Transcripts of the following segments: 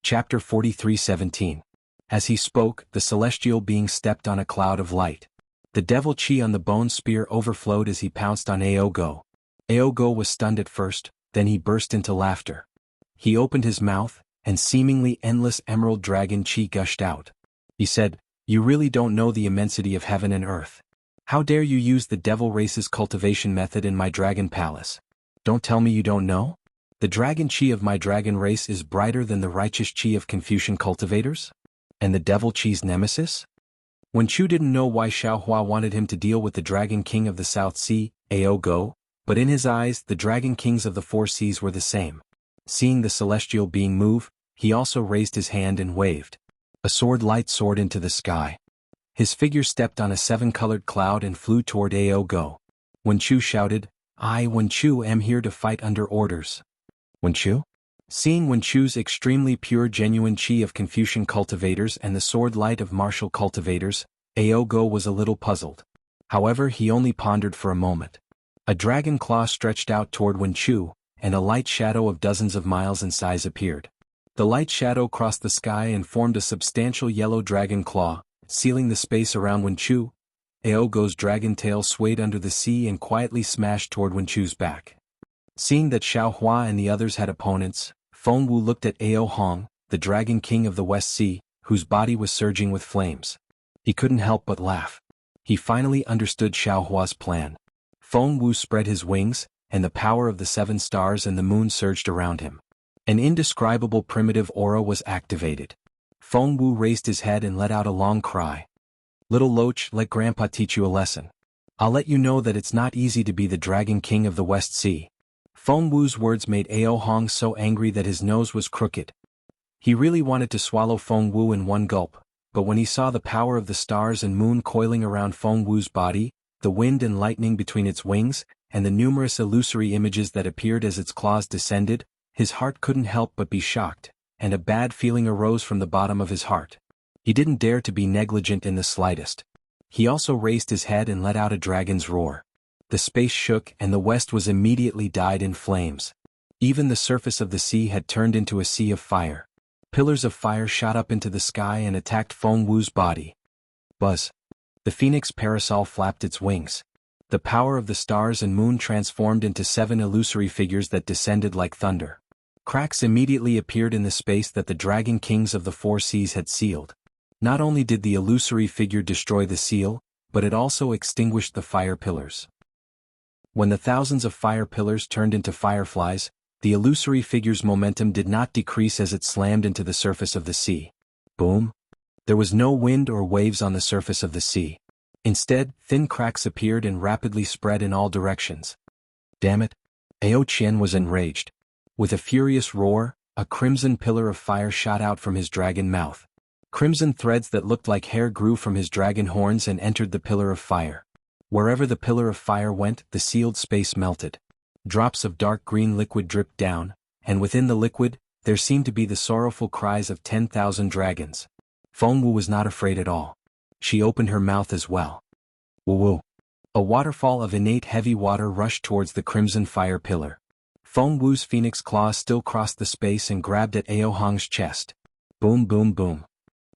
Chapter 43:17. As he spoke, the celestial being stepped on a cloud of light. The devil chi on the bone spear overflowed as he pounced on Aogo. Aogo was stunned at first, then he burst into laughter. He opened his mouth, and seemingly endless emerald dragon chi gushed out. He said, "You really don't know the immensity of heaven and earth. How dare you use the devil race's cultivation method in my dragon palace? Don't tell me you don't know? The dragon chi of my dragon race is brighter than the righteous chi of Confucian cultivators? And the devil chi's nemesis?" Wen Chu didn't know why Xiaohua wanted him to deal with the dragon king of the South Sea, Aogo, but in his eyes the dragon kings of the four seas were the same. Seeing the celestial being move, he also raised his hand and waved. A sword light soared into the sky. His figure stepped on a seven-colored cloud and flew toward Aogo. Wen Chu shouted, "I, Wen Chu, am here to fight under orders." Wen Chu? Seeing Wen Chu's extremely pure genuine chi of Confucian cultivators and the sword light of martial cultivators, Aogo was a little puzzled. However, he only pondered for a moment. A dragon claw stretched out toward Wen Chu, and a light shadow of dozens of miles in size appeared. The light shadow crossed the sky and formed a substantial yellow dragon claw, sealing the space around Wen Chu. Aogo's dragon tail swayed under the sea and quietly smashed toward Wen Chu's back. Seeing that Xiaohua and the others had opponents, Feng Wu looked at Ao Hong, the dragon king of the West Sea, whose body was surging with flames. He couldn't help but laugh. He finally understood Xiaohua's plan. Feng Wu spread his wings, and the power of the seven stars and the moon surged around him. An indescribable primitive aura was activated. Feng Wu raised his head and let out a long cry. "Little Loach, let Grandpa teach you a lesson. I'll let you know that it's not easy to be the dragon king of the West Sea." Feng Wu's words made Ao Hong so angry that his nose was crooked. He really wanted to swallow Feng Wu in one gulp, but when he saw the power of the stars and moon coiling around Feng Wu's body, the wind and lightning between its wings, and the numerous illusory images that appeared as its claws descended, his heart couldn't help but be shocked, and a bad feeling arose from the bottom of his heart. He didn't dare to be negligent in the slightest. He also raised his head and let out a dragon's roar. The space shook and the west was immediately dyed in flames. Even the surface of the sea had turned into a sea of fire. Pillars of fire shot up into the sky and attacked Feng Wu's body. Buzz. The phoenix parasol flapped its wings. The power of the stars and moon transformed into seven illusory figures that descended like thunder. Cracks immediately appeared in the space that the dragon kings of the four seas had sealed. Not only did the illusory figure destroy the seal, but it also extinguished the fire pillars. When the thousands of fire pillars turned into fireflies, the illusory figure's momentum did not decrease as it slammed into the surface of the sea. Boom! There was no wind or waves on the surface of the sea. Instead, thin cracks appeared and rapidly spread in all directions. Damn it! Ao Qian was enraged. With a furious roar, a crimson pillar of fire shot out from his dragon mouth. Crimson threads that looked like hair grew from his dragon horns and entered the pillar of fire. Wherever the pillar of fire went, the sealed space melted. Drops of dark green liquid dripped down, and within the liquid, there seemed to be the sorrowful cries of 10,000 dragons. Feng Wu was not afraid at all. She opened her mouth as well. Woo-woo. A waterfall of innate heavy water rushed towards the crimson fire pillar. Feng Wu's phoenix claws still crossed the space and grabbed at Ao Hong's chest. Boom boom boom.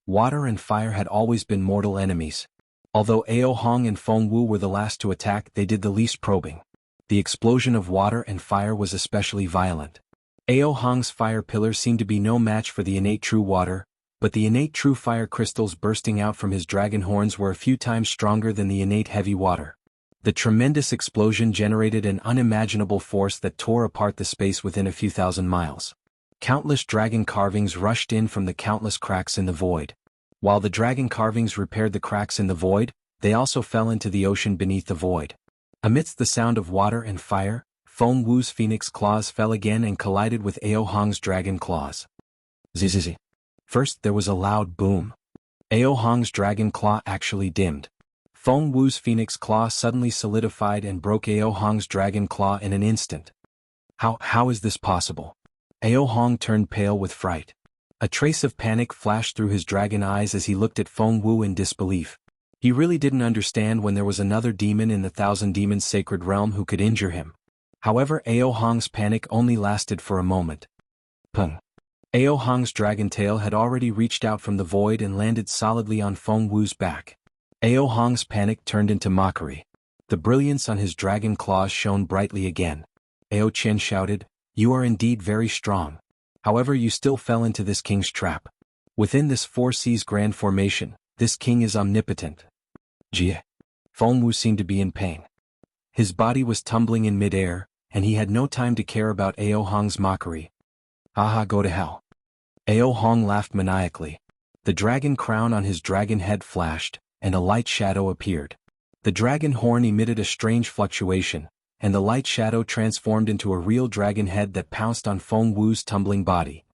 Water and fire had always been mortal enemies. Although Ao Hong and Feng Wu were the last to attack, they did the least probing. The explosion of water and fire was especially violent. Ao Hong's fire pillar seemed to be no match for the innate true water, but the innate true fire crystals bursting out from his dragon horns were a few times stronger than the innate heavy water. The tremendous explosion generated an unimaginable force that tore apart the space within a few thousand miles. Countless dragon carvings rushed in from the countless cracks in the void. While the dragon carvings repaired the cracks in the void, they also fell into the ocean beneath the void. Amidst the sound of water and fire, Feng Wu's phoenix claws fell again and collided with Ao Hong's dragon claws. Zzz. First there was a loud boom. Ao Hong's dragon claw actually dimmed. Feng Wu's phoenix claw suddenly solidified and broke Ao Hong's dragon claw in an instant. How is this possible? Ao Hong turned pale with fright. A trace of panic flashed through his dragon eyes as he looked at Feng Wu in disbelief. He really didn't understand when there was another demon in the Thousand Demons sacred realm who could injure him. However, Ao Hong's panic only lasted for a moment. Pung. Ao Hong's dragon tail had already reached out from the void and landed solidly on Feng Wu's back. Ao Hong's panic turned into mockery. The brilliance on his dragon claws shone brightly again. Ao Qian shouted, "You are indeed very strong. However, you still fell into this king's trap. Within this four seas grand formation, this king is omnipotent." Jie. Feng Wu seemed to be in pain. His body was tumbling in midair, and he had no time to care about Ao Hong's mockery. "Aha, go to hell." Ao Hong laughed maniacally. The dragon crown on his dragon head flashed, and a light shadow appeared. The dragon horn emitted a strange fluctuation, and the light shadow transformed into a real dragon head that pounced on Feng Wu's tumbling body.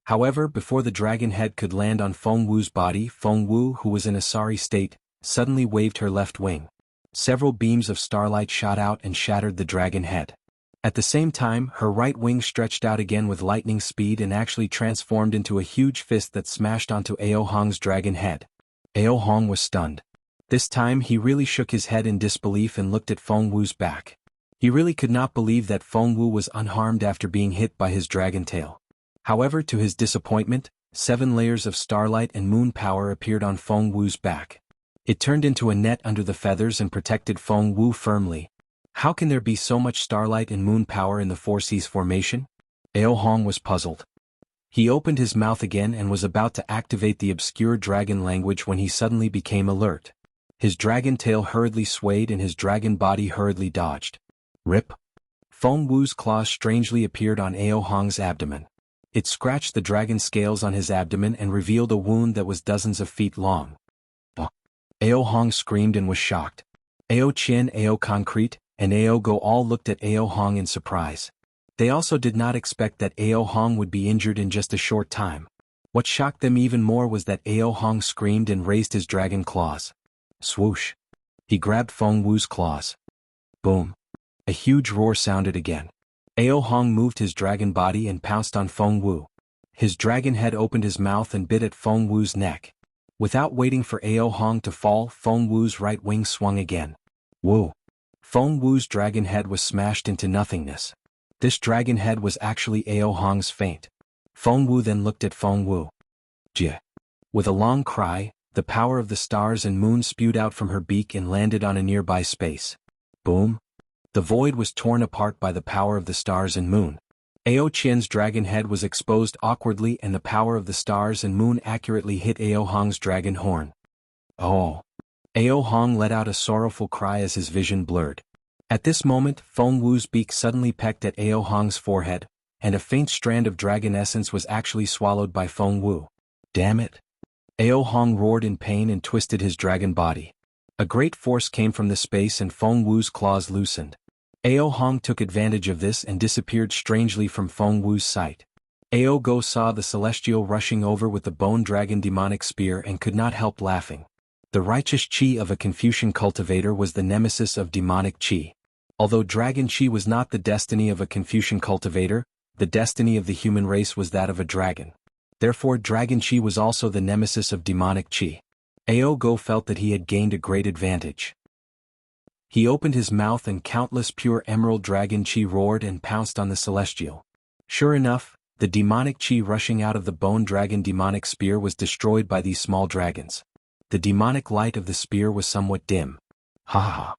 However, before the dragon head could land on Feng Wu's body, Feng Wu, who was in a sorry state, suddenly waved her left wing. Several beams of starlight shot out and shattered the dragon head. At the same time, her right wing stretched out again with lightning speed and actually transformed into a huge fist that smashed onto Ao Hong's dragon head. Ao Hong was stunned. This time he really shook his head in disbelief and looked at Feng Wu's back. He really could not believe that Feng Wu was unharmed after being hit by his dragon tail. However, to his disappointment, 7 layers of starlight and moon power appeared on Feng Wu's back. It turned into a net under the feathers and protected Feng Wu firmly. How can there be so much starlight and moon power in the Four Seas formation? Ao Hong was puzzled. He opened his mouth again and was about to activate the obscure dragon language when he suddenly became alert. His dragon tail hurriedly swayed and his dragon body hurriedly dodged. Rip! Feng Wu's claws strangely appeared on Ao Hong's abdomen. It scratched the dragon scales on his abdomen and revealed a wound that was dozens of feet long. Ao Hong screamed and was shocked. Ao Qian, Ao Concrete, and Ao Go all looked at Ao Hong in surprise. They also did not expect that Ao Hong would be injured in just a short time. What shocked them even more was that Ao Hong screamed and raised his dragon claws. Swoosh! He grabbed Feng Wu's claws. Boom! A huge roar sounded again. Ao Hong moved his dragon body and pounced on Feng Wu. His dragon head opened his mouth and bit at Feng Wu's neck. Without waiting for Ao Hong to fall, Feng Wu's right wing swung again. Woo! Feng Wu's dragon head was smashed into nothingness. This dragon head was actually Ao Hong's feint. Feng Wu then looked at Feng Wu. Jie. With a long cry, the power of the stars and moon spewed out from her beak and landed on a nearby space. Boom! The void was torn apart by the power of the stars and moon. Ao Qian's dragon head was exposed awkwardly and the power of the stars and moon accurately hit Ao Hong's dragon horn. Oh! Ao Hong let out a sorrowful cry as his vision blurred. At this moment, Feng Wu's beak suddenly pecked at Ao Hong's forehead, and a faint strand of dragon essence was actually swallowed by Feng Wu. Damn it! Ao Hong roared in pain and twisted his dragon body. A great force came from the space and Feng Wu's claws loosened. Ao Hong took advantage of this and disappeared strangely from Feng Wu's sight. Ao Go saw the celestial rushing over with the bone dragon demonic spear and could not help laughing. The righteous chi of a Confucian cultivator was the nemesis of demonic chi. Although dragon chi was not the destiny of a Confucian cultivator, the destiny of the human race was that of a dragon. Therefore dragon chi was also the nemesis of demonic chi. Ao Go felt that he had gained a great advantage. He opened his mouth and countless pure emerald dragon chi roared and pounced on the celestial. Sure enough, the demonic chi rushing out of the bone dragon demonic spear was destroyed by these small dragons. The demonic light of the spear was somewhat dim. Ha ha ha.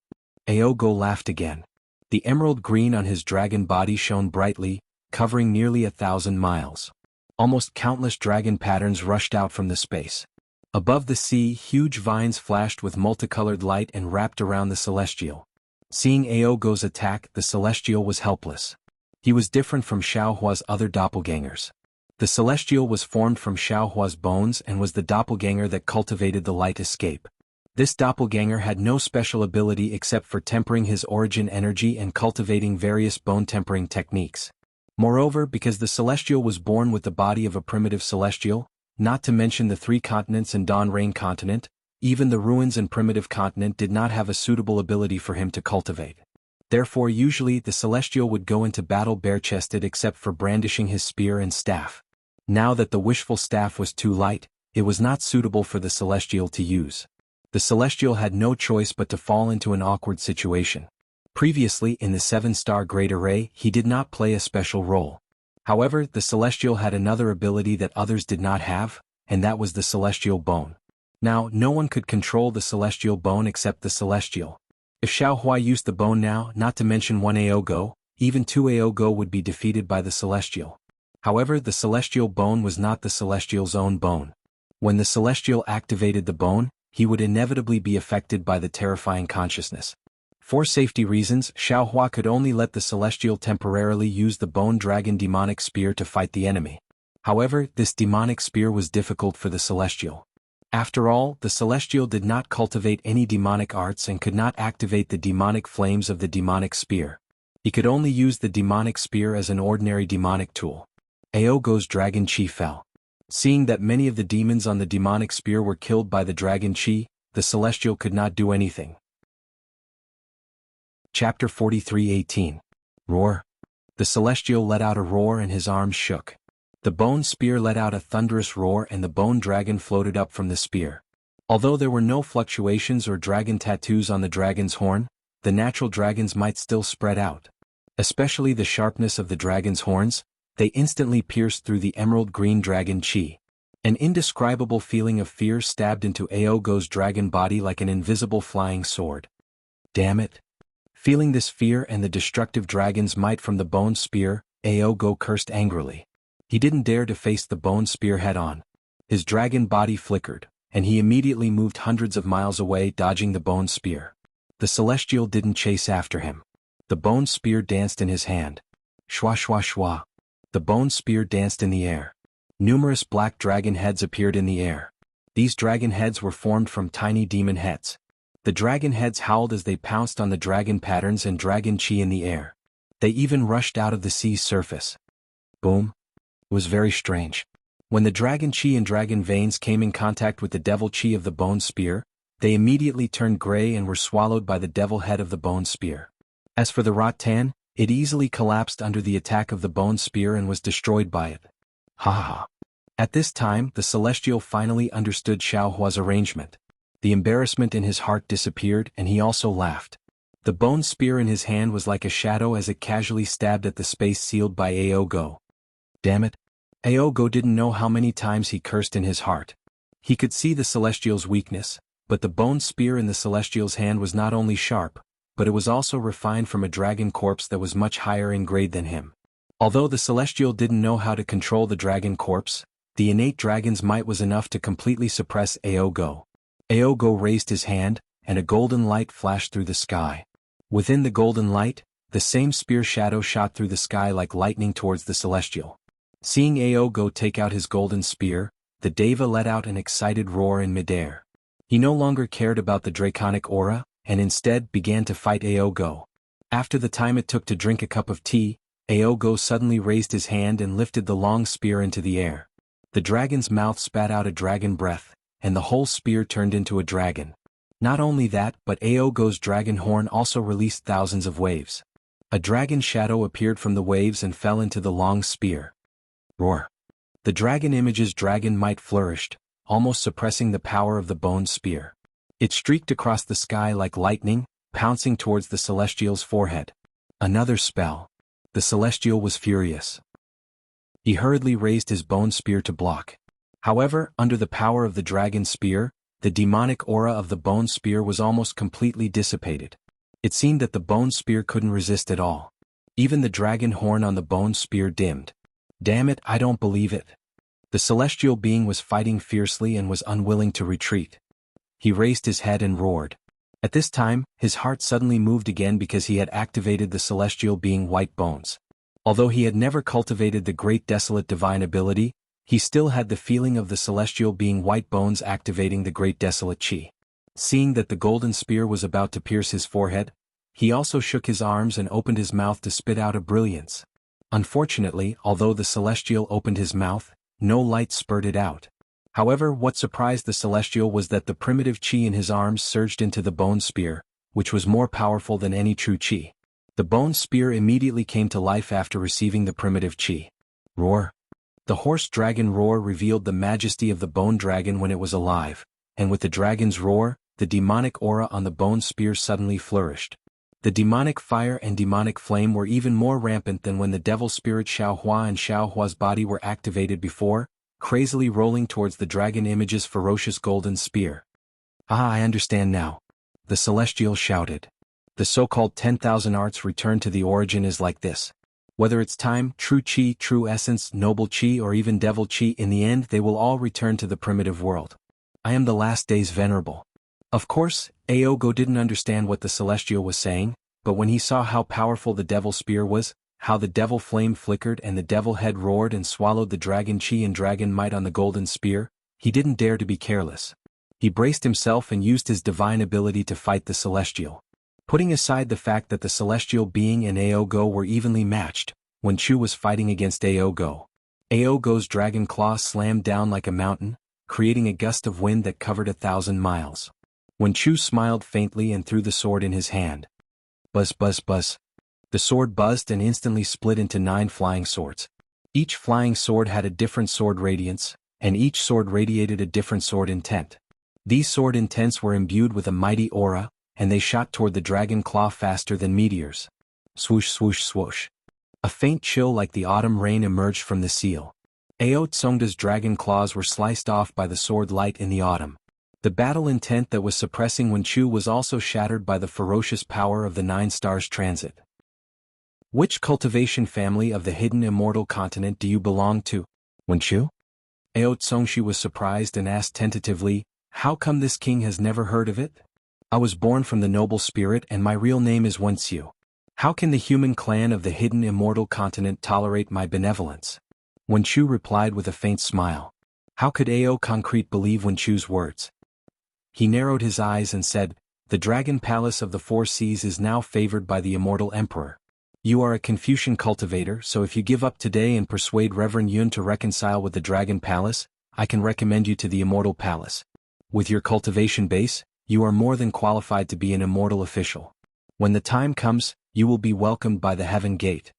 Ao Go laughed again. The emerald green on his dragon body shone brightly, covering nearly 1,000 miles. Almost countless dragon patterns rushed out from the space. Above the sea, huge vines flashed with multicolored light and wrapped around the celestial. Seeing Ao Go's attack, the celestial was helpless. He was different from Xiaohua's other doppelgangers. The celestial was formed from Xiaohua's bones and was the doppelganger that cultivated the light escape. This doppelganger had no special ability except for tempering his origin energy and cultivating various bone tempering techniques. Moreover, because the celestial was born with the body of a primitive celestial, not to mention the 3 continents and Dawn Rain continent, even the ruins and primitive continent did not have a suitable ability for him to cultivate. Therefore usually the celestial would go into battle bare-chested except for brandishing his spear and staff. Now that the wishful staff was too light, it was not suitable for the celestial to use. The celestial had no choice but to fall into an awkward situation. Previously in the 7-star Great Array he did not play a special role. However, the Celestial had another ability that others did not have, and that was the Celestial Bone. Now, no one could control the Celestial Bone except the Celestial. If Xiao Hua used the bone now, not to mention one Aogo, even two Aogo would be defeated by the Celestial. However, the Celestial Bone was not the Celestial's own bone. When the Celestial activated the bone, he would inevitably be affected by the terrifying consciousness. For safety reasons, Xiao Hua could only let the Celestial temporarily use the Bone Dragon demonic spear to fight the enemy. However, this demonic spear was difficult for the Celestial. After all, the Celestial did not cultivate any demonic arts and could not activate the demonic flames of the demonic spear. He could only use the demonic spear as an ordinary demonic tool. Aogo's dragon chi fell. Seeing that many of the demons on the demonic spear were killed by the dragon chi, the Celestial could not do anything. Chapter 43:18. Roar. The Celestial let out a roar and his arms shook. The bone spear let out a thunderous roar and the bone dragon floated up from the spear. Although there were no fluctuations or dragon tattoos on the dragon's horn, the natural dragons might still spread out. Especially the sharpness of the dragon's horns, they instantly pierced through the emerald green dragon chi. An indescribable feeling of fear stabbed into Aogo's dragon body like an invisible flying sword. Damn it. Feeling this fear and the destructive dragon's might from the bone spear, Aogo cursed angrily. He didn't dare to face the bone spear head-on. His dragon body flickered, and he immediately moved hundreds of miles away dodging the bone spear. The Celestial didn't chase after him. The bone spear danced in his hand. Shwa shwa shwa. The bone spear danced in the air. Numerous black dragon heads appeared in the air. These dragon heads were formed from tiny demon heads. The dragon heads howled as they pounced on the dragon patterns and dragon chi in the air. They even rushed out of the sea's surface. Boom. It was very strange. When the dragon chi and dragon veins came in contact with the devil chi of the bone spear, they immediately turned gray and were swallowed by the devil head of the bone spear. As for the rattan, it easily collapsed under the attack of the bone spear and was destroyed by it. Ha ha ha. At this time, the Celestial finally understood Xiao Hua's arrangement. The embarrassment in his heart disappeared and he also laughed. The bone spear in his hand was like a shadow as it casually stabbed at the space sealed by Aogo. Damn it. Aogo didn't know how many times he cursed in his heart. He could see the Celestial's weakness, but the bone spear in the Celestial's hand was not only sharp, but it was also refined from a dragon corpse that was much higher in grade than him. Although the Celestial didn't know how to control the dragon corpse, the innate dragon's might was enough to completely suppress Aogo. Aogo raised his hand, and a golden light flashed through the sky. Within the golden light, the same spear shadow shot through the sky like lightning towards the Celestial. Seeing Aogo take out his golden spear, the Deva let out an excited roar in midair. He no longer cared about the draconic aura, and instead began to fight Aogo. After the time it took to drink a cup of tea, Aogo suddenly raised his hand and lifted the long spear into the air. The dragon's mouth spat out a dragon breath, and the whole spear turned into a dragon. Not only that, but Aogo's dragon horn also released thousands of waves. A dragon shadow appeared from the waves and fell into the long spear. Roar. The dragon image's dragon might flourished, almost suppressing the power of the bone spear. It streaked across the sky like lightning, pouncing towards the Celestial's forehead. Another spell. The Celestial was furious. He hurriedly raised his bone spear to block. However, under the power of the dragon spear, the demonic aura of the bone spear was almost completely dissipated. It seemed that the bone spear couldn't resist at all. Even the dragon horn on the bone spear dimmed. Damn it, I don't believe it. The celestial being was fighting fiercely and was unwilling to retreat. He raised his head and roared. At this time, his heart suddenly moved again because he had activated the celestial being White Bones. Although he had never cultivated the great desolate divine ability, he still had the feeling of the celestial being White Bones activating the great desolate chi. Seeing that the golden spear was about to pierce his forehead, he also shook his arms and opened his mouth to spit out a brilliance. Unfortunately, although the celestial opened his mouth, no light spurted out. However, what surprised the celestial was that the primitive chi in his arms surged into the bone spear, which was more powerful than any true chi. The bone spear immediately came to life after receiving the primitive chi. Roar. The horse dragon roar revealed the majesty of the bone dragon when it was alive, and with the dragon's roar, the demonic aura on the bone spear suddenly flourished. The demonic fire and demonic flame were even more rampant than when the devil spirit Xiaohua and Xiaohua's body were activated before, crazily rolling towards the dragon image's ferocious golden spear. "Ah, I understand now," the celestial shouted. "The so-called 10,000 arts return to the origin is like this. Whether it's time, true chi, true essence, noble chi, or even devil chi, in the end they will all return to the primitive world. I am the last day's venerable." Of course, Aogo didn't understand what the celestial was saying, but when he saw how powerful the devil spear was, how the devil flame flickered and the devil head roared and swallowed the dragon chi and dragon might on the golden spear, he didn't dare to be careless. He braced himself and used his divine ability to fight the celestial. Putting aside the fact that the celestial being and Aogo were evenly matched, when Chu was fighting against Aogo, Aogo's dragon claw slammed down like a mountain, creating a gust of wind that covered 1,000 miles. When Chu smiled faintly and threw the sword in his hand. Buzz buzz buzz. The sword buzzed and instantly split into 9 flying swords. Each flying sword had a different sword radiance, and each sword radiated a different sword intent. These sword intents were imbued with a mighty aura, and they shot toward the dragon claw faster than meteors. Swoosh swoosh swoosh. A faint chill like the autumn rain emerged from the seal. Ao Tsongda's dragon claws were sliced off by the sword light in the autumn. The battle intent that was suppressing Wen Chu was also shattered by the ferocious power of the 9 stars transit. "Which cultivation family of the hidden immortal continent do you belong to, Wen Chu?" Ao Tsongxu was surprised and asked tentatively, "How come this king has never heard of it? I was born from the noble spirit and my real name is Wen Xiu. How can the human clan of the hidden immortal continent tolerate my benevolence?" Wen Chu replied with a faint smile. How could Ao Concrete believe Wen Chu's words? He narrowed his eyes and said, "The Dragon Palace of the Four Seas is now favored by the Immortal Emperor. You are a Confucian cultivator, so if you give up today and persuade Reverend Yun to reconcile with the Dragon Palace, I can recommend you to the Immortal Palace. With your cultivation base, you are more than qualified to be an immortal official. When the time comes, you will be welcomed by the Heaven Gate."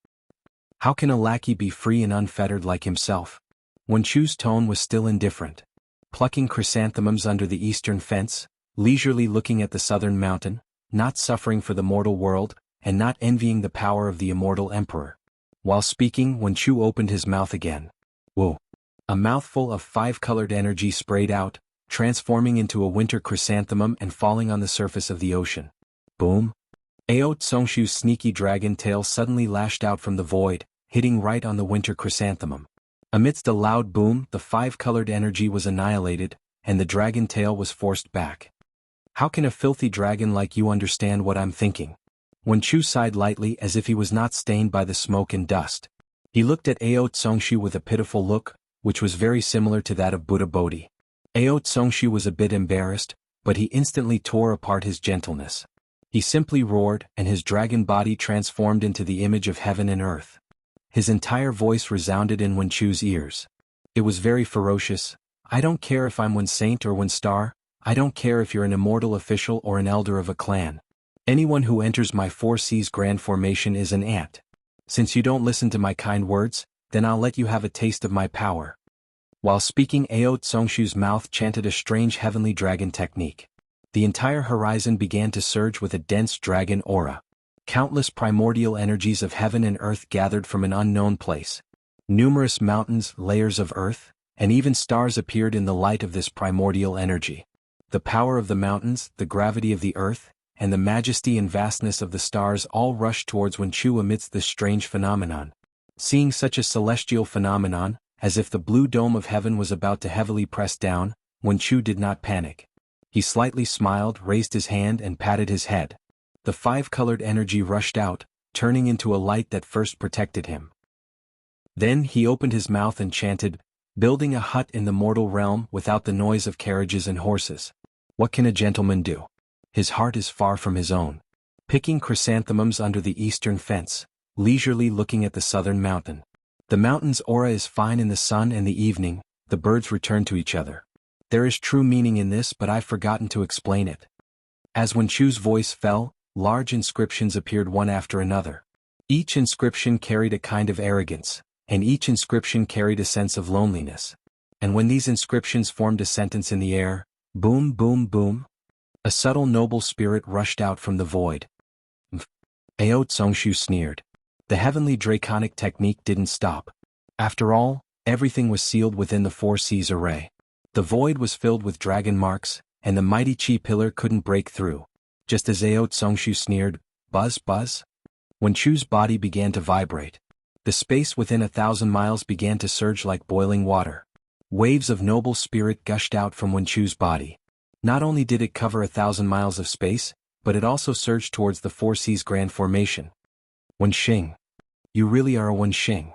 How can a lackey be free and unfettered like himself? Wen Chu's tone was still indifferent. Plucking chrysanthemums under the eastern fence, leisurely looking at the southern mountain, not suffering for the mortal world, and not envying the power of the immortal emperor. While speaking, Wen Chu opened his mouth again. Whoa! A mouthful of 5-colored energy sprayed out, transforming into a winter chrysanthemum and falling on the surface of the ocean. Boom! Ao Tsongxu's sneaky dragon tail suddenly lashed out from the void, hitting right on the winter chrysanthemum. Amidst a loud boom, the 5-colored energy was annihilated, and the dragon tail was forced back. How can a filthy dragon like you understand what I'm thinking? Wen Chu sighed lightly as if he was not stained by the smoke and dust. He looked at Ao Tsongxu with a pitiful look, which was very similar to that of Buddha Bodhi. Ao Tsongxu was a bit embarrassed, but he instantly tore apart his gentleness. He simply roared, and his dragon body transformed into the image of heaven and earth. His entire voice resounded in Wen Chu's ears. It was very ferocious. "I don't care if I'm Wen Saint or Wen Star, I don't care if you're an immortal official or an elder of a clan. Anyone who enters my Four Seas Grand Formation is an ant. Since you don't listen to my kind words, then I'll let you have a taste of my power." While speaking, Ao Tsongxu's mouth chanted a strange heavenly dragon technique. The entire horizon began to surge with a dense dragon aura. Countless primordial energies of heaven and earth gathered from an unknown place. Numerous mountains, layers of earth, and even stars appeared in the light of this primordial energy. The power of the mountains, the gravity of the earth, and the majesty and vastness of the stars all rushed towards Wen Chu amidst this strange phenomenon. Seeing such a celestial phenomenon, as if the blue dome of heaven was about to heavily press down, Wen Chu did not panic. He slightly smiled, raised his hand and patted his head. The 5-colored energy rushed out, turning into a light that first protected him. Then he opened his mouth and chanted, "Building a hut in the mortal realm without the noise of carriages and horses. What can a gentleman do? His heart is far from his own." Picking chrysanthemums under the eastern fence, leisurely looking at the southern mountain. The mountain's aura is fine in the sun and the evening, the birds return to each other. There is true meaning in this, but I've forgotten to explain it. As Wen Chu's voice fell, large inscriptions appeared one after another. Each inscription carried a kind of arrogance, and each inscription carried a sense of loneliness. And when these inscriptions formed a sentence in the air, boom boom boom, a subtle noble spirit rushed out from the void. Ao Tsongshu sneered. The heavenly draconic technique didn't stop. After all, everything was sealed within the four seas array. The void was filled with dragon marks, and the mighty chi pillar couldn't break through. Just as Ao Tsongshu sneered, buzz buzz. Wen Chu's body began to vibrate. The space within 1,000 miles began to surge like boiling water. Waves of noble spirit gushed out from Wen Chu's body. Not only did it cover 1,000 miles of space, but it also surged towards the Four Seas Grand Formation. Wen Xing. You really are a Wen Xing.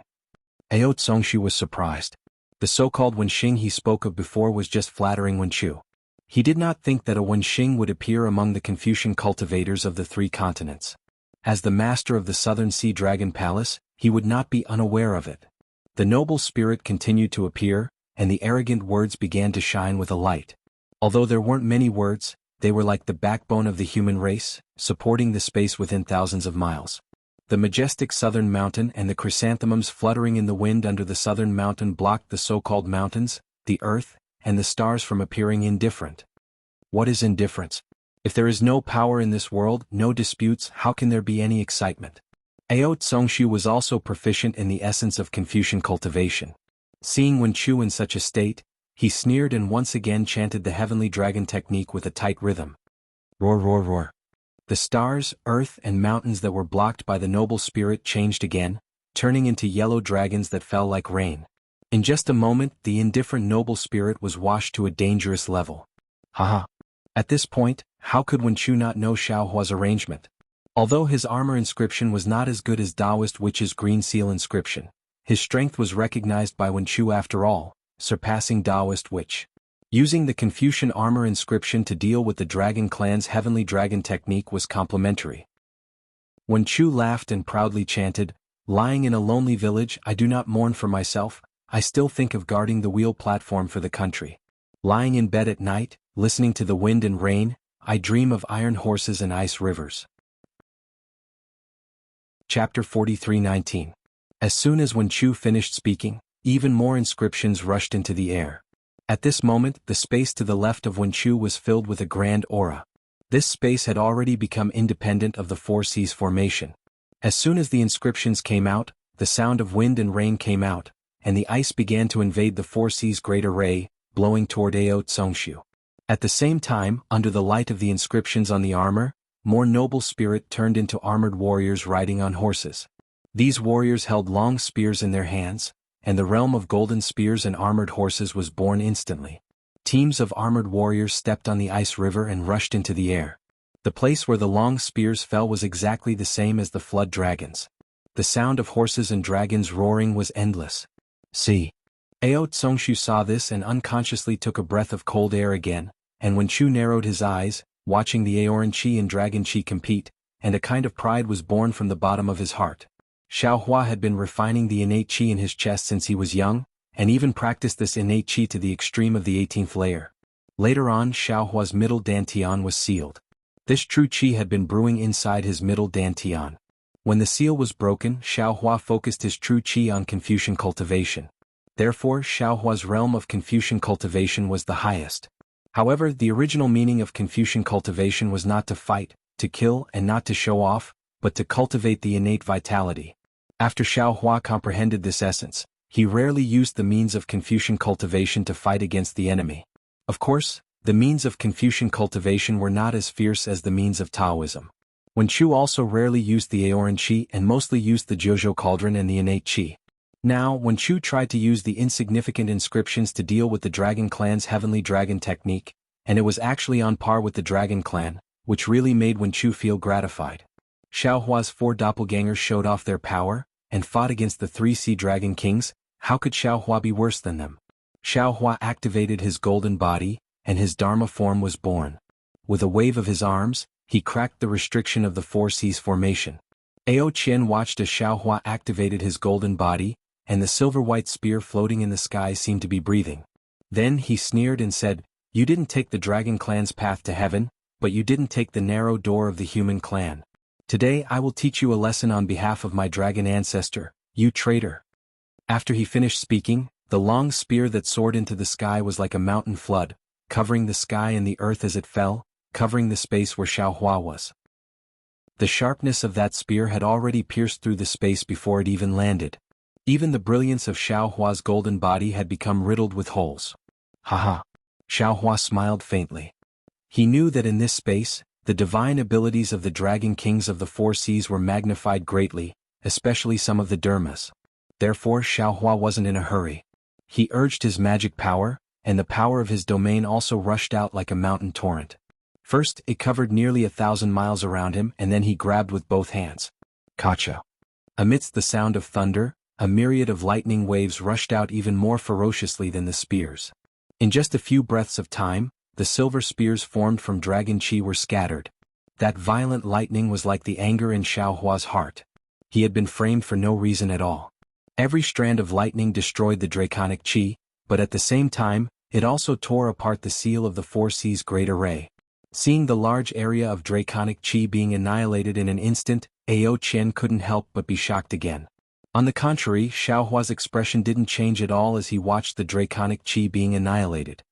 Ao Tsongshu was surprised. The so-called Wen Xing he spoke of before was just flattering Wen Chu. He did not think that a Wen Xing would appear among the Confucian cultivators of the three continents. As the master of the Southern Sea Dragon Palace, he would not be unaware of it. The noble spirit continued to appear, and the arrogant words began to shine with a light. Although there weren't many words, they were like the backbone of the human race, supporting the space within thousands of miles. The majestic southern mountain and the chrysanthemums fluttering in the wind under the southern mountain blocked the so-called mountains, the earth, and the stars from appearing indifferent. What is indifference? If there is no power in this world, no disputes, how can there be any excitement? Ao Tsongshu was also proficient in the essence of Confucian cultivation. Seeing Wen Chu in such a state, he sneered and once again chanted the heavenly dragon technique with a tight rhythm. Roar roar roar. The stars, earth and mountains that were blocked by the noble spirit changed again, turning into yellow dragons that fell like rain. In just a moment the indifferent noble spirit was washed to a dangerous level. Haha. At this point, how could Wen Chu not know Xiaohua's arrangement? Although his armor inscription was not as good as Taoist Witch's green seal inscription, his strength was recognized by Wen Chu after all, surpassing Taoist Witch. Using the Confucian armor inscription to deal with the Dragon Clan's heavenly dragon technique was complementary. Wen Chu laughed and proudly chanted, lying in a lonely village, I do not mourn for myself, I still think of guarding the wheel platform for the country. Lying in bed at night, listening to the wind and rain, I dream of iron horses and ice rivers. Chapter 43:19. As soon as Wen Chu finished speaking, even more inscriptions rushed into the air. At this moment, the space to the left of Wen Chu was filled with a grand aura. This space had already become independent of the Four Seas formation. As soon as the inscriptions came out, the sound of wind and rain came out, and the ice began to invade the Four Seas great array, blowing toward Ao Tsongshu. At the same time, under the light of the inscriptions on the armor, more noble spirit turned into armored warriors riding on horses. These warriors held long spears in their hands, and the realm of golden spears and armored horses was born instantly. Teams of armored warriors stepped on the ice river and rushed into the air. The place where the long spears fell was exactly the same as the flood dragons. The sound of horses and dragons roaring was endless. See. Ao Tsongshu saw this and unconsciously took a breath of cold air again, and Wen Chu narrowed his eyes, watching the Aoran Chi and Dragon Chi compete, and a kind of pride was born from the bottom of his heart. Xiaohua had been refining the innate chi in his chest since he was young, and even practiced this innate chi to the extreme of the 18th layer. Later on, Xiaohua's middle dantian was sealed. This true chi had been brewing inside his middle dantian. When the seal was broken, Xiaohua focused his true chi on Confucian cultivation. Therefore, Xiaohua's realm of Confucian cultivation was the highest. However, the original meaning of Confucian cultivation was not to fight, to kill and not to show off, but to cultivate the innate vitality. After Xiaohua comprehended this essence, he rarely used the means of Confucian cultivation to fight against the enemy. Of course, the means of Confucian cultivation were not as fierce as the means of Taoism. Wen Chu also rarely used the Aoran Chi and mostly used the Jojo Cauldron and the innate Chi. Now, Wen Chu tried to use the insignificant inscriptions to deal with the Dragon Clan's heavenly dragon technique, and it was actually on par with the Dragon Clan, which really made Wen Chu feel gratified. Xiaohua's four doppelgangers showed off their power, and fought against the three Sea Dragon Kings. How could Xiaohua be worse than them? Xiaohua activated his golden body, and his Dharma form was born. With a wave of his arms, he cracked the restriction of the Four Seas formation. Ao Qian watched as Xiaohua activated his golden body, and the silver-white spear floating in the sky seemed to be breathing. Then he sneered and said, "You didn't take the Dragon Clan's path to heaven, but you didn't take the narrow door of the human clan. Today I will teach you a lesson on behalf of my dragon ancestor, you traitor." After he finished speaking, the long spear that soared into the sky was like a mountain flood, covering the sky and the earth as it fell, covering the space where Xiaohua was. The sharpness of that spear had already pierced through the space before it even landed. Even the brilliance of Xiaohua's golden body had become riddled with holes. Haha. Xiaohua smiled faintly. He knew that in this space, the divine abilities of the Dragon Kings of the Four Seas were magnified greatly, especially some of the Dermas. Therefore Xiaohua wasn't in a hurry. He urged his magic power, and the power of his domain also rushed out like a mountain torrent. First, it covered nearly 1,000 miles around him, and then he grabbed with both hands. Kacha. Amidst the sound of thunder, a myriad of lightning waves rushed out even more ferociously than the spears. In just a few breaths of time, the silver spears formed from dragon chi were scattered. That violent lightning was like the anger in Xiaohua's heart. He had been framed for no reason at all. Every strand of lightning destroyed the draconic chi, but at the same time, it also tore apart the seal of the Four Seas Great Array. Seeing the large area of draconic chi being annihilated in an instant, Ao Qian couldn't help but be shocked again. On the contrary, Xiaohua's expression didn't change at all as he watched the draconic chi being annihilated.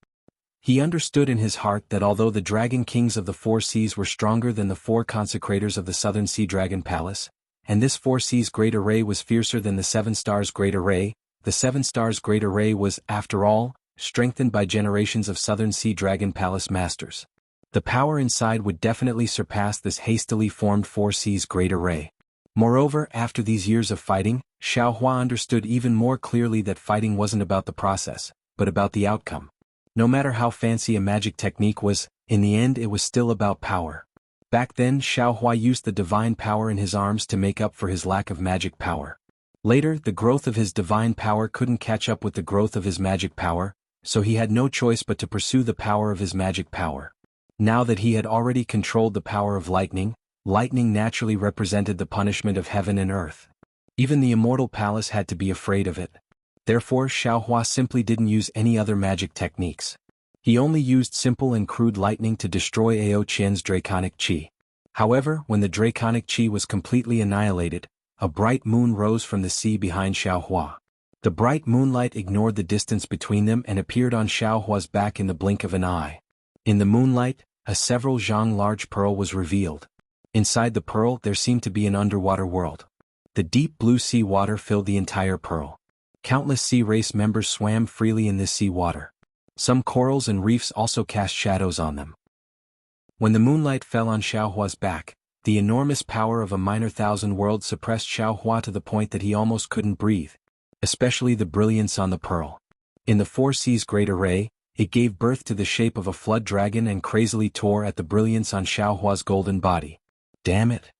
He understood in his heart that although the Dragon Kings of the Four Seas were stronger than the four consecrators of the Southern Sea Dragon Palace, and this Four Seas Great Array was fiercer than the Seven Stars Great Array, the Seven Stars Great Array was, after all, strengthened by generations of Southern Sea Dragon Palace masters. The power inside would definitely surpass this hastily formed Four Seas Great Array. Moreover, after these years of fighting, Xiaohua understood even more clearly that fighting wasn't about the process, but about the outcome. No matter how fancy a magic technique was, in the end it was still about power. Back then Xiaohua used the divine power in his arms to make up for his lack of magic power. Later, the growth of his divine power couldn't catch up with the growth of his magic power, so he had no choice but to pursue the power of his magic power. Now that he had already controlled the power of lightning, lightning naturally represented the punishment of heaven and earth. Even the immortal palace had to be afraid of it. Therefore Xiaohua simply didn't use any other magic techniques. He only used simple and crude lightning to destroy Ao Qian's draconic chi. However, when the draconic chi was completely annihilated, a bright moon rose from the sea behind Xiaohua. The bright moonlight ignored the distance between them and appeared on Xiaohua's back in the blink of an eye. In the moonlight, a several zhang large pearl was revealed. Inside the pearl there seemed to be an underwater world. The deep blue sea water filled the entire pearl. Countless sea race members swam freely in this sea water. Some corals and reefs also cast shadows on them. When the moonlight fell on Xiaohua's back, the enormous power of a minor thousand worlds suppressed Xiaohua to the point that he almost couldn't breathe, especially the brilliance on the pearl. In the Four Seas Great Array, it gave birth to the shape of a flood dragon and crazily tore at the brilliance on Xiaohua's golden body. Damn it!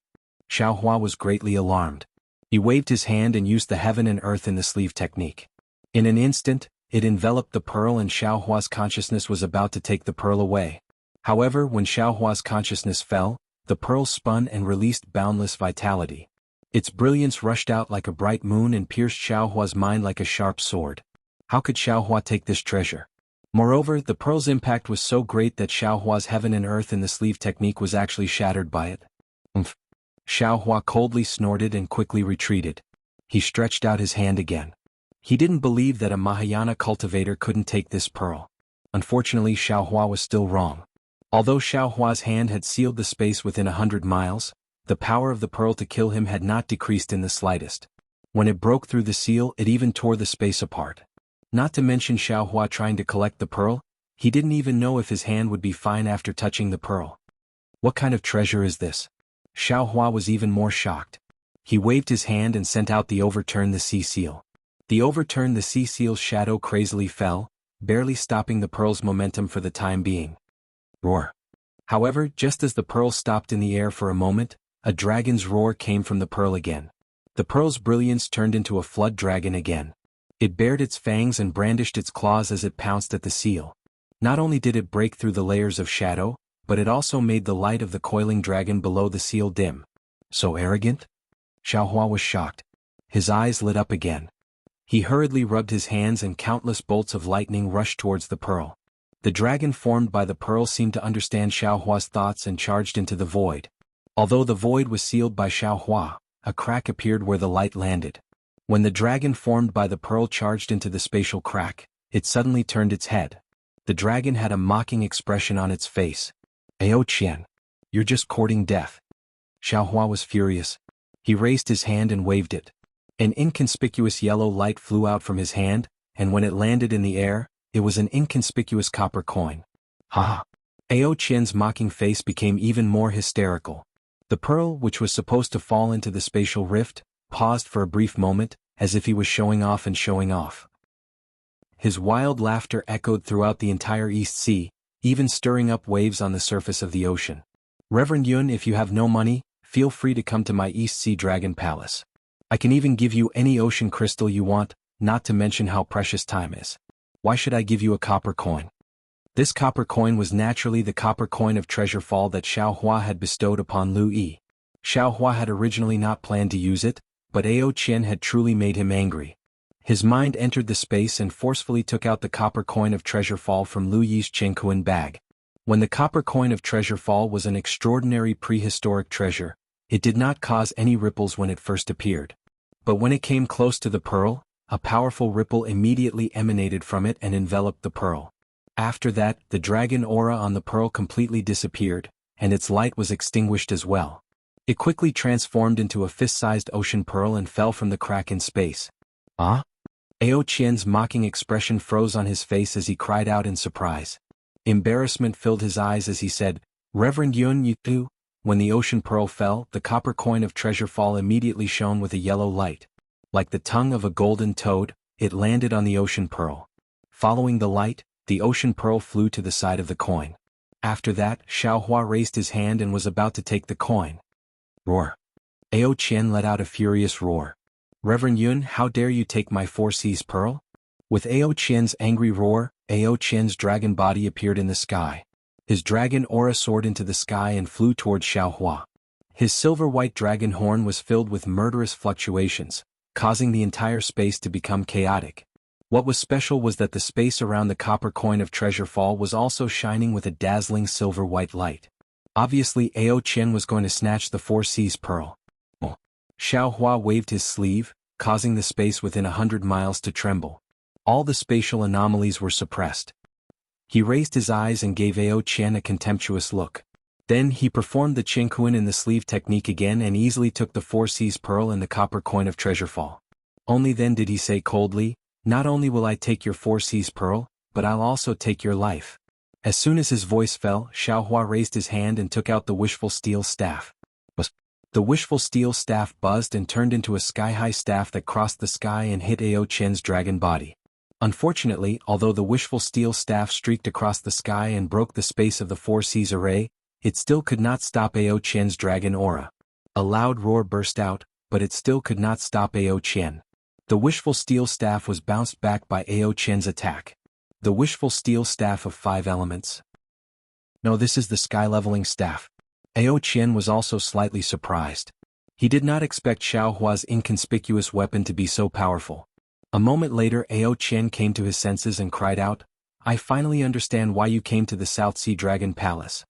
Xiaohua was greatly alarmed. He waved his hand and used the heaven and earth in the sleeve technique. In an instant, it enveloped the pearl and Xiaohua's consciousness was about to take the pearl away. However, when Xiaohua's consciousness fell, the pearl spun and released boundless vitality. Its brilliance rushed out like a bright moon and pierced Xiaohua's mind like a sharp sword. How could Xiaohua take this treasure? Moreover, the pearl's impact was so great that Xiaohua's heaven and earth in the sleeve technique was actually shattered by it. Umph. Xiaohua coldly snorted and quickly retreated. He stretched out his hand again. He didn't believe that a Mahayana cultivator couldn't take this pearl. Unfortunately, Xiaohua was still wrong. Although Xiaohua's hand had sealed the space within 100 miles, the power of the pearl to kill him had not decreased in the slightest. When it broke through the seal, it even tore the space apart. Not to mention Xiaohua trying to collect the pearl, he didn't even know if his hand would be fine after touching the pearl. What kind of treasure is this? Xiaohua was even more shocked. He waved his hand and sent out the Overturn the Sea Seal. The Overturn the Sea Seal's shadow crazily fell, barely stopping the pearl's momentum for the time being. Roar. However, just as the pearl stopped in the air for a moment, a dragon's roar came from the pearl again. The pearl's brilliance turned into a flood dragon again. It bared its fangs and brandished its claws as it pounced at the seal. Not only did it break through the layers of shadow, but it also made the light of the coiling dragon below the seal dim. So arrogant? Xiaohua was shocked. His eyes lit up again. He hurriedly rubbed his hands and countless bolts of lightning rushed towards the pearl. The dragon formed by the pearl seemed to understand Xiaohua's thoughts and charged into the void. Although the void was sealed by Xiaohua, a crack appeared where the light landed. When the dragon formed by the pearl charged into the spatial crack, it suddenly turned its head. The dragon had a mocking expression on its face. Ao Qian, you're just courting death. Xiaohua was furious. He raised his hand and waved it. An inconspicuous yellow light flew out from his hand, and when it landed in the air, it was an inconspicuous copper coin. Ha! Ao Qian's mocking face became even more hysterical. The pearl, which was supposed to fall into the spatial rift, paused for a brief moment, as if he was showing off and showing off. His wild laughter echoed throughout the entire East Sea, even stirring up waves on the surface of the ocean. Reverend Yun, if you have no money, feel free to come to my East Sea Dragon Palace. I can even give you any ocean crystal you want, not to mention how precious time is. Why should I give you a copper coin? This copper coin was naturally the copper coin of treasure fall that Xiaohua had bestowed upon Lu Yi. Xiaohua had originally not planned to use it, but Ao Qian had truly made him angry. His mind entered the space and forcefully took out the copper coin of treasure fall from Lu Yi's Chengkuan bag. When the copper coin of treasure fall was an extraordinary prehistoric treasure, it did not cause any ripples when it first appeared. But when it came close to the pearl, a powerful ripple immediately emanated from it and enveloped the pearl. After that, the dragon aura on the pearl completely disappeared, and its light was extinguished as well. It quickly transformed into a fist-sized ocean pearl and fell from the crack in space. Ah? Ao Qian's mocking expression froze on his face as he cried out in surprise. Embarrassment filled his eyes as he said, Reverend Yun, you too? When the ocean pearl fell, the copper coin of treasure fall immediately shone with a yellow light. Like the tongue of a golden toad, it landed on the ocean pearl. Following the light, the ocean pearl flew to the side of the coin. After that, Xiaohua raised his hand and was about to take the coin. Roar! Ao Qian let out a furious roar. Reverend Yun, how dare you take my 4 Seas pearl? With Ao Qian's angry roar, Ao Qian's dragon body appeared in the sky. His dragon aura soared into the sky and flew towards Xiaohua. His silver-white dragon horn was filled with murderous fluctuations, causing the entire space to become chaotic. What was special was that the space around the copper coin of treasure fall was also shining with a dazzling silver-white light. Obviously Ao Qian was going to snatch the 4 Seas pearl. Oh. Xiaohua waved his sleeve, causing the space within 100 miles to tremble. All the spatial anomalies were suppressed. He raised his eyes and gave Ao Qian a contemptuous look. Then he performed the Chengkuan in the sleeve technique again and easily took the 4 Seas pearl and the copper coin of treasure fall. Only then did he say coldly, not only will I take your 4 Seas pearl, but I'll also take your life. As soon as his voice fell, Xiaohua raised his hand and took out the wishful steel staff. The wishful steel staff buzzed and turned into a sky-high staff that crossed the sky and hit Ao Qian's dragon body. Unfortunately, although the wishful steel staff streaked across the sky and broke the space of the 4 Seas array, it still could not stop Ao Qian's dragon aura. A loud roar burst out, but it still could not stop Ao Qian. The wishful steel staff was bounced back by Ao Qian's attack. The wishful steel staff of 5 elements. No, this is the sky-leveling staff. Ao Qian was also slightly surprised. He did not expect Xiaohua's inconspicuous weapon to be so powerful. A moment later Ao Qian came to his senses and cried out, I finally understand why you came to the South Sea Dragon Palace.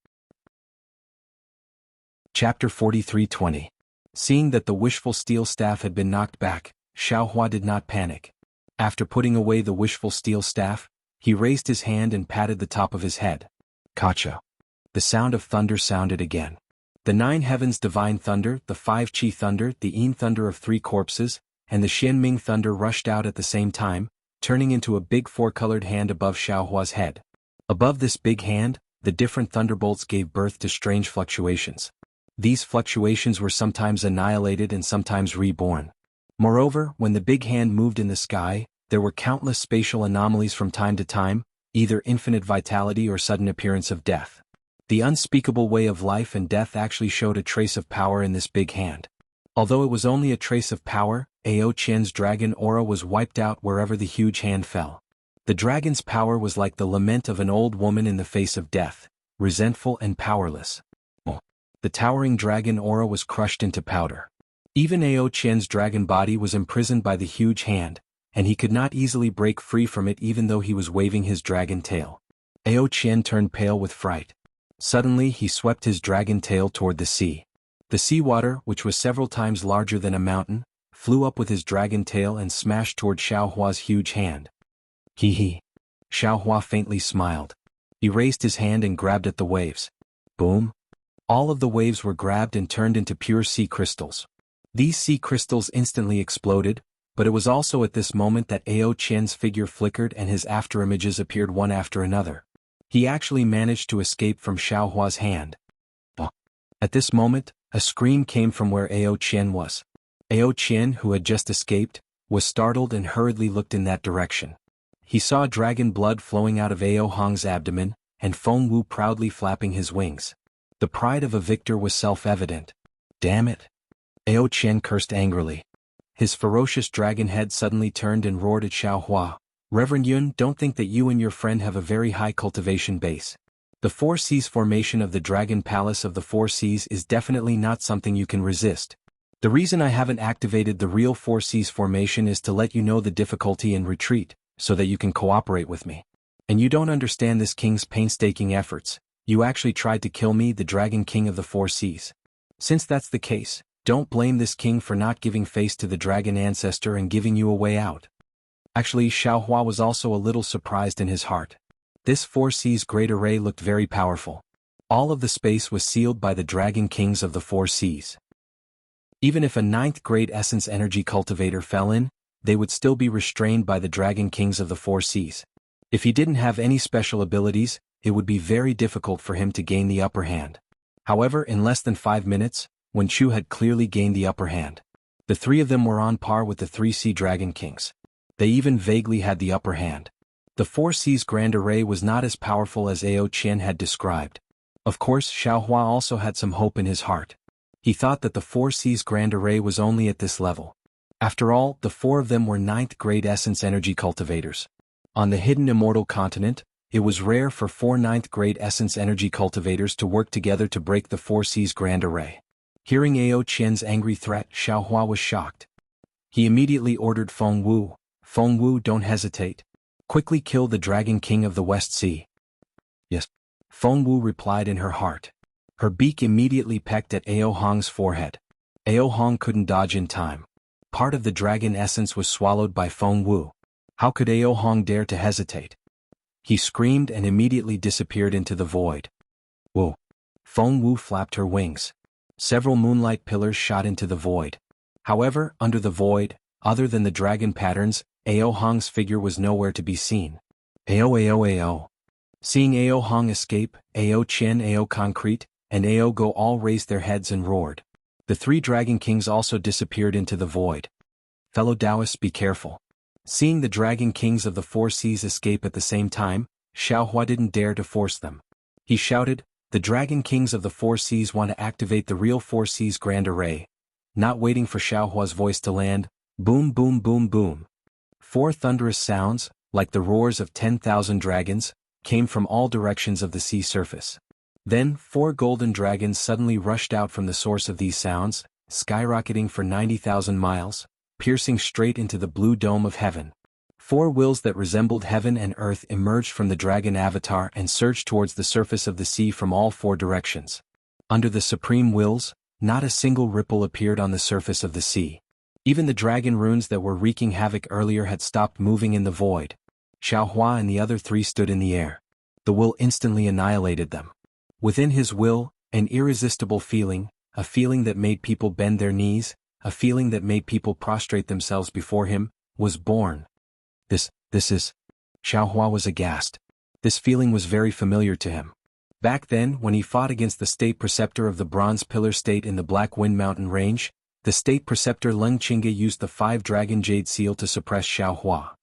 Chapter 43:20. Seeing that the wishful steel staff had been knocked back, Xiaohua did not panic. After putting away the wishful steel staff, he raised his hand and patted the top of his head. Kacha. The sound of thunder sounded again. The 9 heavens divine thunder, the 5 chi thunder, the yin thunder of 3 corpses, and the Xianming thunder rushed out at the same time, turning into a big 4-colored hand above Xiaohua's head. Above this big hand, the different thunderbolts gave birth to strange fluctuations. These fluctuations were sometimes annihilated and sometimes reborn. Moreover, when the big hand moved in the sky, there were countless spatial anomalies from time to time, either infinite vitality or sudden appearance of death. The unspeakable way of life and death actually showed a trace of power in this big hand. Although it was only a trace of power, Ao Qian's dragon aura was wiped out wherever the huge hand fell. The dragon's power was like the lament of an old woman in the face of death, resentful and powerless. The towering dragon aura was crushed into powder. Even Ao Qian's dragon body was imprisoned by the huge hand, and he could not easily break free from it even though he was waving his dragon tail. Ao Qian turned pale with fright. Suddenly he swept his dragon tail toward the sea. The seawater, which was several times larger than a mountain, flew up with his dragon tail and smashed toward Xiaohua's huge hand. Hee. Xiaohua faintly smiled. He raised his hand and grabbed at the waves. Boom. All of the waves were grabbed and turned into pure sea crystals. These sea crystals instantly exploded, but it was also at this moment that Ao Qian's figure flickered and his afterimages appeared one after another. He actually managed to escape from Xiaohua's hand. At this moment, a scream came from where Ao Qian was. Ao Qian, who had just escaped, was startled and hurriedly looked in that direction. He saw dragon blood flowing out of Ao Hong's abdomen, and Feng Wu proudly flapping his wings. The pride of a victor was self-evident. Damn it! Ao Qian cursed angrily. His ferocious dragon head suddenly turned and roared at Xiaohua. Reverend Yun, don't think that you and your friend have a very high cultivation base. The Four Seas formation of the Dragon Palace of the Four Seas is definitely not something you can resist. The reason I haven't activated the real Four Seas formation is to let you know the difficulty and retreat, so that you can cooperate with me. And you don't understand this king's painstaking efforts. You actually tried to kill me, the Dragon King of the Four Seas. Since that's the case, don't blame this king for not giving face to the dragon ancestor and giving you a way out. Actually, Xiaohua was also a little surprised in his heart. This Four Seas Great Array looked very powerful. All of the space was sealed by the Dragon Kings of the Four Seas. Even if a 9th grade Essence Energy Cultivator fell in, they would still be restrained by the Dragon Kings of the Four Seas. If he didn't have any special abilities, it would be very difficult for him to gain the upper hand. However, in less than 5 minutes, Wen Chu had clearly gained the upper hand. The three of them were on par with the 3 Sea Dragon Kings. They even vaguely had the upper hand. The Four Seas Grand Array was not as powerful as Ao Qian had described. Of course, Xiaohua also had some hope in his heart. He thought that the Four Seas Grand Array was only at this level. After all, the 4 of them were 9th grade Essence Energy Cultivators. On the hidden Immortal Continent, it was rare for 4 9th grade Essence Energy Cultivators to work together to break the Four Seas Grand Array. Hearing Ao Qian's angry threat, Xiaohua was shocked. He immediately ordered Feng Wu, "Feng Wu, don't hesitate. Quickly kill the Dragon King of the West Sea." "Yes." Feng Wu replied in her heart. Her beak immediately pecked at Ao Hong's forehead. Ao Hong couldn't dodge in time. Part of the dragon essence was swallowed by Feng Wu. How could Ao Hong dare to hesitate? He screamed and immediately disappeared into the void. Whoa! Feng Wu flapped her wings. Several moonlight pillars shot into the void. However, under the void, other than the dragon patterns, Ao Hong's figure was nowhere to be seen. Ao. Seeing Ao Hong escape, Ao Qian, Ao Concrete, and Ao Go all raised their heads and roared. The 3 Dragon Kings also disappeared into the void. Fellow Taoists, be careful. Seeing the Dragon Kings of the Four Seas escape at the same time, Xiaohua didn't dare to force them. He shouted, "The Dragon Kings of the Four Seas want to activate the real Four Seas Grand Array." Not waiting for Xiaohua's voice to land, boom boom boom boom. 4 thunderous sounds, like the roars of 10,000 dragons, came from all directions of the sea surface. Then 4 golden dragons suddenly rushed out from the source of these sounds, skyrocketing for 90,000 miles, piercing straight into the blue dome of heaven. 4 wills that resembled heaven and earth emerged from the dragon avatar and surged towards the surface of the sea from all 4 directions. Under the supreme wills, not a single ripple appeared on the surface of the sea. Even the dragon runes that were wreaking havoc earlier had stopped moving in the void. Xiaohua and the other 3 stood in the air. The will instantly annihilated them. Within his will, an irresistible feeling, a feeling that made people bend their knees, a feeling that made people prostrate themselves before him, was born. This is... Xiaohua was aghast. This feeling was very familiar to him. Back then, when he fought against the state preceptor of the Bronze Pillar State in the Black Wind Mountain Range, the state preceptor Leng Qingge used the 5 Dragon Jade Seal to suppress Xiaohua.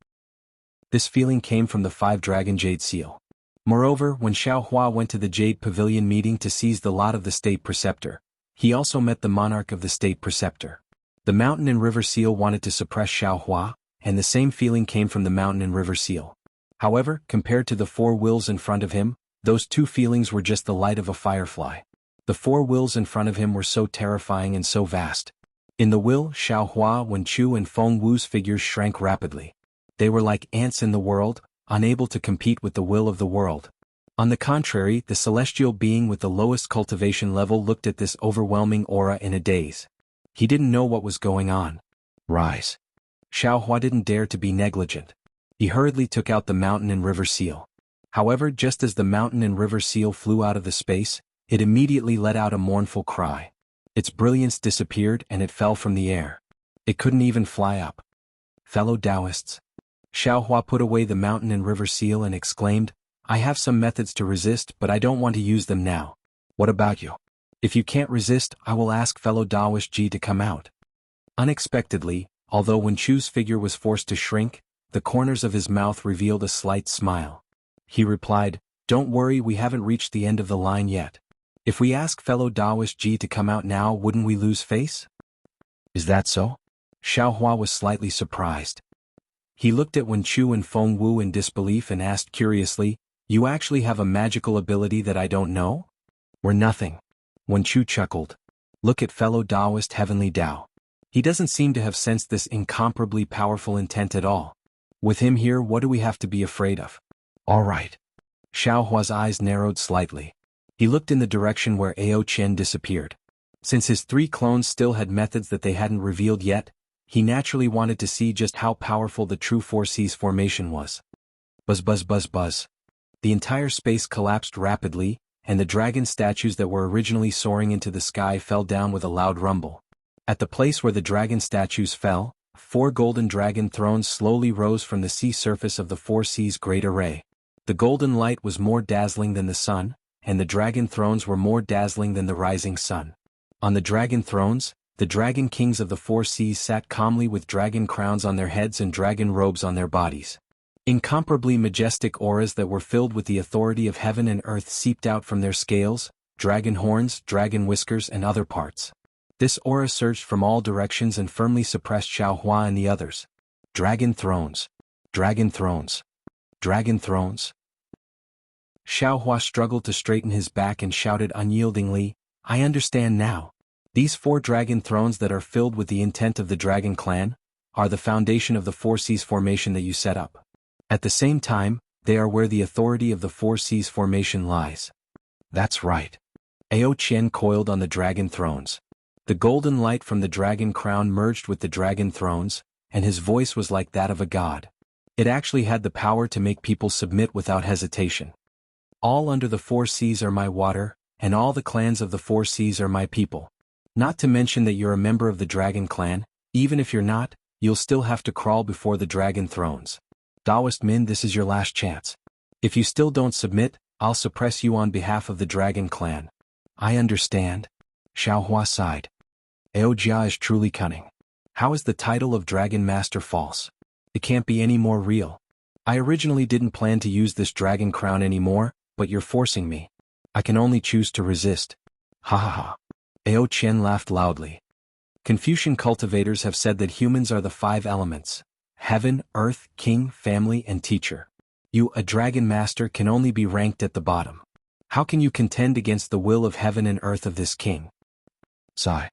This feeling came from the 5 Dragon Jade Seal. Moreover, when Xiaohua went to the Jade Pavilion meeting to seize the lot of the state preceptor, he also met the monarch of the state preceptor. The Mountain and River Seal wanted to suppress Xiaohua, and the same feeling came from the Mountain and River Seal. However, compared to the 4 wills in front of him, those 2 feelings were just the light of a firefly. The 4 wills in front of him were so terrifying and so vast. In the will, Xiaohua, Wen Chu and Feng Wu's figures shrank rapidly. They were like ants in the world, unable to compete with the will of the world. On the contrary, the celestial being with the lowest cultivation level looked at this overwhelming aura in a daze. He didn't know what was going on. Rise. Xiaohua didn't dare to be negligent. He hurriedly took out the Mountain and River Seal. However, just as the Mountain and River Seal flew out of the space, It immediately let out a mournful cry. Its brilliance disappeared and it fell from the air. It couldn't even fly up. Fellow Taoists. Xiaohua put away the mountain and river seal and exclaimed, I have some methods to resist, but I don't want to use them now. What about you? If you can't resist, I will ask fellow Taoist Ji to come out. Unexpectedly, although Wen Chu's figure was forced to shrink, the corners of his mouth revealed a slight smile. He replied, Don't worry, we haven't reached the end of the line yet. If we ask fellow Taoist Ji to come out now, wouldn't we lose face? Is that so? Xiaohua was slightly surprised. He looked at Wen Chu and Feng Wu in disbelief and asked curiously, You actually have a magical ability that I don't know? We're nothing. Wen Chu chuckled. Look at fellow Taoist Heavenly Tao. He doesn't seem to have sensed this incomparably powerful intent at all. With him here, what do we have to be afraid of? All right. Xiaohua's eyes narrowed slightly. He looked in the direction where Ao Qian disappeared. Since his 3 clones still had methods that they hadn't revealed yet, he naturally wanted to see just how powerful the true 4C's formation was. Buzz buzz buzz buzz. The entire space collapsed rapidly, and the dragon statues that were originally soaring into the sky fell down with a loud rumble. At the place where the dragon statues fell, 4 golden dragon thrones slowly rose from the sea surface of the 4C's great array. The golden light was more dazzling than the sun, and the dragon thrones were more dazzling than the rising sun. On the dragon thrones, the dragon kings of the 4C's sat calmly with dragon crowns on their heads and dragon robes on their bodies. Incomparably majestic auras that were filled with the authority of heaven and earth seeped out from their scales, dragon horns, dragon whiskers, and other parts. This aura surged from all directions and firmly suppressed Xiaohua and the others. Dragon thrones. Dragon thrones. Dragon thrones. Xiaohua struggled to straighten his back and shouted unyieldingly, I understand now. These 4 dragon thrones that are filled with the intent of the dragon clan are the foundation of the 4C's formation that you set up. At the same time, they are where the authority of the 4C's formation lies. That's right. Ao Qian coiled on the dragon thrones. The golden light from the dragon crown merged with the dragon thrones, and his voice was like that of a god. It actually had the power to make people submit without hesitation. All under the 4C's are my water, and all the clans of the 4C's are my people. Not to mention that you're a member of the dragon clan. Even if you're not, you'll still have to crawl before the dragon thrones. Taoist Min, this is your last chance. If you still don't submit, I'll suppress you on behalf of the dragon clan. I understand. Xiaohua sighed. Ao Jia is truly cunning. How is the title of Dragon Master false? It can't be any more real. I originally didn't plan to use this dragon crown anymore, but you're forcing me. I can only choose to resist. Ha ha ha. Ao Qian laughed loudly. Confucian cultivators have said that humans are the 5 elements: heaven, earth, king, family, and teacher. You, a dragon master, can only be ranked at the bottom. How can you contend against the will of heaven and earth of this king? Sigh.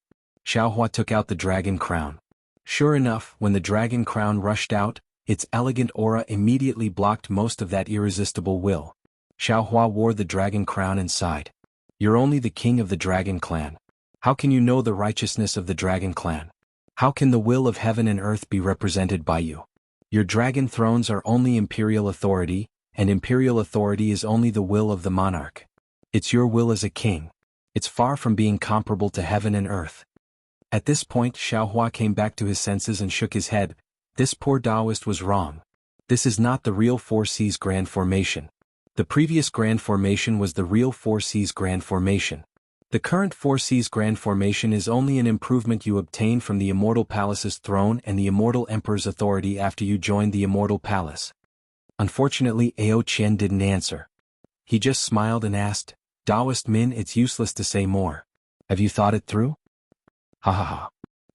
Xiaohua took out the dragon crown. Sure enough, when the dragon crown rushed out, its elegant aura immediately blocked most of that irresistible will. Xiaohua wore the dragon crown and sighed. You're only the king of the dragon clan. How can you know the righteousness of the dragon clan? How can the will of heaven and earth be represented by you? Your dragon thrones are only imperial authority, and imperial authority is only the will of the monarch. It's your will as a king. It's far from being comparable to heaven and earth. At this point, Xiaohua came back to his senses and shook his head. This poor Taoist was wrong. This is not the real 4C's grand formation. The previous grand formation was the real 4C's grand formation. The current 4C's grand formation is only an improvement you obtain from the Immortal Palace's throne and the Immortal Emperor's authority after you joined the Immortal Palace. Unfortunately, Ao Qian didn't answer. He just smiled and asked, Taoist Min, it's useless to say more. Have you thought it through? Ha ha ha.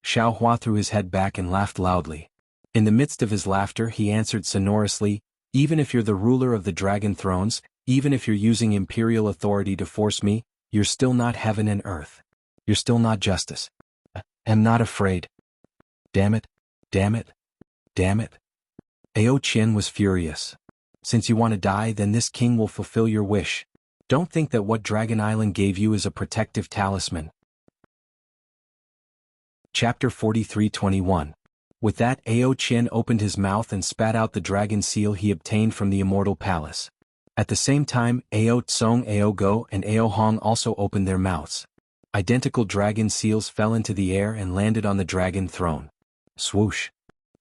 Xiaohua threw his head back and laughed loudly. In the midst of his laughter, he answered sonorously, even if you're the ruler of the dragon thrones, even if you're using imperial authority to force me, you're still not heaven and earth. You're still not justice. I'm not afraid. Damn it. Damn it. Damn it. Ao Qian was furious. Since you want to die, then this king will fulfill your wish. Don't think that what Dragon Island gave you is a protective talisman. Chapter 43:21. With that, Ao Qian opened his mouth and spat out the dragon seal he obtained from the Immortal Palace. At the same time, Ao Tsong, Ao Go, and Ao Hong also opened their mouths. Identical dragon seals fell into the air and landed on the dragon throne. Swoosh!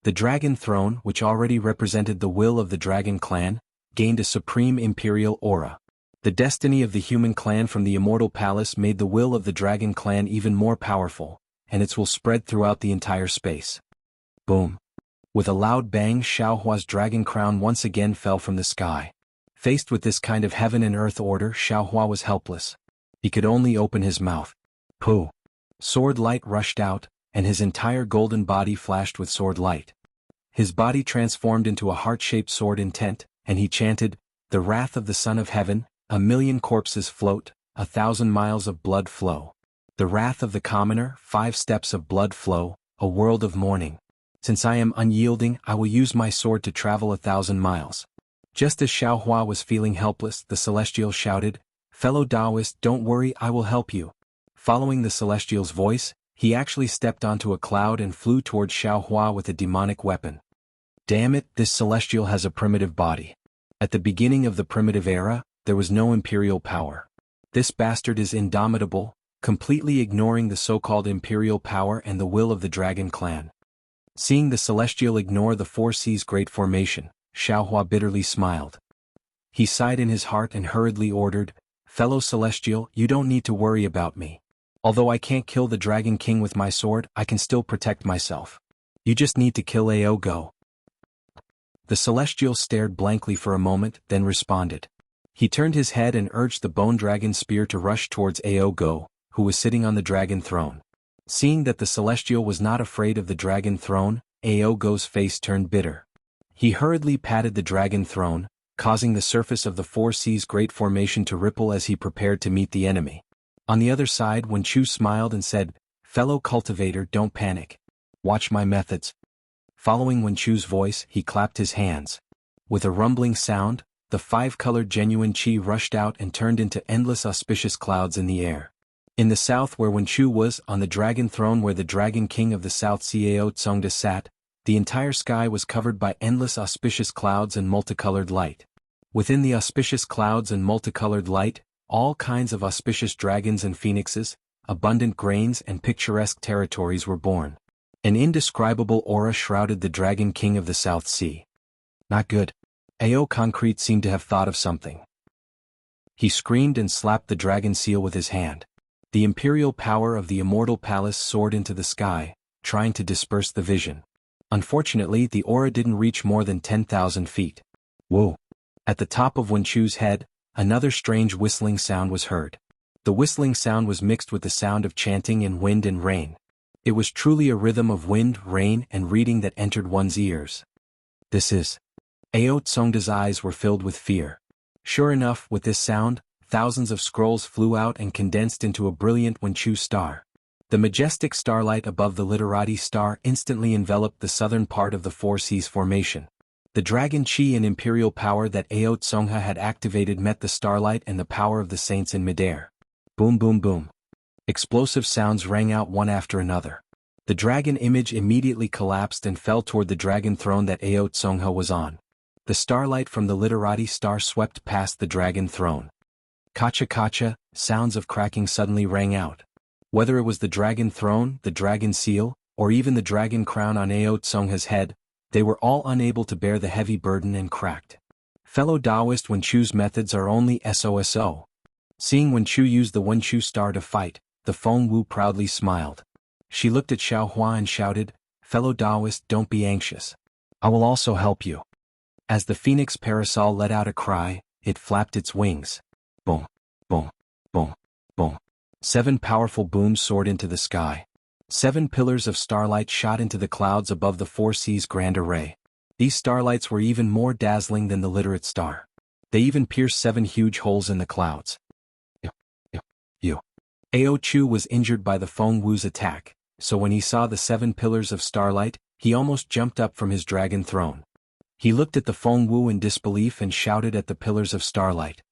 The dragon throne, which already represented the will of the dragon clan, gained a supreme imperial aura. The destiny of the human clan from the immortal palace made the will of the dragon clan even more powerful, and its will spread throughout the entire space. Boom! With a loud bang, Xiaohua's dragon crown once again fell from the sky. Faced with this kind of heaven and earth order, Xiaohua was helpless. He could only open his mouth. Pooh! Sword light rushed out, and his entire golden body flashed with sword light. His body transformed into a heart-shaped sword intent, and he chanted, "The wrath of the Son of Heaven, 1,000,000 corpses float, 1,000 miles of blood flow. The wrath of the commoner, 5 steps of blood flow, a world of mourning. Since I am unyielding, I will use my sword to travel 1,000 miles." Just as Xiaohua was feeling helpless, the Celestial shouted, "Fellow Taoist, don't worry, I will help you." Following the Celestial's voice, he actually stepped onto a cloud and flew towards Xiaohua with a demonic weapon. Damn it, this Celestial has a primitive body. At the beginning of the primitive era, there was no imperial power. This bastard is indomitable, completely ignoring the so-called imperial power and the will of the dragon clan. Seeing the Celestial ignore the Four Seas Great Formation, Xiaohua bitterly smiled. He sighed in his heart and hurriedly ordered, "Fellow Celestial, you don't need to worry about me. Although I can't kill the Dragon King with my sword, I can still protect myself. You just need to kill Ao Go." The Celestial stared blankly for a moment, then responded. He turned his head and urged the Bone Dragon Spear to rush towards Ao Go, who was sitting on the dragon throne. Seeing that the Celestial was not afraid of the dragon throne, Ao Go's face turned bitter. He hurriedly patted the dragon throne, causing the surface of the Four Seas Great Formation to ripple as he prepared to meet the enemy. On the other side, Wen Chu smiled and said, "Fellow Cultivator, don't panic. Watch my methods." Following Wen Chu's voice, he clapped his hands. With a rumbling sound, the 5-colored genuine qi rushed out and turned into endless auspicious clouds in the air. In the south, where Wen Chu was, on the dragon throne where the Dragon King of the South Cao Tsongda sat, the entire sky was covered by endless auspicious clouds and multicolored light. Within the auspicious clouds and multicolored light, all kinds of auspicious dragons and phoenixes, abundant grains and picturesque territories were born. An indescribable aura shrouded the Dragon King of the South Sea. Not good. Ao Concrete seemed to have thought of something. He screamed and slapped the dragon seal with his hand. The imperial power of the immortal palace soared into the sky, trying to disperse the vision. Unfortunately, the aura didn't reach more than 10,000 feet. Whoa! At the top of Wen Chu's head, another strange whistling sound was heard. The whistling sound was mixed with the sound of chanting and wind and rain. It was truly a rhythm of wind, rain, and reading that entered one's ears. This is... Ao Tsongda's eyes were filled with fear. Sure enough, with this sound, thousands of scrolls flew out and condensed into a brilliant Wen Chu star. The majestic starlight above the Literati star instantly enveloped the southern part of the Four Seas Formation. The dragon qi and imperial power that Ao Tsongha had activated met the starlight and the power of the saints in midair. Boom boom boom. Explosive sounds rang out one after another. The dragon image immediately collapsed and fell toward the dragon throne that Ao Tsongha was on. The starlight from the Literati star swept past the dragon throne. Kacha kacha, sounds of cracking suddenly rang out. Whether it was the dragon throne, the dragon seal, or even the dragon crown on Ao Tsongha's head, they were all unable to bear the heavy burden and cracked. Fellow Taoist, Wen Chu's methods are only SOSO. Seeing Wen Chu use the Wen Chu star to fight, the Feng Wu proudly smiled. She looked at Xiaohua and shouted, "Fellow Taoist, don't be anxious. I will also help you." As the phoenix parasol let out a cry, it flapped its wings. Boom, boom, boom, boom. 7 powerful booms soared into the sky. 7 pillars of starlight shot into the clouds above the Four Seas Grand Array. These starlights were even more dazzling than the literate star. They even pierced 7 huge holes in the clouds. Ao Chu was injured by the Feng Wu's attack, so when he saw the 7 pillars of starlight, he almost jumped up from his dragon throne. He looked at the Feng Wu in disbelief and shouted at the pillars of starlight.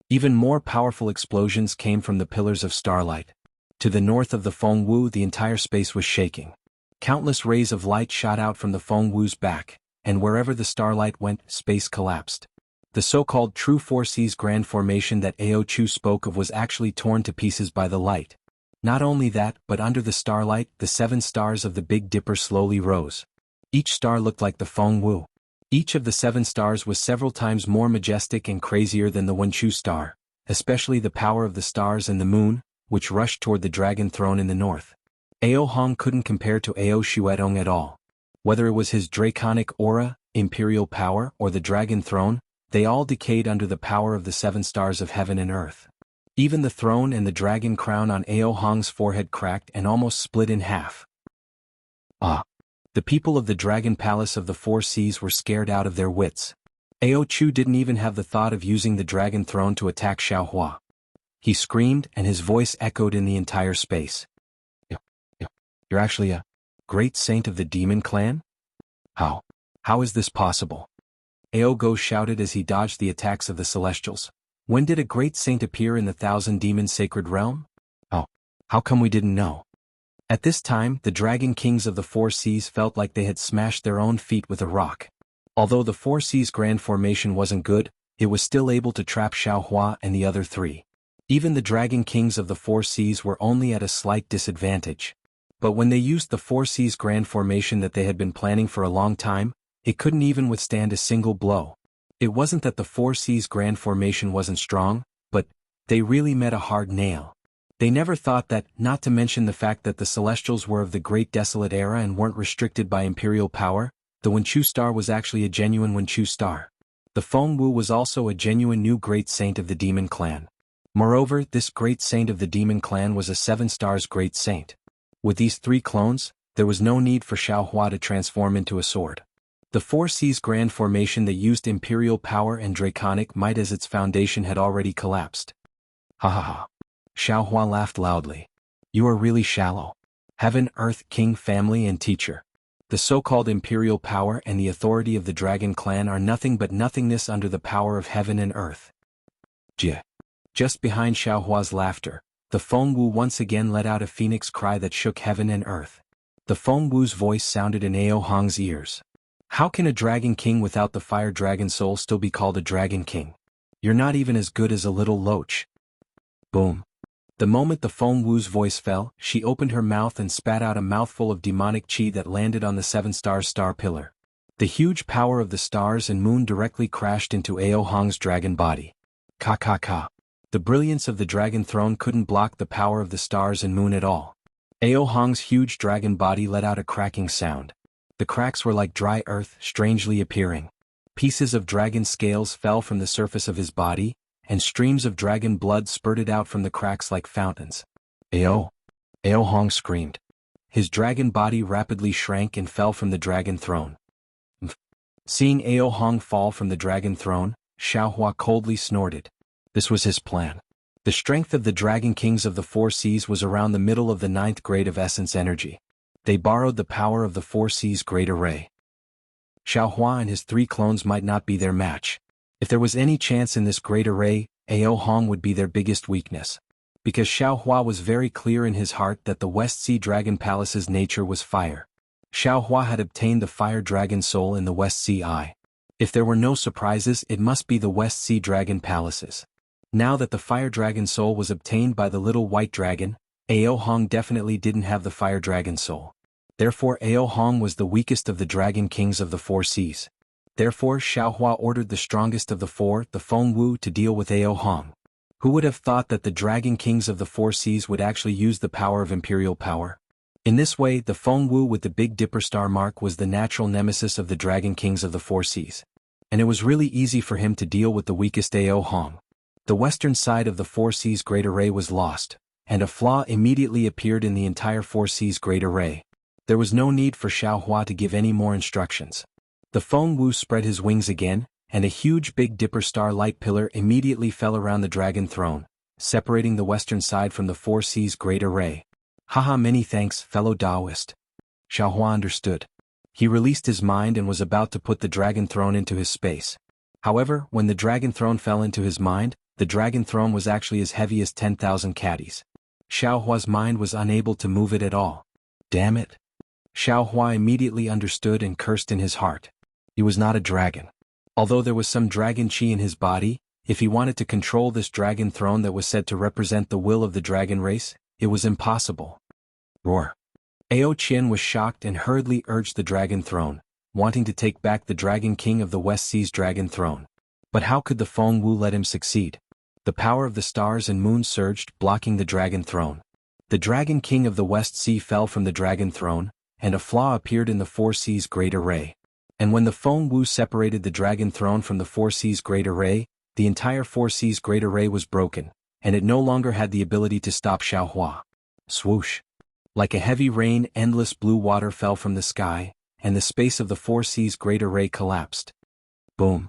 Even more powerful explosions came from the pillars of starlight. To the north of the Feng Wu, the entire space was shaking. Countless rays of light shot out from the Feng Wu's back, and wherever the starlight went, space collapsed. The so-called True Four Seas Grand Formation that Ao Chu spoke of was actually torn to pieces by the light. Not only that, but under the starlight, the 7 stars of the Big Dipper slowly rose. Each star looked like the Feng Wu. Each of the 7 stars was several times more majestic and crazier than the Wenchu star, especially the power of the stars and the moon, which rushed toward the dragon throne in the north. Ao Hong couldn't compare to Ao Shuetong at all. Whether it was his draconic aura, imperial power, or the dragon throne, they all decayed under the power of the 7 stars of heaven and earth. Even the throne and the dragon crown on Ao Hong's forehead cracked and almost split in half. Ah! The people of the Dragon Palace of the Four Seas were scared out of their wits. Ao Chu didn't even have the thought of using the dragon throne to attack Xiaohua. He screamed and his voice echoed in the entire space. You're actually a great saint of the demon clan? How? How is this possible? Ao Go shouted as he dodged the attacks of the Celestials. When did a great saint appear in the 1,000 demons sacred realm? Oh, how come we didn't know? At this time, the Dragon Kings of the Four Seas felt like they had smashed their own feet with a rock. Although the Four Seas Grand Formation wasn't good, it was still able to trap Xiaohua and the other 3. Even the Dragon Kings of the Four Seas were only at a slight disadvantage. But when they used the Four Seas Grand Formation that they had been planning for a long time, it couldn't even withstand a single blow. It wasn't that the Four Seas Grand Formation wasn't strong, but they really met a hard nail. They never thought that, not to mention the fact that the Celestials were of the Great Desolate Era and weren't restricted by imperial power, the Wenchu star was actually a genuine Wenchu star. The Feng Wu was also a genuine new great saint of the demon clan. Moreover, this great saint of the demon clan was a 7 stars great saint. With these 3 clones, there was no need for Xiaohua to transform into a sword. The Four Seas Grand Formation that used imperial power and draconic might as its foundation had already collapsed. Ha ha ha. Xiaohua laughed loudly. You are really shallow. Heaven, Earth, King, family and teacher. The so-called imperial power and the authority of the Dragon Clan are nothing but nothingness under the power of heaven and earth. Jie. Just behind Xiaohua's laughter, the Feng Wu once again let out a phoenix cry that shook heaven and earth. The Feng Wu's voice sounded in Ao Hong's ears. How can a Dragon King without the Fire Dragon Soul still be called a Dragon King? You're not even as good as a little loach. Boom. The moment the Feng Wu's voice fell, she opened her mouth and spat out a mouthful of demonic qi that landed on the 7 stars star pillar. The huge power of the stars and moon directly crashed into Ao Hong's dragon body. Ka ka ka. The brilliance of the dragon throne couldn't block the power of the stars and moon at all. Ao Hong's huge dragon body let out a cracking sound. The cracks were like dry earth, strangely appearing. Pieces of dragon scales fell from the surface of his body, and streams of dragon blood spurted out from the cracks like fountains. Ao Hong screamed. His dragon body rapidly shrank and fell from the dragon throne. Seeing Ao Hong fall from the dragon throne, Xiaohua coldly snorted. This was his plan. The strength of the Dragon Kings of the Four Seas was around the middle of the 9th grade of essence energy. They borrowed the power of the Four Seas Great Array. Xiaohua and his 3 clones might not be their match. If there was any chance in this great array, Ao Hong would be their biggest weakness. Because Xiaohua was very clear in his heart that the West Sea Dragon Palace's nature was fire. Xiaohua had obtained the Fire Dragon Soul in the West Sea Eye. If there were no surprises, it must be the West Sea Dragon Palaces. Now that the Fire Dragon Soul was obtained by the little white dragon, Ao Hong definitely didn't have the Fire Dragon Soul. Therefore Ao Hong was the weakest of the Dragon Kings of the Four Seas. Therefore Xiaohua ordered the strongest of the 4, the Feng Wu, to deal with Ao Hong. Who would have thought that the Dragon Kings of the Four Seas would actually use the power of imperial power? In this way, the Feng Wu with the Big Dipper star mark was the natural nemesis of the Dragon Kings of the Four Seas. And it was really easy for him to deal with the weakest Ao Hong. The western side of the Four Seas Great Array was lost, and a flaw immediately appeared in the entire Four Seas Great Array. There was no need for Xiaohua to give any more instructions. The Feng Wu spread his wings again, and a huge Big Dipper star light pillar immediately fell around the dragon throne, separating the western side from the Four Seas Great Array. Haha, many thanks, fellow Taoist. Xiaohua understood. He released his mind and was about to put the dragon throne into his space. However, when the dragon throne fell into his mind, the dragon throne was actually as heavy as 10,000 caddies. Xiaohua's mind was unable to move it at all. Damn it. Xiaohua immediately understood and cursed in his heart. He was not a dragon. Although there was some dragon chi in his body, if he wanted to control this dragon throne that was said to represent the will of the dragon race, it was impossible. Roar. Ao Qian was shocked and hurriedly urged the dragon throne, wanting to take back the Dragon King of the West Sea's dragon throne. But how could the Feng Wu let him succeed? The power of the stars and moon surged, blocking the dragon throne. The Dragon King of the West Sea fell from the dragon throne, and a flaw appeared in the Four Seas Great Array. And when the Feng Wu separated the dragon throne from the Four Seas Great Array, the entire Four Seas Great Array was broken, and it no longer had the ability to stop Xiaohua. Swoosh. Like a heavy rain, endless blue water fell from the sky, and the space of the Four Seas Great Array collapsed. Boom.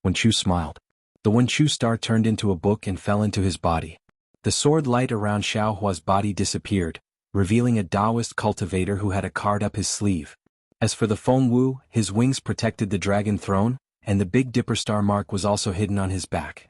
Wenchu smiled. The Wenchu star turned into a book and fell into his body. The sword light around Xiaohua's body disappeared, revealing a Taoist cultivator who had a card up his sleeve. As for the Feng Wu, his wings protected the dragon throne, and the Big Dipper star mark was also hidden on his back.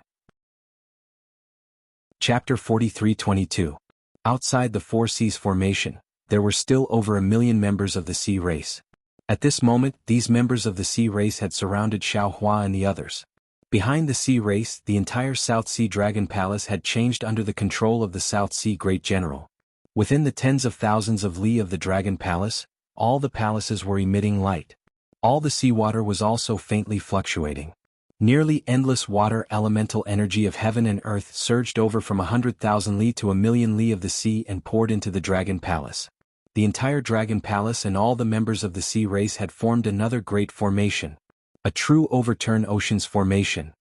Chapter 43-22. Outside the Four Seas formation, there were still over 1 million members of the Sea race. At this moment, these members of the Sea race had surrounded Xiaohua and the others. Behind the Sea race, the entire South Sea Dragon Palace had changed under the control of the South Sea Great General. Within the tens of thousands of li of the Dragon Palace, all the palaces were emitting light. All the seawater was also faintly fluctuating. Nearly endless water elemental energy of heaven and earth surged over from 100,000 li to 1,000,000 li of the sea and poured into the Dragon Palace. The entire Dragon Palace and all the members of the Sea race had formed another great formation. A true overturn oceans formation.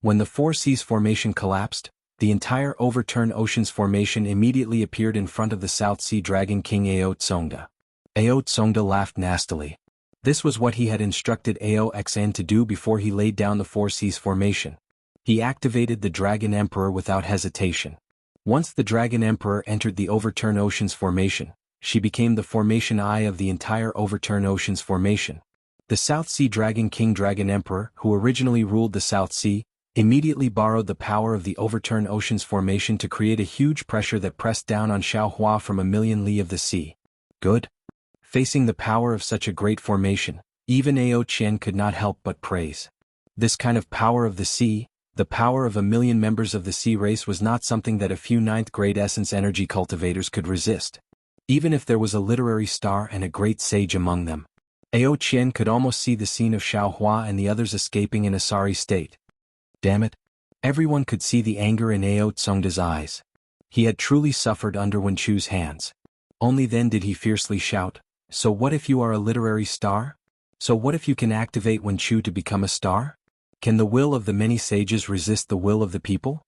When the Four Seas formation collapsed, the entire overturn oceans formation immediately appeared in front of the South Sea Dragon King Ao Tsongda. Ao Tsongda laughed nastily. This was what he had instructed Ao Xan to do before he laid down the Four Seas formation. He activated the Dragon Emperor without hesitation. Once the Dragon Emperor entered the Overturn Oceans formation, she became the formation eye of the entire Overturn Oceans formation. The South Sea Dragon King Dragon Emperor, who originally ruled the South Sea, immediately borrowed the power of the Overturn Oceans formation to create a huge pressure that pressed down on Xiaohua from 1,000,000 li of the sea. Good. Facing the power of such a great formation, even Ao Qian could not help but praise. This kind of power of the sea, the power of 1,000,000 members of the Sea race, was not something that a few ninth-grade essence energy cultivators could resist. Even if there was a literary star and a great sage among them. Ao Qian could almost see the scene of Xiaohua and the others escaping in a sorry state. Damn it. Everyone could see the anger in Ao Tsongda's eyes. He had truly suffered under Wenchu's hands. Only then did he fiercely shout, "So what if you are a literary star? So what if you can activate Wenchu to become a star? Can the will of the many sages resist the will of the people?"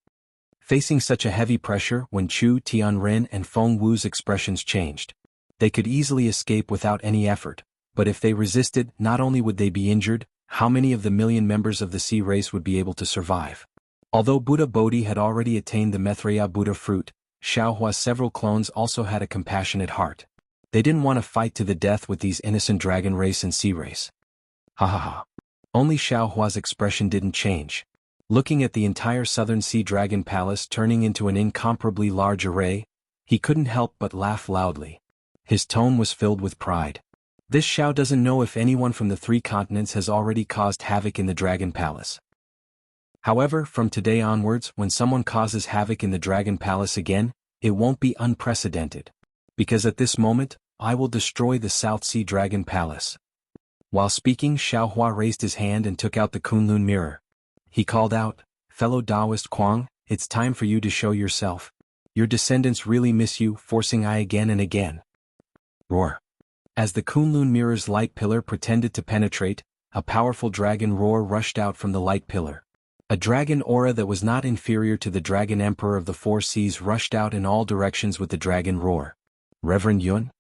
Facing such a heavy pressure, Wenchu, Tianren and Feng Wu's expressions changed. They could easily escape without any effort, but if they resisted, not only would they be injured, how many of the 1,000,000 members of the Sea race would be able to survive? Although Buddha Bodhi had already attained the Maitreya Buddha fruit, Xiaohua's several clones also had a compassionate heart. They didn't want to fight to the death with these innocent dragon race and sea race. Ha ha ha. Only Xiaohua's expression didn't change. Looking at the entire Southern Sea Dragon Palace turning into an incomparably large array, he couldn't help but laugh loudly. His tone was filled with pride. This Xiao doesn't know if anyone from the 3 continents has already caused havoc in the Dragon Palace. However, from today onwards, when someone causes havoc in the Dragon Palace again, it won't be unprecedented. Because at this moment, I will destroy the South Sea Dragon Palace. While speaking, Xiaohua raised his hand and took out the Kunlun mirror. He called out, "Fellow Taoist Kuang, it's time for you to show yourself. Your descendants really miss you, forcing I again and again." Roar. As the Kunlun mirror's light pillar pretended to penetrate, a powerful dragon roar rushed out from the light pillar. A dragon aura that was not inferior to the Dragon Emperor of the Four Seas rushed out in all directions with the dragon roar. "Reverend Yun?"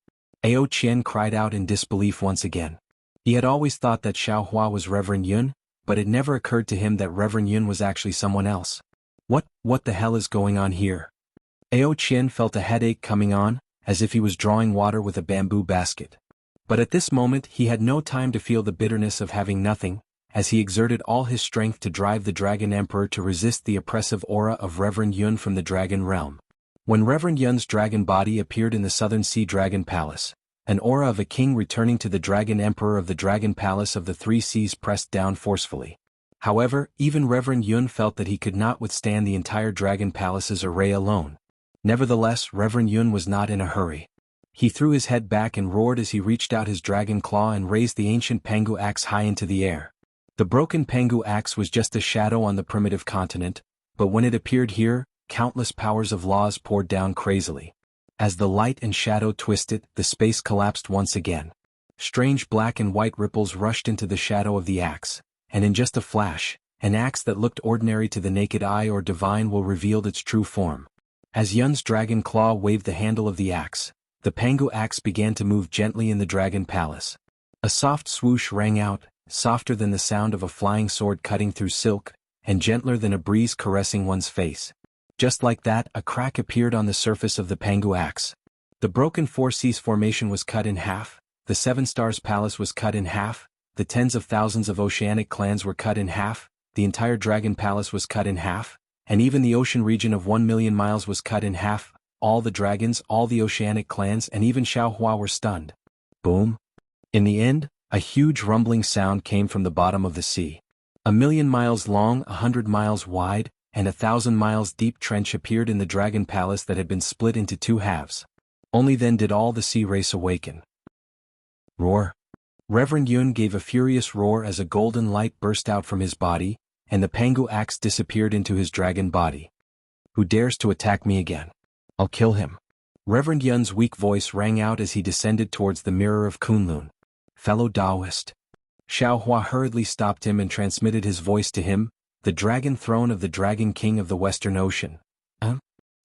Ao Qian cried out in disbelief once again. He had always thought that Xiaohua was Reverend Yun, but it never occurred to him that Reverend Yun was actually someone else. What the hell is going on here? Ao Qian felt a headache coming on, as if he was drawing water with a bamboo basket. But at this moment he had no time to feel the bitterness of having nothing, as he exerted all his strength to drive the Dragon Emperor to resist the oppressive aura of Reverend Yun from the Dragon Realm. When Reverend Yun's dragon body appeared in the Southern Sea Dragon Palace, an aura of a king returning to the Dragon Emperor of the Dragon Palace of the 3 Seas pressed down forcefully. However, even Reverend Yun felt that he could not withstand the entire Dragon Palace's array alone. Nevertheless, Reverend Yun was not in a hurry. He threw his head back and roared as he reached out his dragon claw and raised the ancient Pengu axe high into the air. The broken Pengu axe was just a shadow on the primitive continent, but when it appeared here, countless powers of laws poured down crazily. As the light and shadow twisted, the space collapsed once again. Strange black and white ripples rushed into the shadow of the axe, and in just a flash, an axe that looked ordinary to the naked eye or divine will revealed its true form. As Yun's dragon claw waved the handle of the axe, the Pengu axe began to move gently in the Dragon Palace. A soft swoosh rang out, softer than the sound of a flying sword cutting through silk, and gentler than a breeze caressing one's face. Just like that, a crack appeared on the surface of the Pengu axe. The broken Four Seas formation was cut in half, the Seven Stars Palace was cut in half, the tens of thousands of oceanic clans were cut in half, the entire Dragon Palace was cut in half, and even the ocean region of 1,000,000 miles was cut in half. All the dragons, all the oceanic clans, and even Xiaohua were stunned. Boom. In the end, a huge rumbling sound came from the bottom of the sea. 1,000,000 miles long, 100 miles wide, and 1,000 miles deep trench appeared in the Dragon Palace that had been split into two halves. Only then did all the sea race awaken. Roar. Reverend Yun gave a furious roar as a golden light burst out from his body, and the Pengu axe disappeared into his dragon body. Who dares to attack me again? I'll kill him. Reverend Yun's weak voice rang out as he descended towards the mirror of Kunlun. Fellow Taoist. Xiaohua hurriedly stopped him and transmitted his voice to him, the dragon throne of the Dragon King of the Western Ocean.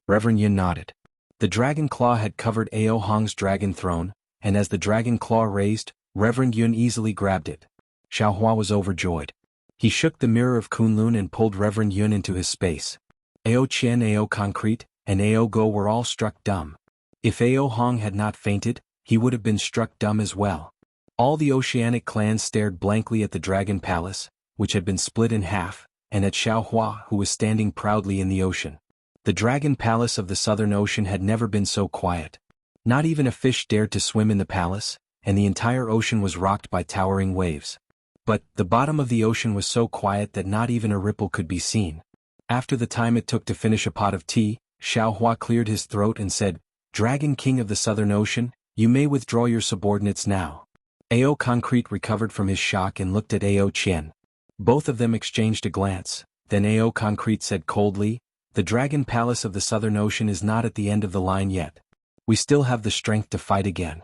Reverend Yun nodded. The dragon claw had covered Ao Hong's dragon throne, and as the dragon claw raised, Reverend Yun easily grabbed it. Xiaohua was overjoyed. He shook the mirror of Kunlun and pulled Reverend Yun into his space. Ao Qian, Ao Concrete, and Ao Go were all struck dumb. If Ao Hong had not fainted, he would have been struck dumb as well. All the oceanic clans stared blankly at the Dragon Palace, which had been split in half, and at Xiaohua, who was standing proudly in the ocean. The Dragon Palace of the Southern Ocean had never been so quiet. Not even a fish dared to swim in the palace, and the entire ocean was rocked by towering waves. But the bottom of the ocean was so quiet that not even a ripple could be seen. After the time it took to finish a pot of tea, Xiaohua cleared his throat and said, "Dragon King of the Southern Ocean, you may withdraw your subordinates now." Ao Concrete recovered from his shock and looked at Ao Qian. Both of them exchanged a glance, then Ao Concrete said coldly, "The Dragon Palace of the Southern Ocean is not at the end of the line yet. We still have the strength to fight again."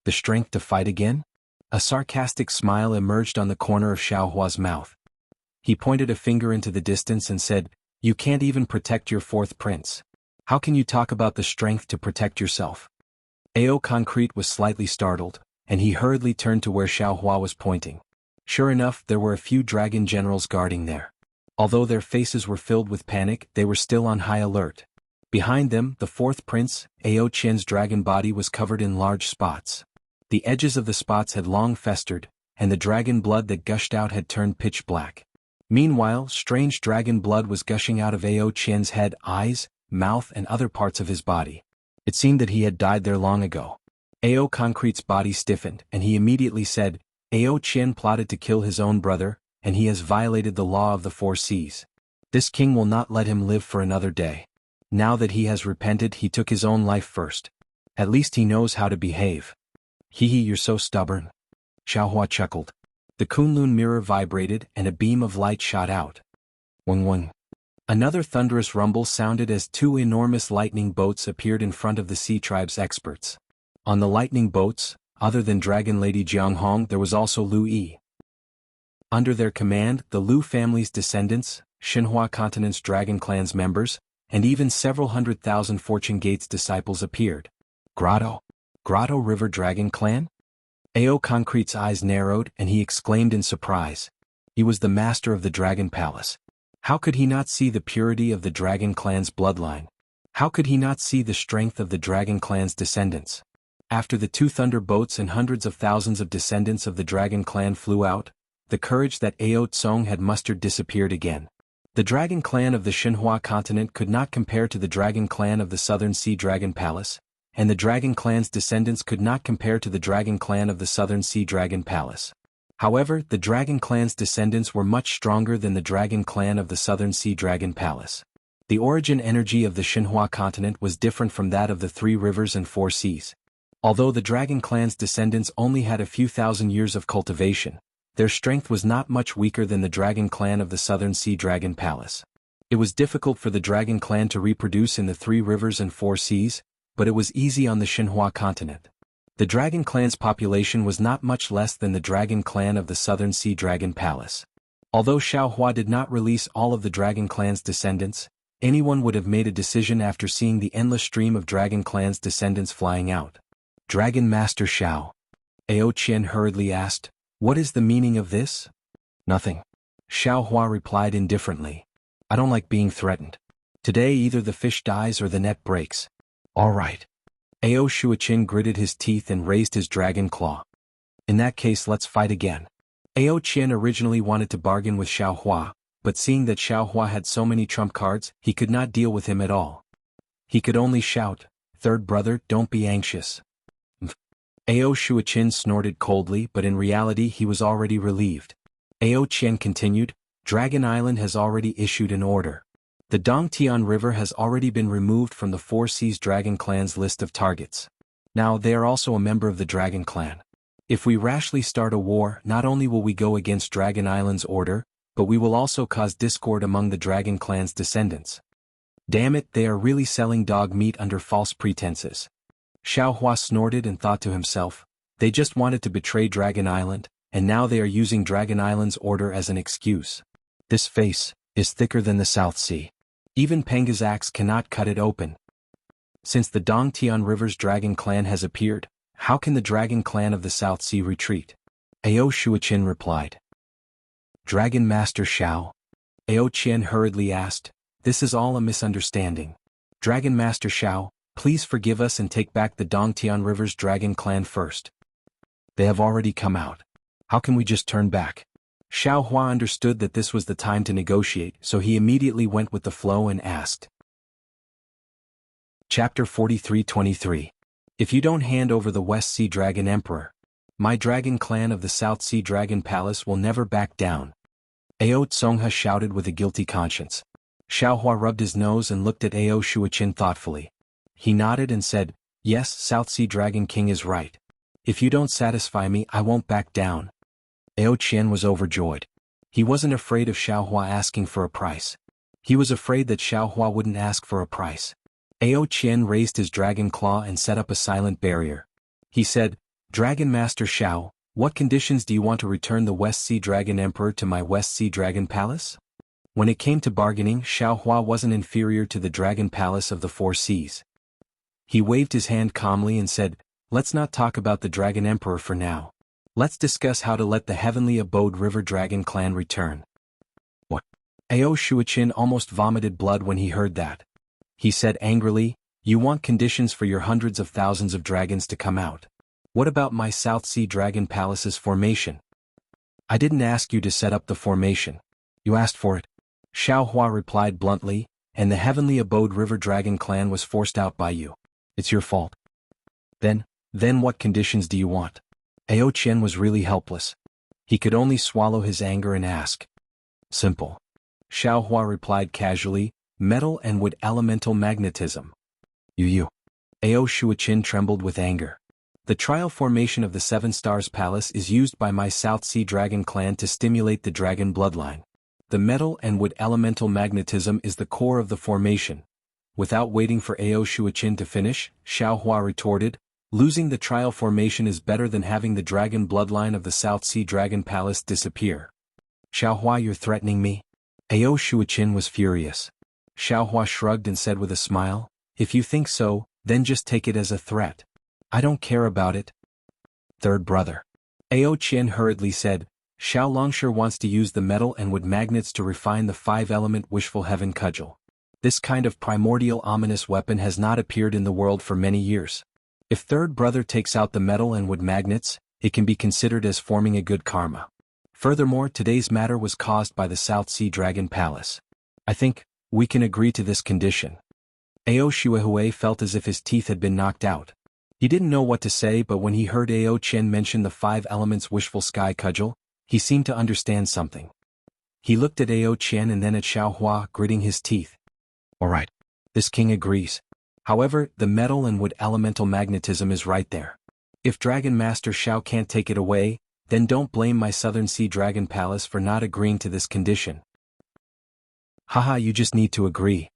The strength to fight again? A sarcastic smile emerged on the corner of Xiaohua's mouth. He pointed a finger into the distance and said, "You can't even protect your fourth prince. How can you talk about the strength to protect yourself?" Ao Concrete was slightly startled, and he hurriedly turned to where Xiaohua was pointing. Sure enough, there were a few dragon generals guarding there. Although their faces were filled with panic, they were still on high alert. Behind them, the fourth prince, Ao Qian's dragon body was covered in large spots. The edges of the spots had long festered, and the dragon blood that gushed out had turned pitch black. Meanwhile, strange dragon blood was gushing out of Ao Qian's head, eyes, mouth and other parts of his body. It seemed that he had died there long ago. Ao Concrete's body stiffened, and he immediately said, "Ao Qian plotted to kill his own brother, and he has violated the law of the Four Seas. This king will not let him live for another day. Now that he has repented, he took his own life first. At least he knows how to behave." "Hee, you're so stubborn." Xiaohua chuckled. The Kunlun mirror vibrated and a beam of light shot out. Wang wang. Another thunderous rumble sounded as two enormous lightning boats appeared in front of the Sea Tribe's experts. On the lightning boats, other than Dragon Lady Jianghu, there was also Lu Yi. Under their command, the Lu family's descendants, Xinhua Continent's Dragon Clan's members, and even several 100,000 Fortune Gate's disciples appeared. Grotto River Dragon Clan? Ao Concrete's eyes narrowed and he exclaimed in surprise. He was the master of the Dragon Palace. How could he not see the purity of the Dragon Clan's bloodline? How could he not see the strength of the Dragon Clan's descendants? After the two thunder boats and hundreds of thousands of descendants of the Dragon Clan flew out, the courage that Ao Tsong had mustered disappeared again. The Dragon Clan of the Xinhua continent could not compare to the Dragon Clan of the Southern Sea Dragon Palace, and the Dragon Clan's descendants could not compare to the Dragon Clan of the Southern Sea Dragon Palace. However, the Dragon Clan's descendants were much stronger than the Dragon Clan of the Southern Sea Dragon Palace. The origin energy of the Xinhua continent was different from that of the Three Rivers and Four Seas. Although the Dragon Clan's descendants only had a few thousand years of cultivation, their strength was not much weaker than the Dragon Clan of the Southern Sea Dragon Palace. It was difficult for the Dragon Clan to reproduce in the Three Rivers and Four Seas, but it was easy on the Xinhua continent. The Dragon Clan's population was not much less than the Dragon Clan of the Southern Sea Dragon Palace. Although Xiaohua did not release all of the Dragon Clan's descendants, anyone would have made a decision after seeing the endless stream of Dragon Clan's descendants flying out. Dragon Master Xiao. Ao Qian hurriedly asked, "What is the meaning of this?" "Nothing." Xiaohua replied indifferently. "I don't like being threatened. Today either the fish dies or the net breaks." "All right." Ao Shuiqin gritted his teeth and raised his dragon claw. "In that case let's fight again." Ao Qian originally wanted to bargain with Xiaohua, but seeing that Xiaohua had so many trump cards, he could not deal with him at all. He could only shout, "Third brother, don't be anxious." Ao Shuiqin snorted coldly, but in reality he was already relieved. Ao Qian continued, "Dragon Island has already issued an order. The Dongtian River has already been removed from the Four Seas Dragon Clan's list of targets. Now they are also a member of the Dragon Clan. If we rashly start a war, not only will we go against Dragon Island's order, but we will also cause discord among the Dragon Clan's descendants. Damn it, they are really selling dog meat under false pretenses." Xiaohua snorted and thought to himself, they just wanted to betray Dragon Island, and now they are using Dragon Island's order as an excuse. This face is thicker than the South Sea. Even Penga's axe cannot cut it open. Since the Dongtian River's Dragon Clan has appeared, how can the Dragon Clan of the South Sea retreat? Ao Shuiqin replied. Dragon Master Xiao? Ao Qian hurriedly asked, "This is all a misunderstanding. Dragon Master Xiao, please forgive us and take back the Dongtian River's Dragon Clan first. They have already come out. How can we just turn back?" Xiaohua understood that this was the time to negotiate, so he immediately went with the flow and asked. Chapter 43-23. If you don't hand over the West Sea Dragon Emperor, my Dragon Clan of the South Sea Dragon Palace will never back down. Ao Tsongha shouted with a guilty conscience. Xiaohua rubbed his nose and looked at Ao Shuiqin thoughtfully. He nodded and said, "Yes, South Sea Dragon King is right. If you don't satisfy me, I won't back down." Ao Qian was overjoyed. He wasn't afraid of Xiaohua asking for a price. He was afraid that Xiaohua wouldn't ask for a price. Ao Qian raised his dragon claw and set up a silent barrier. He said, "Dragon Master Xiao, what conditions do you want to return the West Sea Dragon Emperor to my West Sea Dragon Palace?" When it came to bargaining, Xiaohua wasn't inferior to the Dragon Palace of the Four Seas. He waved his hand calmly and said, "Let's not talk about the Dragon Emperor for now. Let's discuss how to let the Heavenly Abode River Dragon Clan return." What? Ao Shuiqin almost vomited blood when he heard that. He said angrily, "You want conditions for your hundreds of thousands of dragons to come out. What about my South Sea Dragon Palace's formation? I didn't ask you to set up the formation. You asked for it." Xiaohua replied bluntly, "And the Heavenly Abode River Dragon Clan was forced out by you. It's your fault." Then what conditions do you want?" Ao Qian was really helpless. He could only swallow his anger and ask. "Simple." Xiaohua replied casually, "Metal and wood elemental magnetism." You. Ao Shuiqin trembled with anger. "The trial formation of the Seven Stars Palace is used by my South Sea Dragon Clan to stimulate the dragon bloodline. The metal and wood elemental magnetism is the core of the formation." Without waiting for Ao Shuiqin to finish, Xiaohua retorted, "Losing the trial formation is better than having the dragon bloodline of the South Sea Dragon Palace disappear." "Xiaohua, you're threatening me?" Ao Shuiqin was furious. Xiaohua shrugged and said with a smile, "If you think so, then just take it as a threat. I don't care about it." "Third brother." Ao Qian hurriedly said, "Xiao Longsher wants to use the metal and wood magnets to refine the five-element wishful heaven cudgel. This kind of primordial ominous weapon has not appeared in the world for many years. If third brother takes out the metal and wood magnets, it can be considered as forming a good karma. Furthermore, today's matter was caused by the South Sea Dragon Palace. I think we can agree to this condition." Ao Shuihui felt as if his teeth had been knocked out. He didn't know what to say, but when he heard Ao Qian mention the five elements wishful sky cudgel, He seemed to understand something. He looked at Ao Qian and then at Xiao Hua, gritting his teeth. All right. This king agrees. However, the metal and wood elemental magnetism is right there. If Dragon Master Xiao can't take it away, then don't blame my Southern Sea Dragon Palace for not agreeing to this condition. Haha, you just need to agree.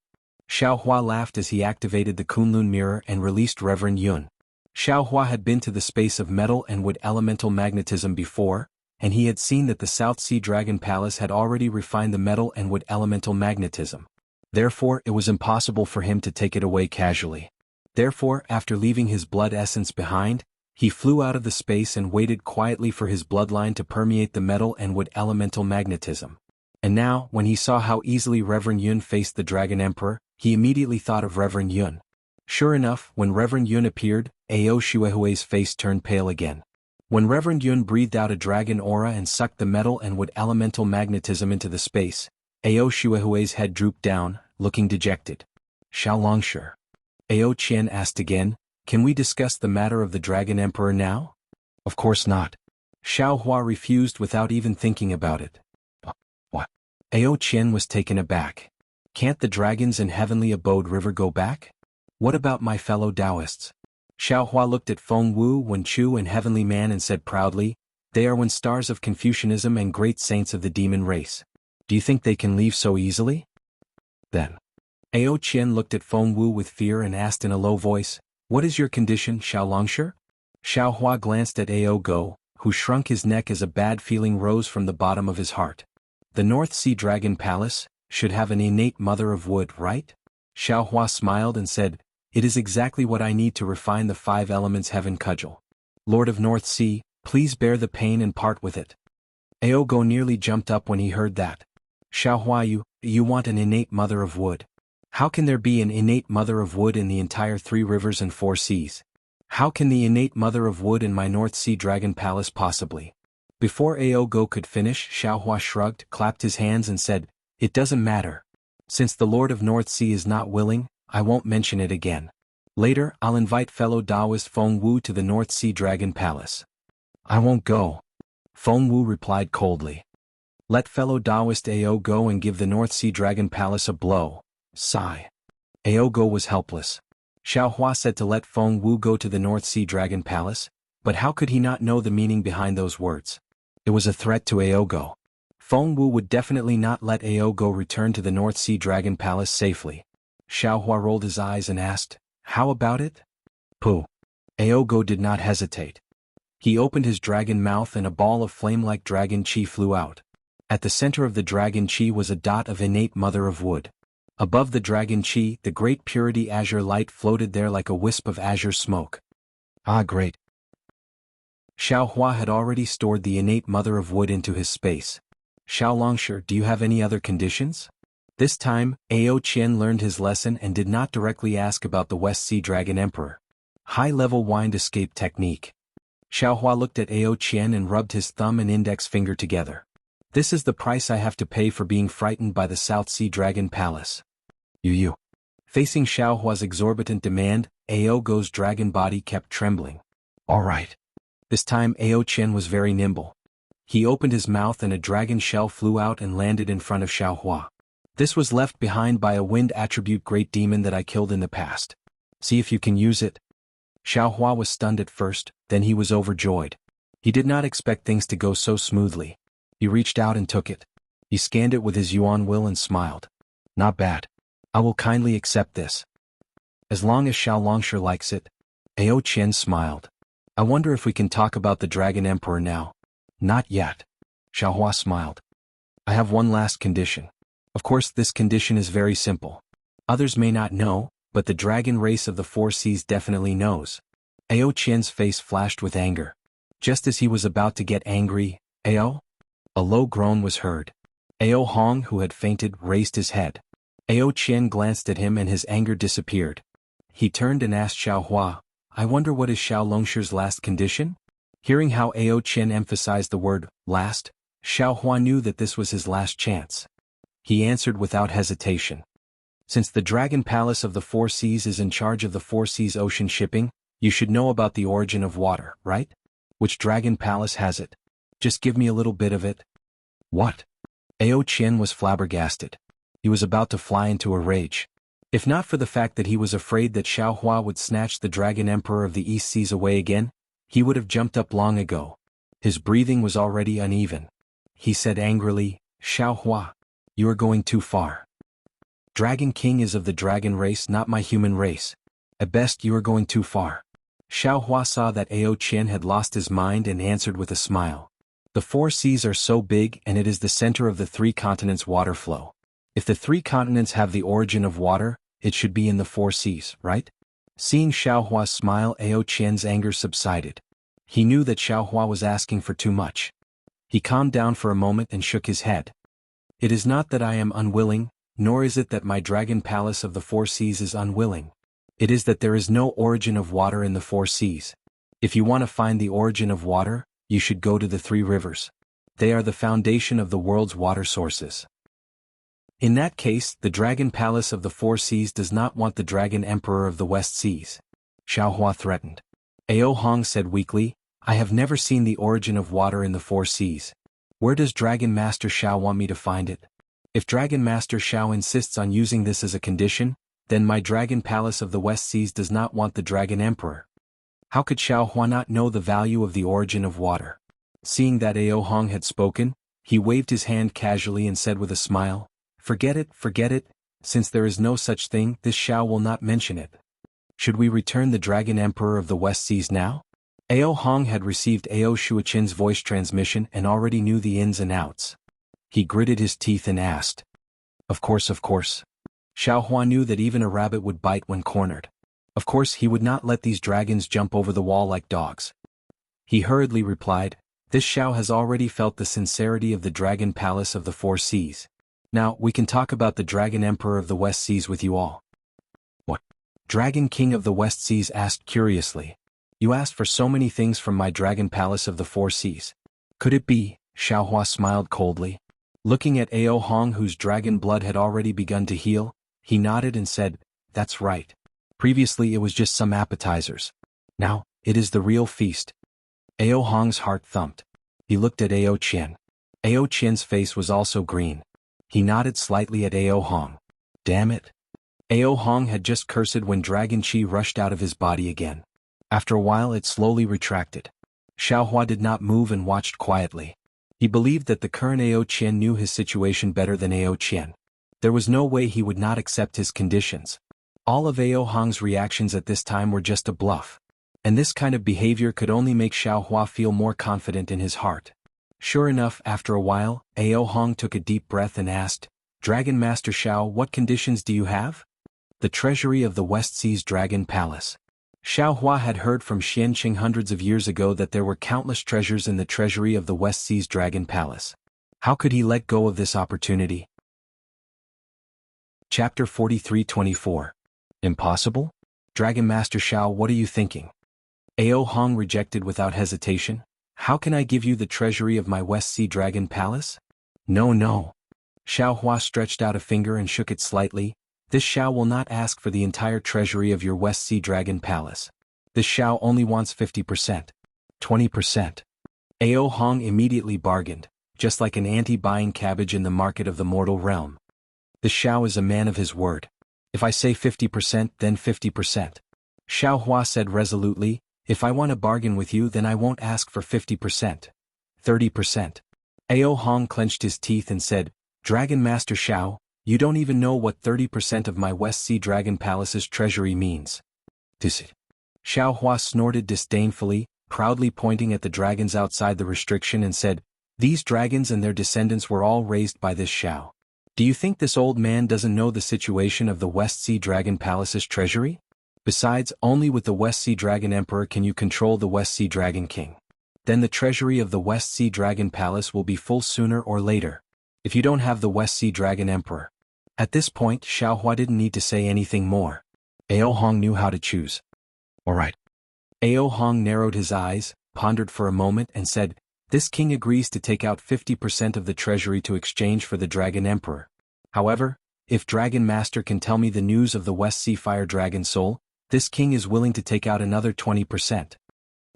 Xiao Hua laughed as he activated the Kunlun mirror and released Reverend Yun. Xiao Hua had been to the space of metal and wood elemental magnetism before, and he had seen that the South Sea Dragon Palace had already refined the metal and wood elemental magnetism. Therefore, it was impossible for him to take it away casually. Therefore, after leaving his blood essence behind, he flew out of the space and waited quietly for his bloodline to permeate the metal and wood elemental magnetism. And now, when he saw how easily Reverend Yun faced the Dragon Emperor, he immediately thought of Reverend Yun. Sure enough, when Reverend Yun appeared, Ao Shuehue's face turned pale again. When Reverend Yun breathed out a dragon aura and sucked the metal and wood elemental magnetism into the space, Ao Shuehue's head drooped down, looking dejected. Xiao Longshu. Ao Qian asked again, can we discuss the matter of the Dragon Emperor now? Of course not. Xiao Hua refused without even thinking about it. What? Ao Qian was taken aback. Can't the dragons in Heavenly Abode River go back? What about my fellow Taoists? Xiao Hua looked at Feng Wu, Wen Chu and Heavenly Man and said proudly, they are one stars of Confucianism and great saints of the demon race. Do you think they can leave so easily? Then, Ao Qian looked at Feng Wu with fear and asked in a low voice, what is your condition, Xiao Longshu? Xiao Hua glanced at Ao Go, who shrunk his neck as a bad feeling rose from the bottom of his heart. The North Sea Dragon Palace should have an innate mother of wood, right? Xiao Hua smiled and said, it is exactly what I need to refine the 5 elements heaven cudgel. Lord of North Sea, please bear the pain and part with it. Ao Go nearly jumped up when he heard that. Xiao Hua, you want an innate mother of wood. How can there be an innate mother of wood in the entire 3 rivers and 4 seas? How can the innate mother of wood in my North Sea Dragon Palace possibly? Before Ao Go could finish, Xiao Hua shrugged, clapped his hands and said, it doesn't matter. Since the Lord of North Sea is not willing, I won't mention it again. Later, I'll invite fellow Taoist Feng Wu to the North Sea Dragon Palace. I won't go. Feng Wu replied coldly. Let fellow Taoist Ao go and give the North Sea Dragon Palace a blow. Sigh. Ao Go was helpless. Xiao Hua said to let Feng Wu go to the North Sea Dragon Palace, but how could he not know the meaning behind those words? It was a threat to Ao Go. Feng Wu would definitely not let Ao Go return to the North Sea Dragon Palace safely. Xiao Hua rolled his eyes and asked, how about it? Pooh. Ao Go did not hesitate. He opened his dragon mouth and a ball of flame-like dragon chi flew out. At the center of the dragon chi was a dot of innate mother of wood. Above the dragon chi, the great purity azure light floated there like a wisp of azure smoke. Ah, great. Xiao Hua had already stored the innate mother of wood into his space. Xiao Longshu, do you have any other conditions? This time, Ao Qian learned his lesson and did not directly ask about the West Sea Dragon Emperor. High-level wind escape technique. Xiao Hua looked at Ao Qian and rubbed his thumb and index finger together. This is the price I have to pay for being frightened by the South Sea Dragon Palace. You. Facing Xiao Hua's exorbitant demand, Ao Go's dragon body kept trembling. All right. This time Ao Qian was very nimble. He opened his mouth and a dragon shell flew out and landed in front of Xiao Hua. This was left behind by a wind attribute great demon that I killed in the past. See if you can use it. Xiao Hua was stunned at first, then he was overjoyed. He did not expect things to go so smoothly. He reached out and took it. He scanned it with his Yuan will and smiled. Not bad. I will kindly accept this. As long as Xiao Longshu likes it. Ao Qian smiled. I wonder if we can talk about the Dragon Emperor now. Not yet. Xiao Hua smiled. I have one last condition. Of course this condition is very simple. Others may not know, but the dragon race of the 4 seas definitely knows. Ao Qian's face flashed with anger. Just as he was about to get angry, Ao? A low groan was heard. Ao Hong, who had fainted, raised his head. Ao Qian glanced at him and his anger disappeared. He turned and asked Xiao Hua, I wonder what is Xiao Longshu's last condition? Hearing how Ao Qian emphasized the word, last, Xiao Hua knew that this was his last chance. He answered without hesitation. Since the Dragon Palace of the 4 Seas is in charge of the 4 Seas ocean shipping, you should know about the origin of water, right? Which Dragon Palace has it? Just give me a little bit of it. What? Ao Qian was flabbergasted. He was about to fly into a rage. If not for the fact that he was afraid that Xiao Hua would snatch the Dragon Emperor of the East Seas away again, he would have jumped up long ago. His breathing was already uneven. He said angrily, Xiao Hua, you are going too far. Dragon King is of the dragon race, not my human race. At best you are going too far. Xiao Hua saw that Ao Qian had lost his mind and answered with a smile. The four seas are so big and it is the center of the three continents' water flow. If the three continents have the origin of water, it should be in the four seas, right? Seeing Xiao Hua's smile, Ao Qian's anger subsided. He knew that Xiao Hua was asking for too much. He calmed down for a moment and shook his head. It is not that I am unwilling, nor is it that my dragon palace of the four seas is unwilling. It is that there is no origin of water in the four seas. If you want to find the origin of water, you should go to the three rivers. They are the foundation of the world's water sources. In that case, the dragon palace of the four seas does not want the dragon emperor of the west seas. Xiao Hua threatened. Ao Hong said weakly, I have never seen the origin of water in the four seas. Where does Dragon Master Xiao want me to find it? If Dragon Master Xiao insists on using this as a condition, then my dragon palace of the west seas does not want the dragon emperor. How could Xiao Hua not know the value of the origin of water? Seeing that Ao Hong had spoken, he waved his hand casually and said with a smile, forget it, since there is no such thing, this Xiao will not mention it. Should we return the Dragon Emperor of the West Seas now? Ao Hong had received Ao Shuichen's voice transmission and already knew the ins and outs. He gritted his teeth and asked. Of course. Xiao Hua knew that even a rabbit would bite when cornered. Of course he would not let these dragons jump over the wall like dogs. He hurriedly replied, this Xiao has already felt the sincerity of the Dragon Palace of the Four Seas. Now, we can talk about the Dragon Emperor of the West Seas with you all. What? Dragon King of the West Seas asked curiously. You asked for so many things from my Dragon Palace of the Four Seas. Could it be? Xiao Hua smiled coldly. Looking at Ao Hong, whose dragon blood had already begun to heal, he nodded and said, that's right. Previously it was just some appetizers. Now, it is the real feast. Ao Hong's heart thumped. He looked at Ao Qian. Ao Qian's face was also green. He nodded slightly at Ao Hong. Damn it. Ao Hong had just cursed when dragon chi rushed out of his body again. After a while it slowly retracted. Xiao Hua did not move and watched quietly. He believed that the current Ao Qian knew his situation better than Ao Qian. There was no way he would not accept his conditions. All of Ao Hong's reactions at this time were just a bluff. And this kind of behavior could only make Xiao Hua feel more confident in his heart. Sure enough, after a while, Ao Hong took a deep breath and asked, Dragon Master Xiao, what conditions do you have? The treasury of the West Seas Dragon Palace. Xiao Hua had heard from Xianqing hundreds of years ago that there were countless treasures in the treasury of the West Seas Dragon Palace. How could he let go of this opportunity? Chapter 43-24. Impossible? Dragon Master Xiao, what are you thinking? Ao Hong rejected without hesitation. How can I give you the treasury of my West Sea Dragon Palace? No. Xiao Hua stretched out a finger and shook it slightly. This Xiao will not ask for the entire treasury of your West Sea Dragon Palace. This Xiao only wants 50%. 20%. Ao Hong immediately bargained, just like an ante buying cabbage in the market of the mortal realm. The Xiao is a man of his word. If I say 50%, then 50%. Xiao Hua said resolutely, if I want to bargain with you, then I won't ask for 50%. 30%. Ao Hong clenched his teeth and said, Dragon Master Xiao, you don't even know what 30% of my West Sea Dragon Palace's treasury means. This it. Xiao Hua snorted disdainfully, proudly pointing at the dragons outside the restriction and said, these dragons and their descendants were all raised by this Xiao. Do you think this old man doesn't know the situation of the West Sea Dragon Palace's treasury? Besides, only with the West Sea Dragon Emperor can you control the West Sea Dragon King. Then the treasury of the West Sea Dragon Palace will be full sooner or later. If you don't have the West Sea Dragon Emperor. At this point, Xiao Hua didn't need to say anything more. Ao Hong knew how to choose. Alright. Ao Hong narrowed his eyes, pondered for a moment and said, this king agrees to take out 50% of the treasury to exchange for the Dragon Emperor. However, if Dragon Master can tell me the news of the West Sea Fire Dragon Soul, this king is willing to take out another 20%.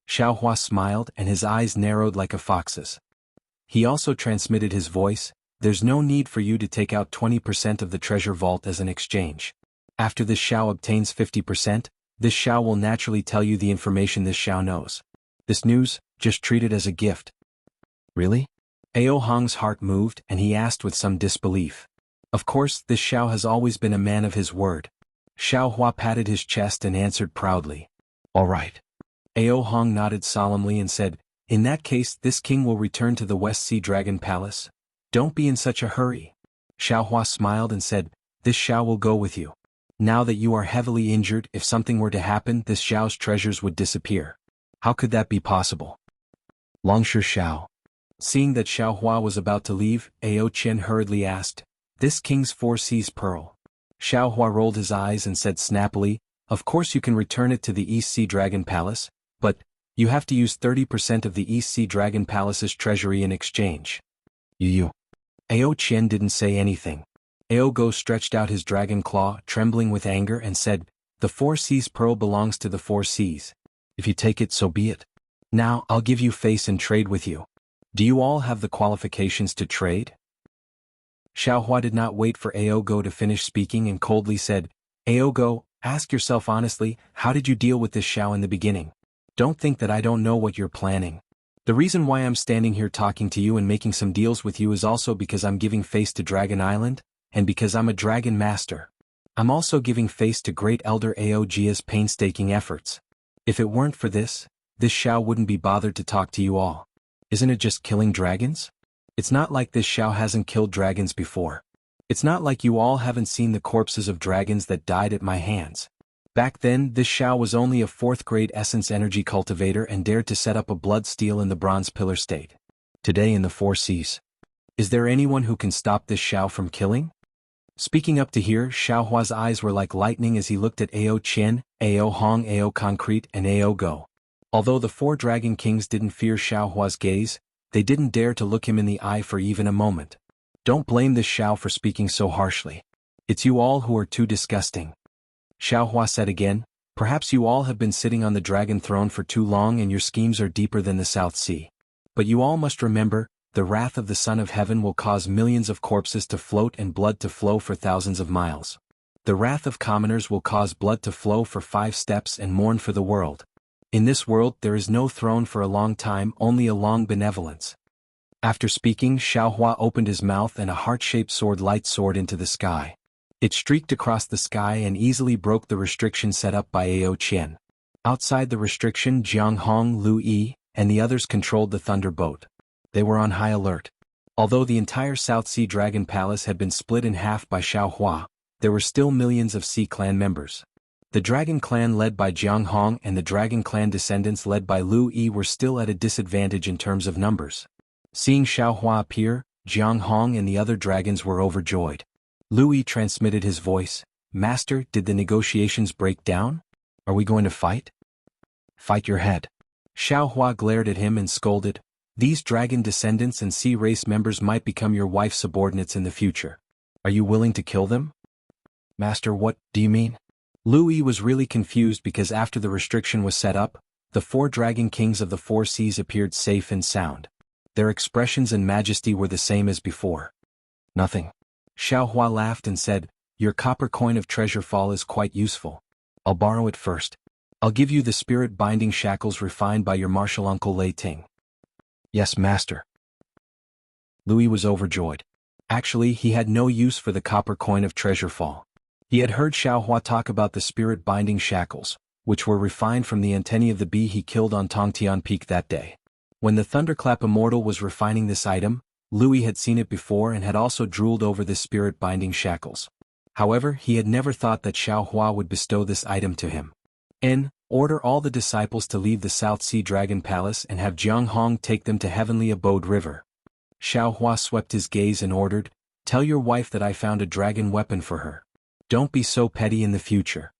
Xiao Hua smiled and his eyes narrowed like a fox's. He also transmitted his voice, "There's no need for you to take out 20% of the treasure vault as an exchange. After this Xiao obtains 50%, this Xiao will naturally tell you the information this Xiao knows. This news, just treat it as a gift." Really? Ao Hong's heart moved and he asked with some disbelief. Of course, this Xiao has always been a man of his word. Xiao Hua patted his chest and answered proudly. "All right." Ao Hong nodded solemnly and said, "In that case, this king will return to the West Sea Dragon Palace. Don't be in such a hurry." Xiao Hua smiled and said, "This Xiao will go with you. Now that you are heavily injured, if something were to happen, this Xiao's treasures would disappear." "How could that be possible?" Longshu Xiao. Seeing that Xiao Hua was about to leave, Ao Qian hurriedly asked, "This king's 4 Seas pearl?" Xiao Hua rolled his eyes and said snappily, "Of course you can return it to the East Sea Dragon Palace, but you have to use 30% of the East Sea Dragon Palace's treasury in exchange." You. Ao Qian didn't say anything. Ao Go stretched out his dragon claw, trembling with anger, and said, "The 4 Seas pearl belongs to the 4 Seas. If you take it, so be it. Now, I'll give you face and trade with you. Do you all have the qualifications to trade?" Xiao Hua did not wait for Ao Go to finish speaking and coldly said, "Ao Go, ask yourself honestly, how did you deal with this Xiao in the beginning? Don't think that I don't know what you're planning. The reason why I'm standing here talking to you and making some deals with you is also because I'm giving face to Dragon Island, and because I'm a dragon master. I'm also giving face to Great Elder Ao Jia's painstaking efforts. If it weren't for this Xiao wouldn't be bothered to talk to you all. Isn't it just killing dragons? It's not like this Xiao hasn't killed dragons before. It's not like you all haven't seen the corpses of dragons that died at my hands. Back then, this Xiao was only a 4th grade essence energy cultivator and dared to set up a blood steel in the bronze pillar state. Today in the 4 Seas. Is there anyone who can stop this Xiao from killing?" Speaking up to here, Xiao Hua's eyes were like lightning as he looked at Ao Qian, Ao Hong, Ao Concrete, and Ao Go. Although the 4 Dragon Kings didn't fear Xiao Hua's gaze, they didn't dare to look him in the eye for even a moment. "Don't blame this Xiao for speaking so harshly. It's you all who are too disgusting." Xiao Hua said again, "Perhaps you all have been sitting on the dragon throne for too long and your schemes are deeper than the South Sea. But you all must remember, the wrath of the Son of Heaven will cause millions of corpses to float and blood to flow for thousands of miles. The wrath of commoners will cause blood to flow for 5 steps and mourn for the world. In this world there is no throne for a long time, only a long benevolence." After speaking, Xiao Hua opened his mouth and a heart-shaped sword light soared into the sky. It streaked across the sky and easily broke the restriction set up by Ao Qian. Outside the restriction, Jianghu, Lu Yi, and the others controlled the Thunder Boat. They were on high alert. Although the entire South Sea Dragon Palace had been split in half by Xiao Hua, there were still millions of Sea Clan members. The Dragon Clan led by Jianghu and the Dragon Clan descendants led by Lu Yi were still at a disadvantage in terms of numbers. Seeing Xiao Hua appear, Jianghu and the other dragons were overjoyed. Lu Yi transmitted his voice, "Master, did the negotiations break down? Are we going to fight?" "Fight your head." Xiao Hua glared at him and scolded, "These dragon descendants and sea race members might become your wife's subordinates in the future. Are you willing to kill them?" "Master, what do you mean?" Lu Yi was really confused because after the restriction was set up, the 4 Dragon Kings of the 4 Seas appeared safe and sound. Their expressions and majesty were the same as before. "Nothing." Xiao Hua laughed and said, "Your copper coin of treasure fall is quite useful. I'll borrow it first. I'll give you the spirit binding shackles refined by your martial uncle Lei Ting." "Yes, master." Lu Yi was overjoyed. Actually, he had no use for the copper coin of treasure fall. He had heard Xiao Hua talk about the spirit binding shackles, which were refined from the antennae of the bee he killed on Tongtian Peak that day. When the Thunderclap Immortal was refining this item, Lu Yi had seen it before and had also drooled over the spirit binding shackles. However, he had never thought that Xiao Hua would bestow this item to him. Order all the disciples to leave the South Sea Dragon Palace and have Jianghu take them to Heavenly Abode River. Xiao Hua swept his gaze and ordered, "Tell your wife that I found a dragon weapon for her. Don't be so petty in the future."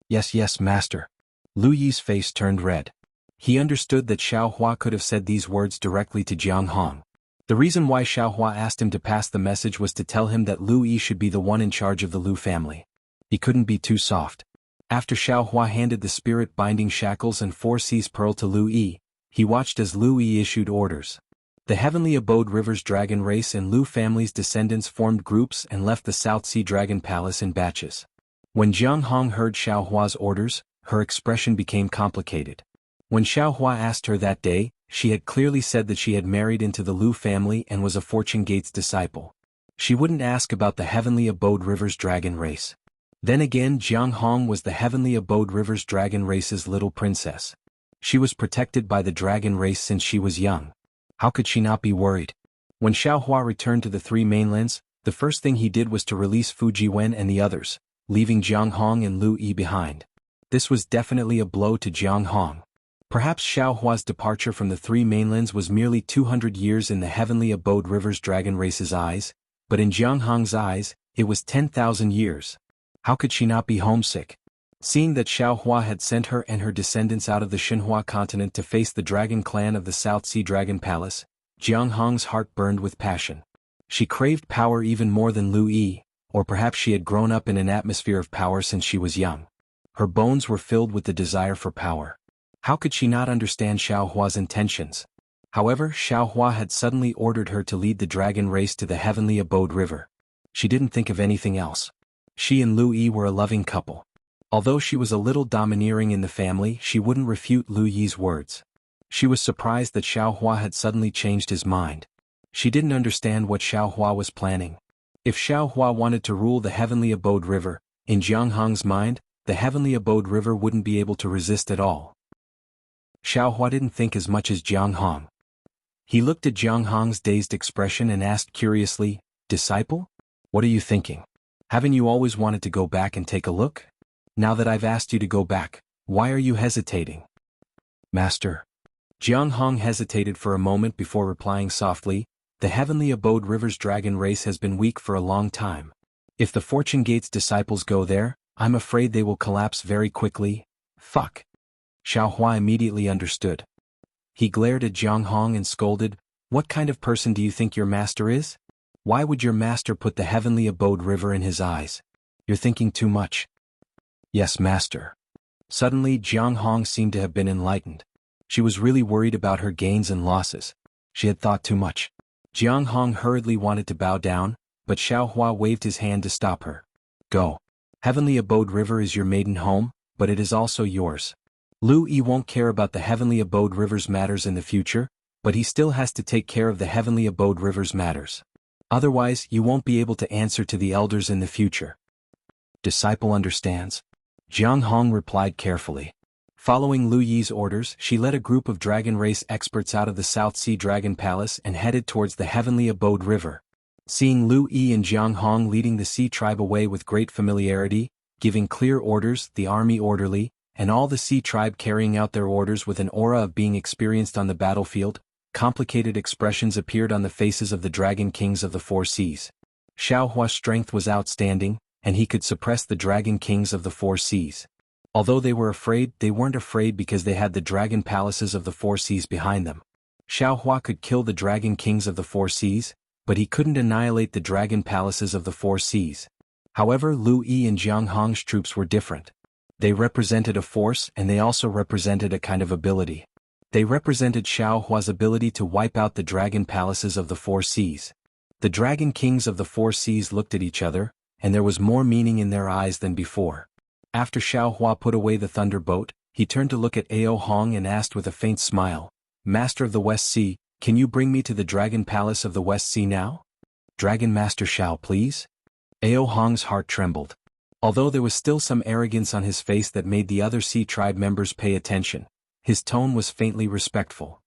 "Yes, yes, master." Lu Yi's face turned red. He understood that Xiao Hua could have said these words directly to Jianghu. The reason why Xiao Hua asked him to pass the message was to tell him that Lu Yi should be the one in charge of the Lu family. He couldn't be too soft. After Xiao Hua handed the spirit binding shackles and 4 Seas pearl to Lu Yi, he watched as Lu Yi issued orders. The heavenly abode river's dragon race and Lu family's descendants formed groups and left the South Sea Dragon Palace in batches. When Jianghu heard Xiao Hua's orders, her expression became complicated. When Xiao Hua asked her that day, she had clearly said that she had married into the Lu family and was a Fortune Gates disciple. She wouldn't ask about the heavenly abode river's dragon race. Then again, Jianghu was the heavenly abode river's dragon race's little princess. She was protected by the dragon race since she was young. How could she not be worried? When Xiao Hua returned to the three mainlands, the first thing he did was to release Fu Jiwen and the others, leaving Jianghu and Lu Yi behind. This was definitely a blow to Jianghu. Perhaps Xiao Hua's departure from the three mainlands was merely 200 years in the heavenly abode river's dragon race's eyes, but in Jianghu's eyes, it was 10,000 years. How could she not be homesick? Seeing that Xiao Hua had sent her and her descendants out of the Xinhua continent to face the dragon clan of the South Sea Dragon Palace, Jianghu's heart burned with passion. She craved power even more than Lu Yi, or perhaps she had grown up in an atmosphere of power since she was young. Her bones were filled with the desire for power. How could she not understand Xiao Hua's intentions? However, Xiao Hua had suddenly ordered her to lead the dragon race to the heavenly abode river. She didn't think of anything else. She and Lu Yi were a loving couple. Although she was a little domineering in the family, she wouldn't refute Lu Yi's words. She was surprised that Xiao Hua had suddenly changed his mind. She didn't understand what Xiao Hua was planning. If Xiao Hua wanted to rule the heavenly abode river, in Jianghu's mind, the heavenly abode river wouldn't be able to resist at all. Xiao Hua didn't think as much as Jianghu. He looked at Jianghu's dazed expression and asked curiously, "Disciple? What are you thinking? Haven't you always wanted to go back and take a look? Now that I've asked you to go back, why are you hesitating?" "Master." Jianghu hesitated for a moment before replying softly, "The heavenly abode river's dragon race has been weak for a long time. If the Fortune Gates disciples go there, I'm afraid they will collapse very quickly." "Fuck." Xiao Hua immediately understood. He glared at Jianghu and scolded, "What kind of person do you think your master is? Why would your master put the heavenly abode river in his eyes? You're thinking too much." "Yes, master." Suddenly Jianghu seemed to have been enlightened. She was really worried about her gains and losses. She had thought too much. Jianghu hurriedly wanted to bow down, but Xiao Hua waved his hand to stop her. "Go. Heavenly abode river is your maiden home, but it is also yours. Lu Yi won't care about the heavenly abode river's matters in the future, but he still has to take care of the heavenly abode river's matters. Otherwise, you won't be able to answer to the elders in the future." "Disciple understands." Jianghu replied carefully. Following Lu Yi's orders, she led a group of dragon race experts out of the South Sea Dragon Palace and headed towards the heavenly abode river. Seeing Lu Yi and Jianghu leading the sea tribe away with great familiarity, giving clear orders, the army orderly, and all the sea tribe carrying out their orders with an aura of being experienced on the battlefield, complicated expressions appeared on the faces of the dragon kings of the four seas. Xiao Hua's strength was outstanding, and he could suppress the dragon kings of the four seas. Although they were afraid, they weren't afraid because they had the dragon palaces of the four seas behind them. Xiao Hua could kill the dragon kings of the four seas, but he couldn't annihilate the dragon palaces of the four seas. However, Lu Yi and Jianghu's troops were different. They represented a force and they also represented a kind of ability. They represented Xiao Hua's ability to wipe out the dragon palaces of the four seas. The dragon kings of the four seas looked at each other, and there was more meaning in their eyes than before. After Xiao Hua put away the thunderbolt, he turned to look at Ao Hong and asked with a faint smile, "Master of the West Sea, can you bring me to the Dragon Palace of the West Sea now?" "Dragon Master Xiao, please?" Ao Hong's heart trembled. Although there was still some arrogance on his face that made the other sea tribe members pay attention, his tone was faintly respectful.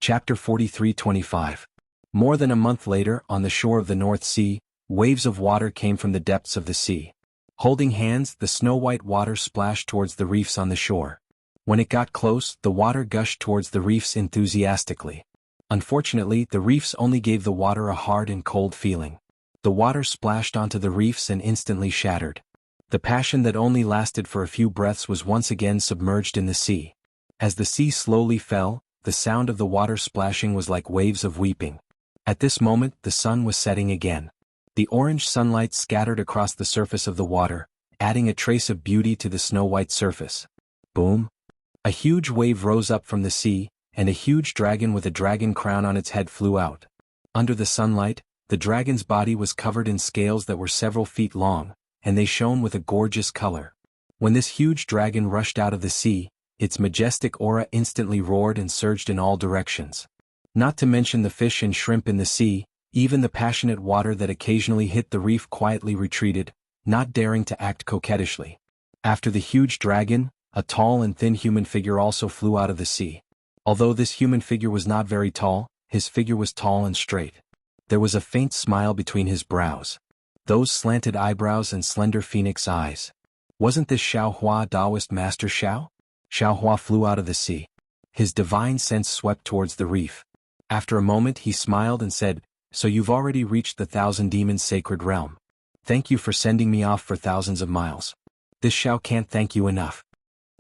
Chapter 43-25. More than a month later, on the shore of the North Sea, waves of water came from the depths of the sea. Holding hands, the snow-white water splashed towards the reefs on the shore. When it got close, the water gushed towards the reefs enthusiastically. Unfortunately, the reefs only gave the water a hard and cold feeling. The water splashed onto the reefs and instantly shattered. The passion that only lasted for a few breaths was once again submerged in the sea. As the sea slowly fell, the sound of the water splashing was like waves of weeping. At this moment, the sun was setting again. The orange sunlight scattered across the surface of the water, adding a trace of beauty to the snow-white surface. Boom! A huge wave rose up from the sea, and a huge dragon with a dragon crown on its head flew out. Under the sunlight, the dragon's body was covered in scales that were several feet long, and they shone with a gorgeous color. When this huge dragon rushed out of the sea, its majestic aura instantly roared and surged in all directions. Not to mention the fish and shrimp in the sea, even the passionate water that occasionally hit the reef quietly retreated, not daring to act coquettishly. After the huge dragon, a tall and thin human figure also flew out of the sea. Although this human figure was not very tall, his figure was tall and straight. There was a faint smile between his brows. Those slanted eyebrows and slender phoenix eyes. Wasn't this Xiao Hua Taoist Master Xiao? Xiao Hua flew out of the sea. His divine sense swept towards the reef. After a moment he smiled and said, "So you've already reached the Thousand Demons' sacred realm. Thank you for sending me off for thousands of miles. This Xiao can't thank you enough."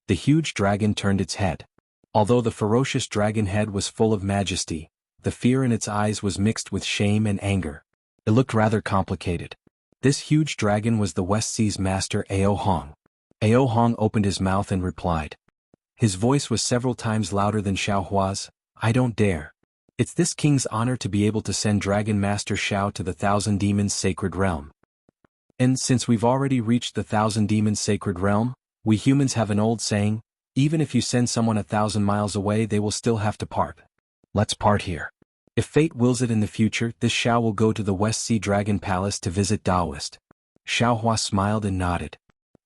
The huge dragon turned its head. Although the ferocious dragon head was full of majesty, the fear in its eyes was mixed with shame and anger. It looked rather complicated. This huge dragon was the West Sea's master Ao Hong. Ao Hong opened his mouth and replied. His voice was several times louder than Xiao Hua's. "I don't dare. It's this king's honor to be able to send Dragon Master Xiao to the Thousand Demons' sacred realm. And since we've already reached the Thousand Demons' sacred realm, we humans have an old saying, even if you send someone 1,000 miles away they will still have to part. Let's part here. If fate wills it in the future, this Xiao will go to the West Sea Dragon Palace to visit Taoist." Xiao Hua smiled and nodded.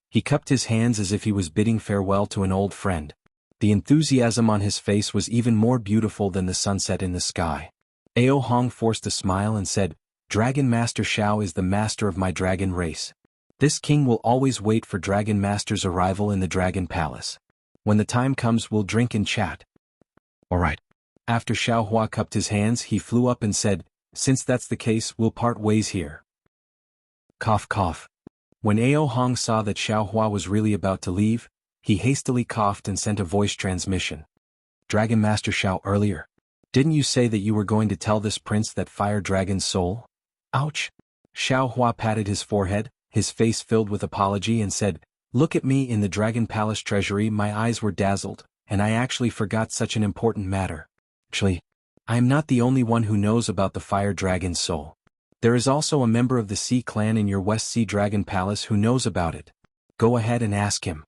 He cupped his hands as if he was bidding farewell to an old friend. The enthusiasm on his face was even more beautiful than the sunset in the sky. Ao Hong forced a smile and said, "Dragon Master Xiao is the master of my dragon race. This king will always wait for Dragon Master's arrival in the Dragon Palace. When the time comes we'll drink and chat." "All right." After Xiao Hua cupped his hands he flew up and said, "Since that's the case we'll part ways here." Cough cough. When Ao Hong saw that Xiao Hua was really about to leave, he hastily coughed and sent a voice transmission. "Dragon Master Xiao, earlier. Didn't you say that you were going to tell this prince that fire dragon's soul?" "Ouch." Xiao Hua patted his forehead, his face filled with apology and said, "Look at me in the Dragon Palace treasury, my eyes were dazzled, and I actually forgot such an important matter. Actually, I am not the only one who knows about the fire dragon's soul. There is also a member of the Sea clan in your West Sea Dragon Palace who knows about it. Go ahead and ask him."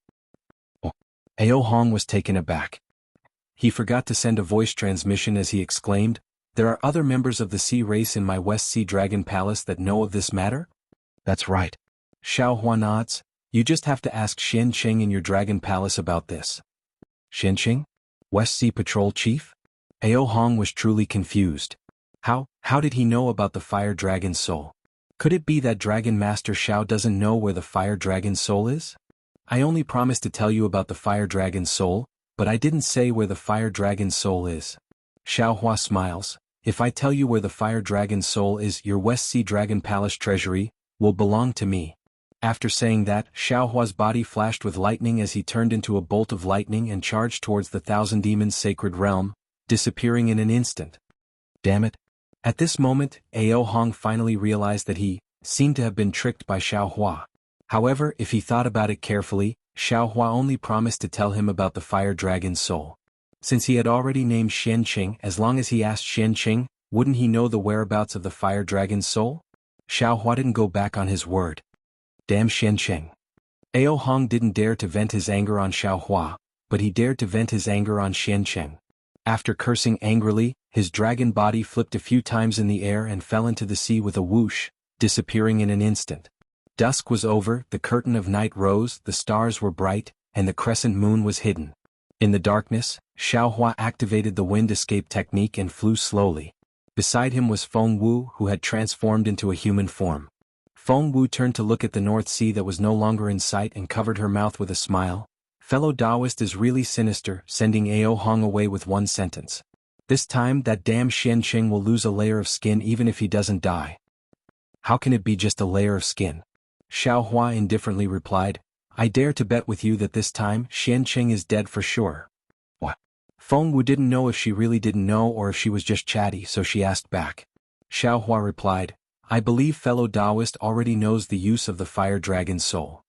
Oh. Ao Hong was taken aback. He forgot to send a voice transmission as he exclaimed, "There are other members of the Sea race in my West Sea Dragon Palace that know of this matter?" "That's right." Xiao Hua nods. "You just have to ask Xian Qing in your Dragon Palace about this." "Xian Qing? West Sea Patrol Chief?" Ao Hong was truly confused. How did he know about the fire dragon's soul? Could it be that Dragon Master Xiao doesn't know where the fire dragon's soul is? "I only promised to tell you about the fire dragon's soul, but I didn't say where the fire dragon's soul is." Xiao Hua smiles. "If I tell you where the fire dragon's soul is, your West Sea Dragon Palace treasury will belong to me." After saying that, Xiao Hua's body flashed with lightning as he turned into a bolt of lightning and charged towards the Thousand Demons' sacred realm, disappearing in an instant. Damn it. At this moment, Ao Hong finally realized that he seemed to have been tricked by Xiao Hua. However, if he thought about it carefully, Xiao Hua only promised to tell him about the fire dragon's soul. Since he had already named Xian Qing, as long as he asked Xian Qing, wouldn't he know the whereabouts of the fire dragon's soul? Xiao Hua didn't go back on his word. Damn Xian Qing. Ao Hong didn't dare to vent his anger on Xiao Hua, but he dared to vent his anger on Xian Qing. After cursing angrily, his dragon body flipped a few times in the air and fell into the sea with a whoosh, disappearing in an instant. Dusk was over, the curtain of night rose, the stars were bright, and the crescent moon was hidden. In the darkness, Xiao Hua activated the wind escape technique and flew slowly. Beside him was Feng Wu, who had transformed into a human form. Feng Wu turned to look at the North Sea that was no longer in sight and covered her mouth with a smile. "Fellow Taoist is really sinister," sending Ao Hong away with one sentence. "This time that damn Xian Qing will lose a layer of skin even if he doesn't die." "How can it be just a layer of skin?" Xiao Hua indifferently replied. "I dare to bet with you that this time Xian Qing is dead for sure." What? Feng Wu didn't know if she really didn't know or if she was just chatty, so she asked back. Xiao Hua replied, "I believe fellow Taoist already knows the use of the fire dragon's soul.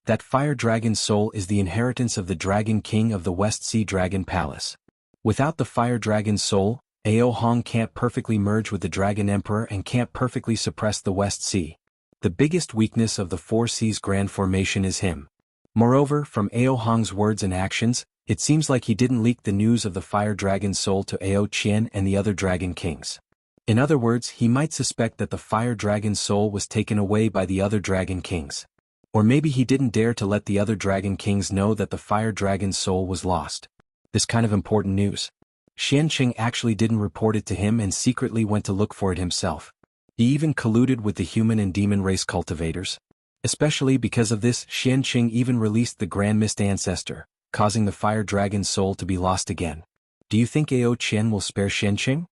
That fire dragon's soul is the inheritance of the Dragon King of the West Sea Dragon Palace. Without the Fire Dragon's soul, Ao Hong can't perfectly merge with the Dragon Emperor and can't perfectly suppress the West Sea. The biggest weakness of the Four Seas Grand Formation is him. Moreover, from Ao Hong's words and actions, it seems like he didn't leak the news of the Fire Dragon's soul to Ao Qian and the other Dragon Kings. In other words, he might suspect that the Fire Dragon's soul was taken away by the other Dragon Kings. Or maybe he didn't dare to let the other Dragon Kings know that the Fire Dragon's soul was lost. This kind of important news. Xianqing actually didn't report it to him and secretly went to look for it himself. He even colluded with the human and demon race cultivators. Especially because of this, Xianqing even released the Grand Mist Ancestor, causing the Fire Dragon's soul to be lost again. Do you think Ao Qian will spare Xianqing?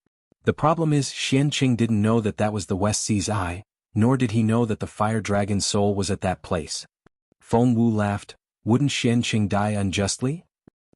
The problem is Xianqing didn't know that that was the West Sea's eye, nor did he know that the Fire Dragon's soul was at that place. Feng Wu laughed. Wouldn't Xianqing die unjustly?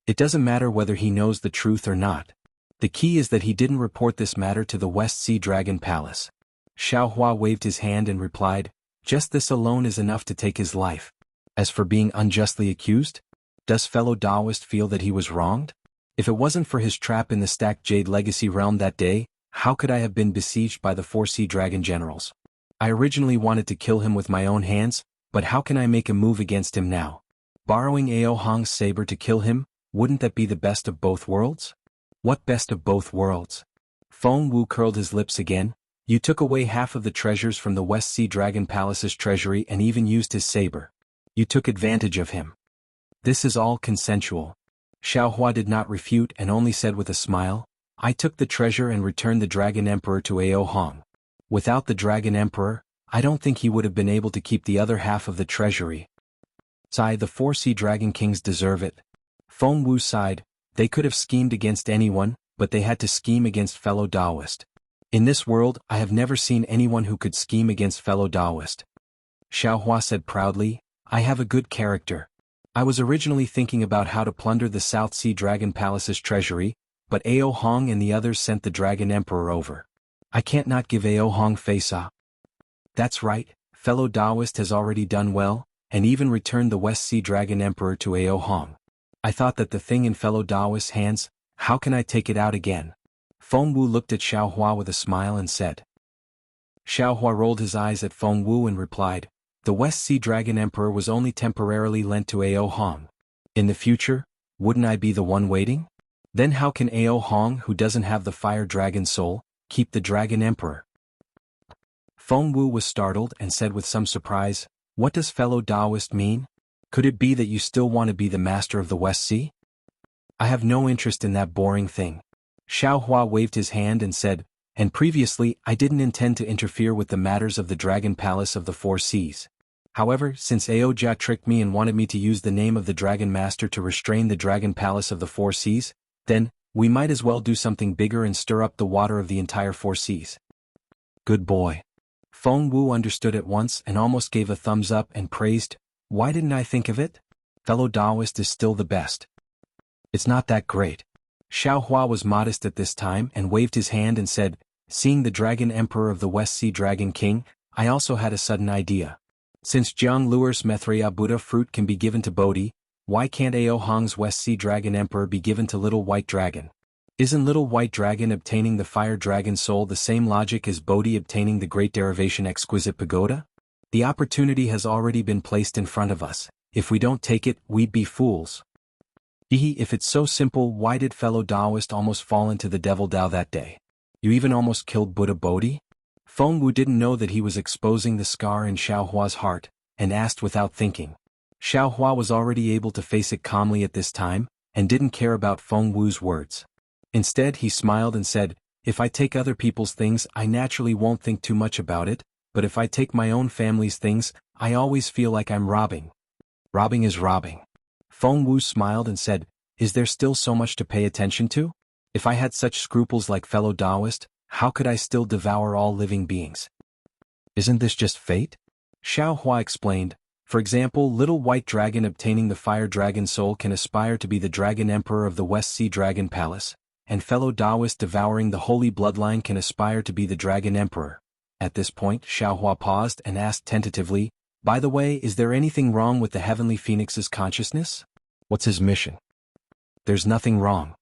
It doesn't matter whether he knows the truth or not. The key is that he didn't report this matter to the West Sea Dragon Palace. Xiao Hua waved his hand and replied, just this alone is enough to take his life. As for being unjustly accused, does fellow Taoist feel that he was wronged? If it wasn't for his trap in the stacked Jade Legacy realm that day, how could I have been besieged by the 4 Sea Dragon Generals? I originally wanted to kill him with my own hands, but how can I make a move against him now? Borrowing Ao Hong's saber to kill him, wouldn't that be the best of both worlds? What best of both worlds? Feng Wu curled his lips again. You took away half of the treasures from the West Sea Dragon Palace's treasury and even used his saber. You took advantage of him. This is all consensual. Xiao Hua did not refute and only said with a smile, I took the treasure and returned the Dragon Emperor to Ao Hong. Without the Dragon Emperor, I don't think he would have been able to keep the other half of the treasury. Sigh, the 4 Sea Dragon Kings deserve it. Feng Wu sighed. They could have schemed against anyone, but they had to scheme against fellow Taoist. In this world, I have never seen anyone who could scheme against fellow Taoist. Xiao Hua said proudly, I have a good character. I was originally thinking about how to plunder the South Sea Dragon Palace's treasury, but Ao Hong and the others sent the Dragon Emperor over. I can't not give Ao Hong face-off. That's right, fellow Taoist has already done well, and even returned the West Sea Dragon Emperor to Ao Hong. I thought that the thing in fellow Taoist's hands, how can I take it out again? Feng Wu looked at Xiao Hua with a smile and said. Xiao Hua rolled his eyes at Feng Wu and replied, the West Sea Dragon Emperor was only temporarily lent to Ao Hong. In the future, wouldn't I be the one waiting? Then how can Ao Hong, who doesn't have the Fire Dragon soul, keep the Dragon Emperor? Feng Wu was startled and said with some surprise, what does fellow Taoist mean? Could it be that you still want to be the master of the West Sea? I have no interest in that boring thing. Xiao Hua waved his hand and said, and previously I didn't intend to interfere with the matters of the Dragon Palace of the 4 Seas. However, since Ao Jia tricked me and wanted me to use the name of the Dragon Master to restrain the Dragon Palace of the 4 Seas, then, we might as well do something bigger and stir up the water of the entire 4 Seas. Good boy. Feng Wu understood at once and almost gave a thumbs up and praised, why didn't I think of it? Fellow Taoist is still the best. It's not that great. Xiao Hua was modest at this time and waved his hand and said, seeing the Dragon Emperor of the West Sea Dragon King, I also had a sudden idea. Since Jianglu's Methria Buddha fruit can be given to Bodhi, why can't Ao Hong's West Sea Dragon Emperor be given to Little White Dragon? Isn't Little White Dragon obtaining the Fire Dragon soul the same logic as Bodhi obtaining the Great Derivation Exquisite Pagoda? The opportunity has already been placed in front of us. If we don't take it, we'd be fools. If it's so simple, why did fellow Taoist almost fall into the Devil Dao that day? You even almost killed Buddha Bodhi? Feng Wu didn't know that he was exposing the scar in Xiao Hua's heart, and asked without thinking. Xiao Hua was already able to face it calmly at this time, and didn't care about Feng Wu's words. Instead, he smiled and said, if I take other people's things, I naturally won't think too much about it, but if I take my own family's things, I always feel like I'm robbing. Robbing is robbing. Feng Wu smiled and said, is there still so much to pay attention to? If I had such scruples like fellow Taoist, how could I still devour all living beings? Isn't this just fate? Xiao Hua explained, for example, Little White Dragon obtaining the Fire Dragon soul can aspire to be the Dragon Emperor of the West Sea Dragon Palace, and fellow Taoist devouring the Holy Bloodline can aspire to be the Dragon Emperor. At this point, Xiao Hua paused and asked tentatively, by the way, is there anything wrong with the Heavenly Phoenix's consciousness? What's his mission? There's nothing wrong.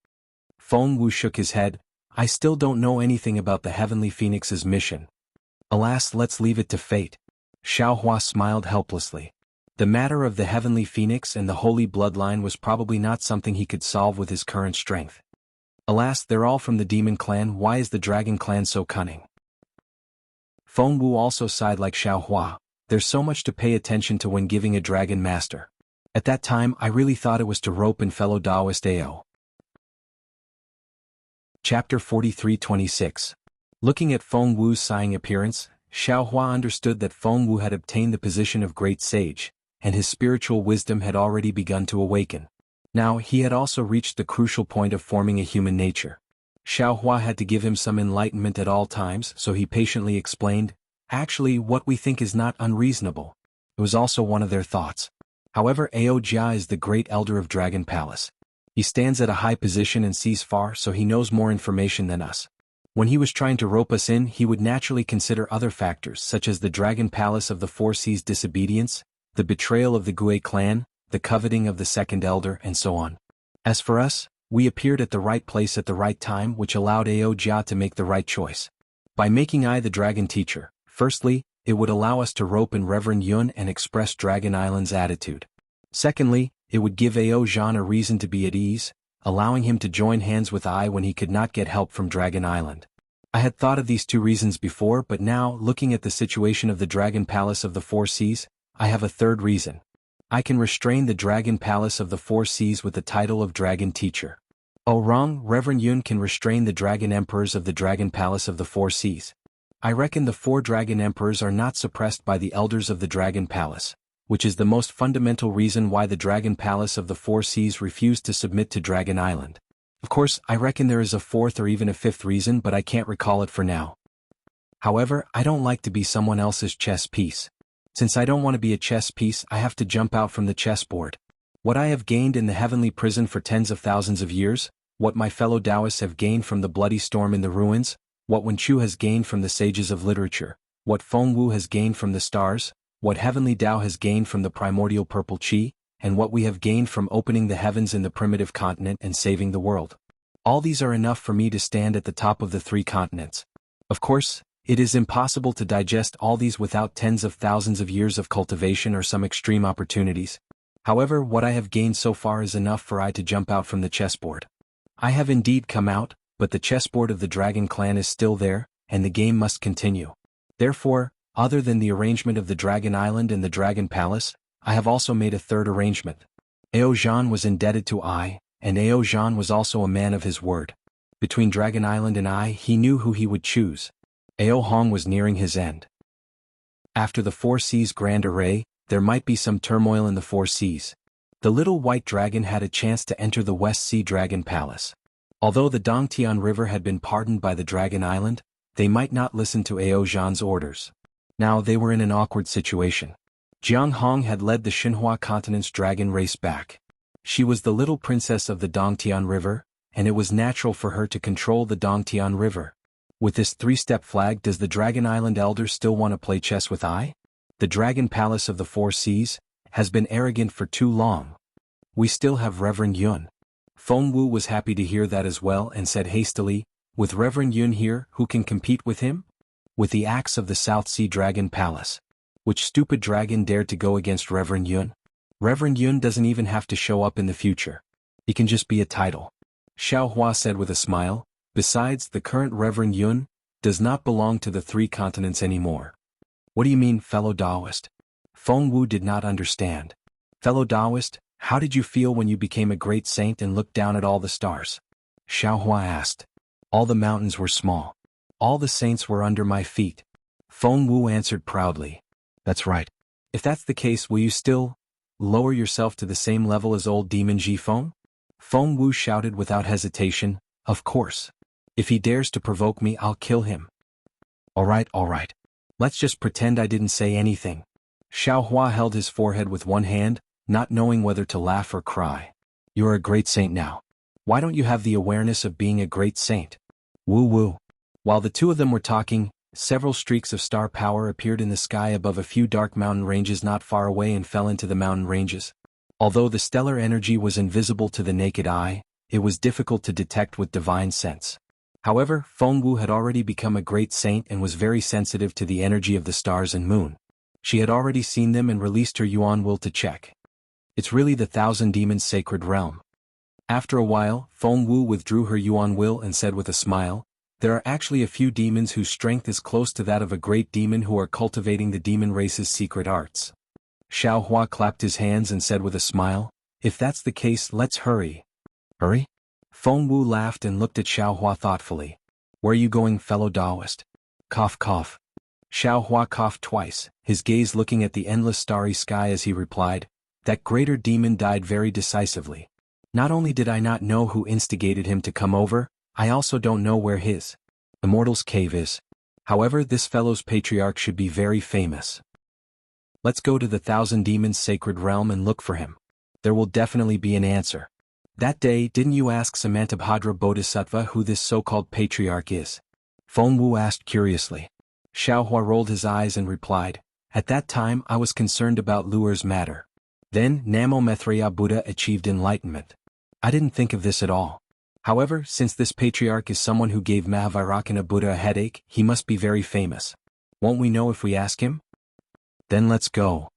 Feng Wu shook his head. I still don't know anything about the Heavenly Phoenix's mission. Alas, let's leave it to fate. Xiao Hua smiled helplessly. The matter of the Heavenly Phoenix and the Holy Bloodline was probably not something he could solve with his current strength. Alas, they're all from the Demon Clan. Why is the Dragon Clan so cunning? Feng Wu also sighed like Xiao Hua. There's so much to pay attention to when giving a Dragon Master. At that time, I really thought it was to rope in fellow Taoist Ao. Chapter 43-26. Looking at Feng Wu's sighing appearance, Xiao Hua understood that Feng Wu had obtained the position of great sage, and his spiritual wisdom had already begun to awaken. Now he had also reached the crucial point of forming a human nature. Xiao Hua had to give him some enlightenment at all times, so he patiently explained, actually what we think is not unreasonable. It was also one of their thoughts. However, Ao Jia is the great elder of Dragon Palace. He stands at a high position and sees far, so he knows more information than us. When he was trying to rope us in, he would naturally consider other factors such as the Dragon Palace of the Four Seas disobedience, the betrayal of the Gui clan, the coveting of the second elder, and so on. As for us, we appeared at the right place at the right time, which allowed Ao Jia to make the right choice. By making I the Dragon Teacher, firstly, it would allow us to rope in Reverend Yun and express Dragon Island's attitude. Secondly, it would give Ao Zhan a reason to be at ease, allowing him to join hands with I when he could not get help from Dragon Island. I had thought of these two reasons before, but now, looking at the situation of the Dragon Palace of the Four Seas, I have a third reason. I can restrain the Dragon Palace of the Four Seas with the title of Dragon Teacher. Oh wrong, Reverend Yun can restrain the Dragon Emperors of the Dragon Palace of the Four Seas. I reckon the 4 Dragon Emperors are not suppressed by the Elders of the Dragon Palace, which is the most fundamental reason why the Dragon Palace of the Four Seas refused to submit to Dragon Island. Of course, I reckon there is a 4th or even a 5th reason, but I can't recall it for now. However, I don't like to be someone else's chess piece. Since I don't want to be a chess piece, I have to jump out from the chessboard. What I have gained in the heavenly prison for tens of thousands of years, what my fellow Taoists have gained from the bloody storm in the ruins, what Wen Chu has gained from the sages of literature, what Feng Wu has gained from the stars, what Heavenly Tao has gained from the primordial purple qi, and what we have gained from opening the heavens in the primitive continent and saving the world. All these are enough for me to stand at the top of the 3 continents. Of course, it is impossible to digest all these without tens of thousands of years of cultivation or some extreme opportunities. However, what I have gained so far is enough for I to jump out from the chessboard. I have indeed come out, but the chessboard of the Dragon Clan is still there, and the game must continue. Therefore, other than the arrangement of the Dragon Island and the Dragon Palace, I have also made a third arrangement. Ao Zhan was indebted to I, and Ao Zhan was also a man of his word. Between Dragon Island and I, he knew who he would choose. Ao Hong was nearing his end. After the Four Seas Grand Array, there might be some turmoil in the Four Seas. The little white dragon had a chance to enter the West Sea Dragon Palace. Although the Dongtian River had been pardoned by the Dragon Island, they might not listen to Ao Zhan's orders. Now they were in an awkward situation. Jianghu had led the Xinhua continent's dragon race back. She was the little princess of the Dongtian River, and it was natural for her to control the Dongtian River. With this 3-step flag, does the Dragon Island Elder still want to play chess with I? The Dragon Palace of the Four Seas has been arrogant for too long. We still have Reverend Yun. Feng Wu was happy to hear that as well and said hastily, with Reverend Yun here, who can compete with him? With the axe of the South Sea Dragon Palace. Which stupid dragon dared to go against Reverend Yun? Reverend Yun doesn't even have to show up in the future. He can just be a title. Xiao Hua said with a smile. Besides, the current Reverend Yun does not belong to the 3 continents anymore. What do you mean, fellow Taoist? Feng Wu did not understand. Fellow Taoist, how did you feel when you became a great saint and looked down at all the stars? Xiao Hua asked. All the mountains were small. All the saints were under my feet. Feng Wu answered proudly. That's right. If that's the case, will you still lower yourself to the same level as old demon Jifeng? Feng Wu shouted without hesitation, of course. If he dares to provoke me, I'll kill him. All right. Let's just pretend I didn't say anything. Xiao Hua held his forehead with one hand, not knowing whether to laugh or cry. You're a great saint now. Why don't you have the awareness of being a great saint? Woo. While the two of them were talking, several streaks of star power appeared in the sky above a few dark mountain ranges not far away and fell into the mountain ranges. Although the stellar energy was invisible to the naked eye, it was difficult to detect with divine sense. However, Feng Wu had already become a great saint and was very sensitive to the energy of the stars and moon. She had already seen them and released her Yuan will to check. It's really the Thousand Demons' sacred realm. After a while, Feng Wu withdrew her Yuan will and said with a smile, there are actually a few demons whose strength is close to that of a great demon who are cultivating the demon race's secret arts. Xiao Hua clapped his hands and said with a smile, if that's the case, let's hurry. Hurry? Feng Wu laughed and looked at Xiao Hua thoughtfully. Where are you going, fellow Taoist? Cough cough. Xiao Hua coughed twice, his gaze looking at the endless starry sky as he replied, that greater demon died very decisively. Not only did I not know who instigated him to come over, I also don't know where his immortal's cave is. However, this fellow's patriarch should be very famous. Let's go to the Thousand Demons' sacred realm and look for him. There will definitely be an answer. That day, didn't you ask Samantabhadra Bodhisattva who this so-called patriarch is? Feng Wu asked curiously. Xiao Hua rolled his eyes and replied, at that time I was concerned about Luer's matter. Then, Namo Maitreya Buddha achieved enlightenment. I didn't think of this at all. However, since this patriarch is someone who gave Mahavairakana Buddha a headache, he must be very famous. Won't we know if we ask him? Then let's go.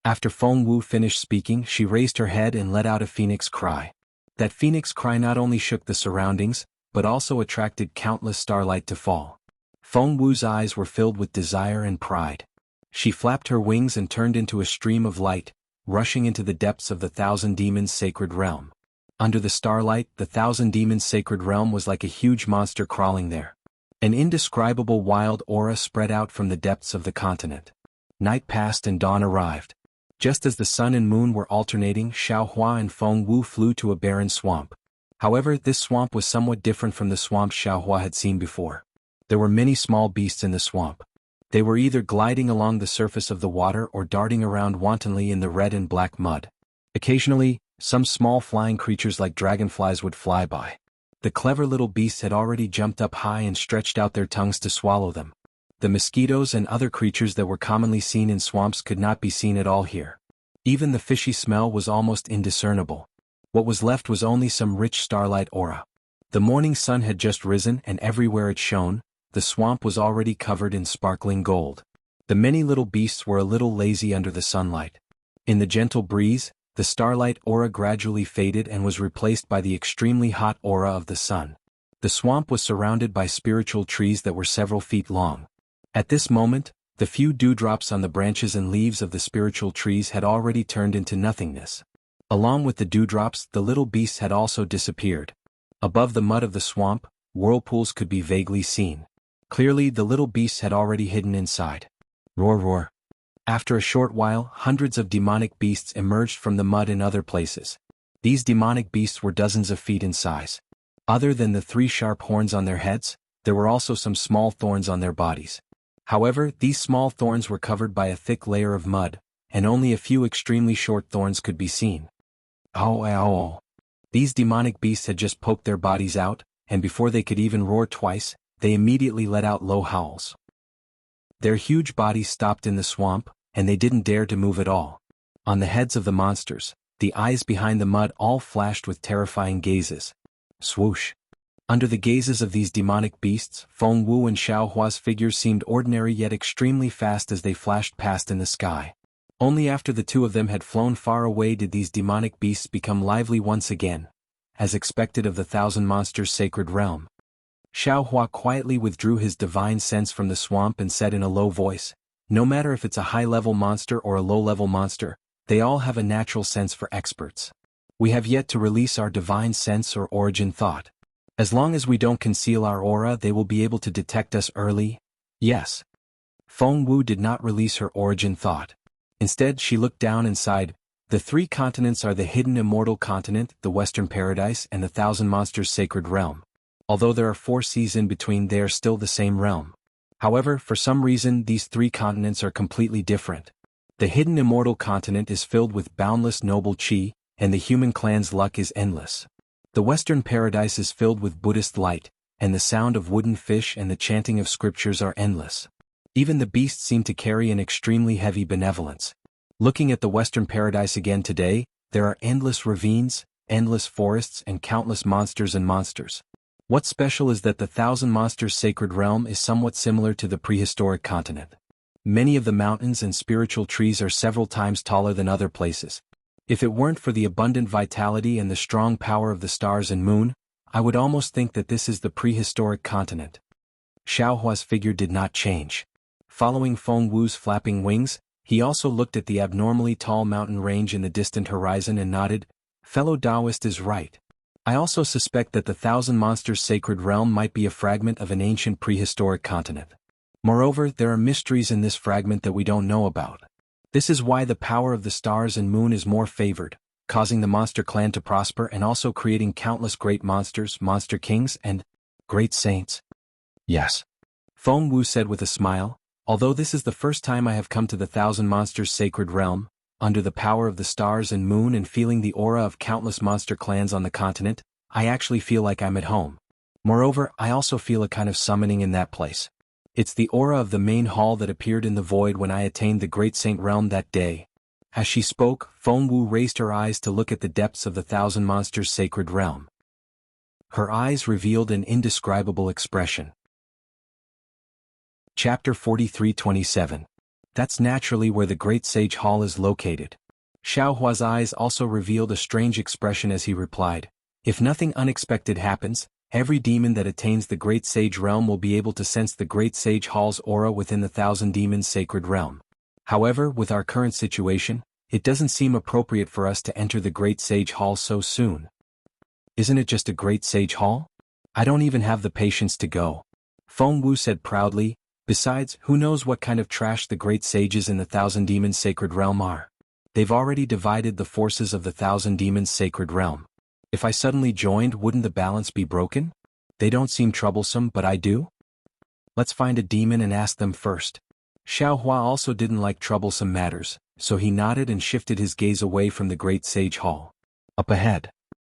After Feng Wu finished speaking, she raised her head and let out a phoenix cry. That phoenix cry not only shook the surroundings, but also attracted countless starlight to fall. Feng Wu's eyes were filled with desire and pride. She flapped her wings and turned into a stream of light, rushing into the depths of the Thousand Demons' sacred realm. Under the starlight, the Thousand Demons' sacred realm was like a huge monster crawling there. An indescribable wild aura spread out from the depths of the continent. Night passed and dawn arrived. Just as the sun and moon were alternating, Xiao Hua and Feng Wu flew to a barren swamp. However, this swamp was somewhat different from the swamps Xiao Hua had seen before. There were many small beasts in the swamp. They were either gliding along the surface of the water or darting around wantonly in the red and black mud. Occasionally, some small flying creatures like dragonflies would fly by. The clever little beasts had already jumped up high and stretched out their tongues to swallow them. The mosquitoes and other creatures that were commonly seen in swamps could not be seen at all here. Even the fishy smell was almost indiscernible. What was left was only some rich starlight aura. The morning sun had just risen and everywhere it shone, the swamp was already covered in sparkling gold. The many little beasts were a little lazy under the sunlight. In the gentle breeze, the starlight aura gradually faded and was replaced by the extremely hot aura of the sun. The swamp was surrounded by spiritual trees that were several feet long. At this moment, the few dewdrops on the branches and leaves of the spiritual trees had already turned into nothingness. Along with the dewdrops, the little beasts had also disappeared. Above the mud of the swamp, whirlpools could be vaguely seen. Clearly, the little beasts had already hidden inside. Roar roar. After a short while, hundreds of demonic beasts emerged from the mud in other places. These demonic beasts were dozens of feet in size. Other than the 3 sharp horns on their heads, there were also some small thorns on their bodies. However, these small thorns were covered by a thick layer of mud, and only a few extremely short thorns could be seen. Ow ow. These demonic beasts had just poked their bodies out, and before they could even roar twice, they immediately let out low howls. Their huge bodies stopped in the swamp, and they didn't dare to move at all. On the heads of the monsters, the eyes behind the mud all flashed with terrifying gazes. Swoosh. Under the gazes of these demonic beasts, Feng Wu and Xiao Hua's figures seemed ordinary yet extremely fast as they flashed past in the sky. Only after the two of them had flown far away did these demonic beasts become lively once again, as expected of the Thousand Monsters' sacred realm. Xiao Hua quietly withdrew his divine sense from the swamp and said in a low voice, no matter if it's a high-level monster or a low-level monster, they all have a natural sense for experts. We have yet to release our divine sense or origin thought. As long as we don't conceal our aura, they will be able to detect us early. Yes. Feng Wu did not release her origin thought. Instead, she looked down and sighed. The 3 continents are the hidden immortal continent, the Western Paradise, and the Thousand Monsters' sacred realm. Although there are 4 seas in between, they are still the same realm. However, for some reason, these 3 continents are completely different. The hidden immortal continent is filled with boundless noble chi, and the human clan's luck is endless. The Western Paradise is filled with Buddhist light, and the sound of wooden fish and the chanting of scriptures are endless. Even the beasts seem to carry an extremely heavy benevolence. Looking at the Western Paradise again today, there are endless ravines, endless forests and countless monsters and monsters. What's special is that the Thousand Monsters Sacred Realm is somewhat similar to the prehistoric continent. Many of the mountains and spiritual trees are several times taller than other places. If it weren't for the abundant vitality and the strong power of the stars and moon, I would almost think that this is the prehistoric continent. Xiaohua's figure did not change. Following Feng Wu's flapping wings, he also looked at the abnormally tall mountain range in the distant horizon and nodded. Fellow Taoist is right. I also suspect that the Thousand Monsters Sacred Realm might be a fragment of an ancient prehistoric continent. Moreover, there are mysteries in this fragment that we don't know about. This is why the power of the stars and moon is more favored, causing the monster clan to prosper and also creating countless great monsters, monster kings, and great saints. Yes. Feng Wu said with a smile, although this is the first time I have come to the Thousand Monsters Sacred Realm, under the power of the stars and moon and feeling the aura of countless monster clans on the continent, I actually feel like I'm at home. Moreover, I also feel a kind of summoning in that place. It's the aura of the main hall that appeared in the void when I attained the Great Saint Realm that day. As she spoke, Feng Wu raised her eyes to look at the depths of the Thousand Monsters Sacred Realm. Her eyes revealed an indescribable expression. Chapter 43:27. That's naturally where the Great Sage Hall is located. Xiaohua's eyes also revealed a strange expression as he replied, if nothing unexpected happens, every demon that attains the Great Sage Realm will be able to sense the Great Sage Hall's aura within the Thousand Demons Sacred Realm. However, with our current situation, it doesn't seem appropriate for us to enter the Great Sage Hall so soon. Isn't it just a Great Sage Hall? I don't even have the patience to go. Feng Wu said proudly. Besides, who knows what kind of trash the great sages in the Thousand Demons Sacred Realm are? They've already divided the forces of the Thousand Demons Sacred Realm. If I suddenly joined, wouldn't the balance be broken? They don't seem troublesome, but I do? Let's find a demon and ask them first. Xiaohua also didn't like troublesome matters, so he nodded and shifted his gaze away from the Great Sage Hall. Up ahead.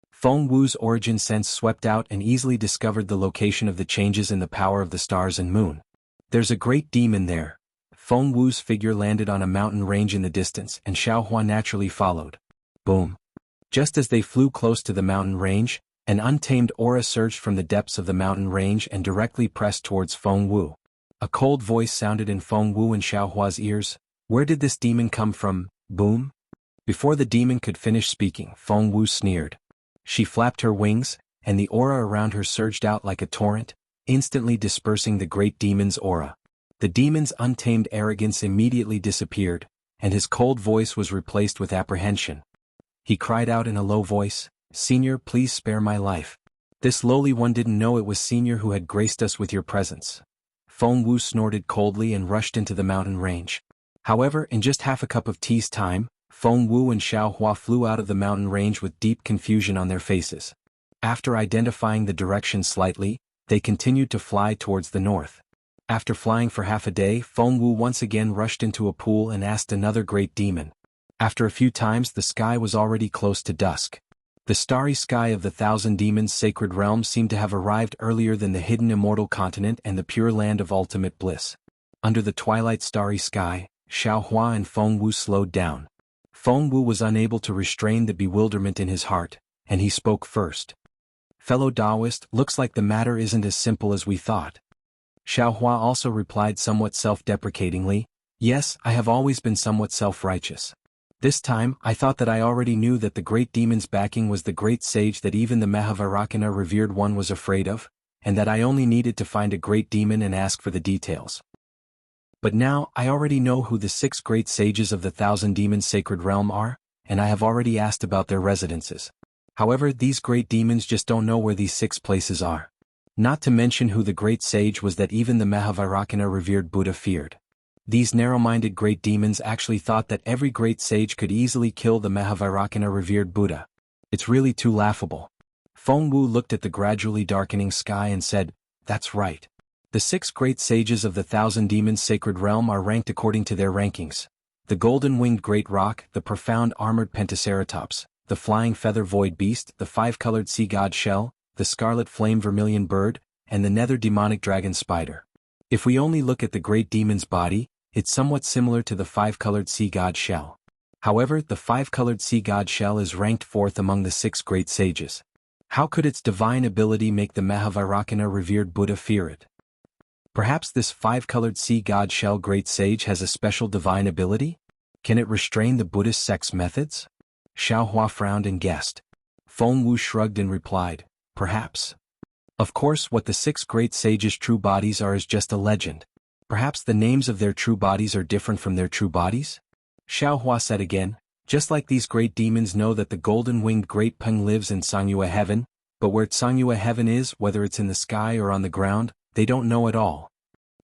Feng Wu's origin sense swept out and easily discovered the location of the changes in the power of the stars and moon. There's a great demon there. Feng Wu's figure landed on a mountain range in the distance and Xiaohua naturally followed. Boom. Just as they flew close to the mountain range, an untamed aura surged from the depths of the mountain range and directly pressed towards Feng Wu. A cold voice sounded in Feng Wu and Xiaohua's ears. Where did this demon come from? Boom. Before the demon could finish speaking, Feng Wu sneered. She flapped her wings, and the aura around her surged out like a torrent, instantly dispersing the great demon's aura. The demon's untamed arrogance immediately disappeared, and his cold voice was replaced with apprehension. He cried out in a low voice, "Senior, please spare my life. This lowly one didn't know it was Senior who had graced us with your presence." Feng Wu snorted coldly and rushed into the mountain range. However, in just half a cup of tea's time, Feng Wu and Xiaohua flew out of the mountain range with deep confusion on their faces. After identifying the direction slightly, they continued to fly towards the north. After flying for half a day, Feng Wu once again rushed into a pool and asked another great demon. After a few times, the sky was already close to dusk. The starry sky of the Thousand Demons Sacred Realm seemed to have arrived earlier than the hidden immortal continent and the pure land of ultimate bliss. Under the twilight starry sky, Xiaohua and Feng Wu slowed down. Feng Wu was unable to restrain the bewilderment in his heart, and he spoke first. "Fellow Taoist, looks like the matter isn't as simple as we thought." Xiaohua also replied somewhat self-deprecatingly, "Yes, I have always been somewhat self-righteous. This time, I thought that I already knew that the great demon's backing was the great sage that even the Mahavarakana revered one was afraid of, and that I only needed to find a great demon and ask for the details. But now, I already know who the 6 great sages of the Thousand Demons Sacred Realm are, and I have already asked about their residences. However, these great demons just don't know where these 6 places are. Not to mention who the great sage was that even the Mahavarakana revered Buddha feared. These narrow-minded great demons actually thought that every great sage could easily kill the Mahavarakana revered Buddha. It's really too laughable." Feng Wu looked at the gradually darkening sky and said, "That's right. The 6 great sages of the Thousand Demons Sacred Realm are ranked according to their rankings. The golden-winged great roc, the profound armored pentaceratops, the flying feather void beast, the 5-colored sea god shell, the scarlet flame vermilion bird, and the nether demonic dragon spider. If we only look at the great demon's body, it's somewhat similar to the 5-colored sea god shell. However, the five-colored sea god shell is ranked fourth among the six great sages. How could its divine ability make the Mahavairakana revered Buddha fear it? Perhaps this five-colored sea god shell great sage has a special divine ability? Can it restrain the Buddhist sex methods? Xiao Hua frowned and guessed. Feng Wu shrugged and replied, perhaps. Of course, what the six great sages' true bodies are is just a legend. Perhaps the names of their true bodies are different from their true bodies? Xiao Hua said again, just like these great demons know that the golden-winged great Peng lives in Sangyue heaven, but where Sangyue heaven is, whether it's in the sky or on the ground, they don't know at all.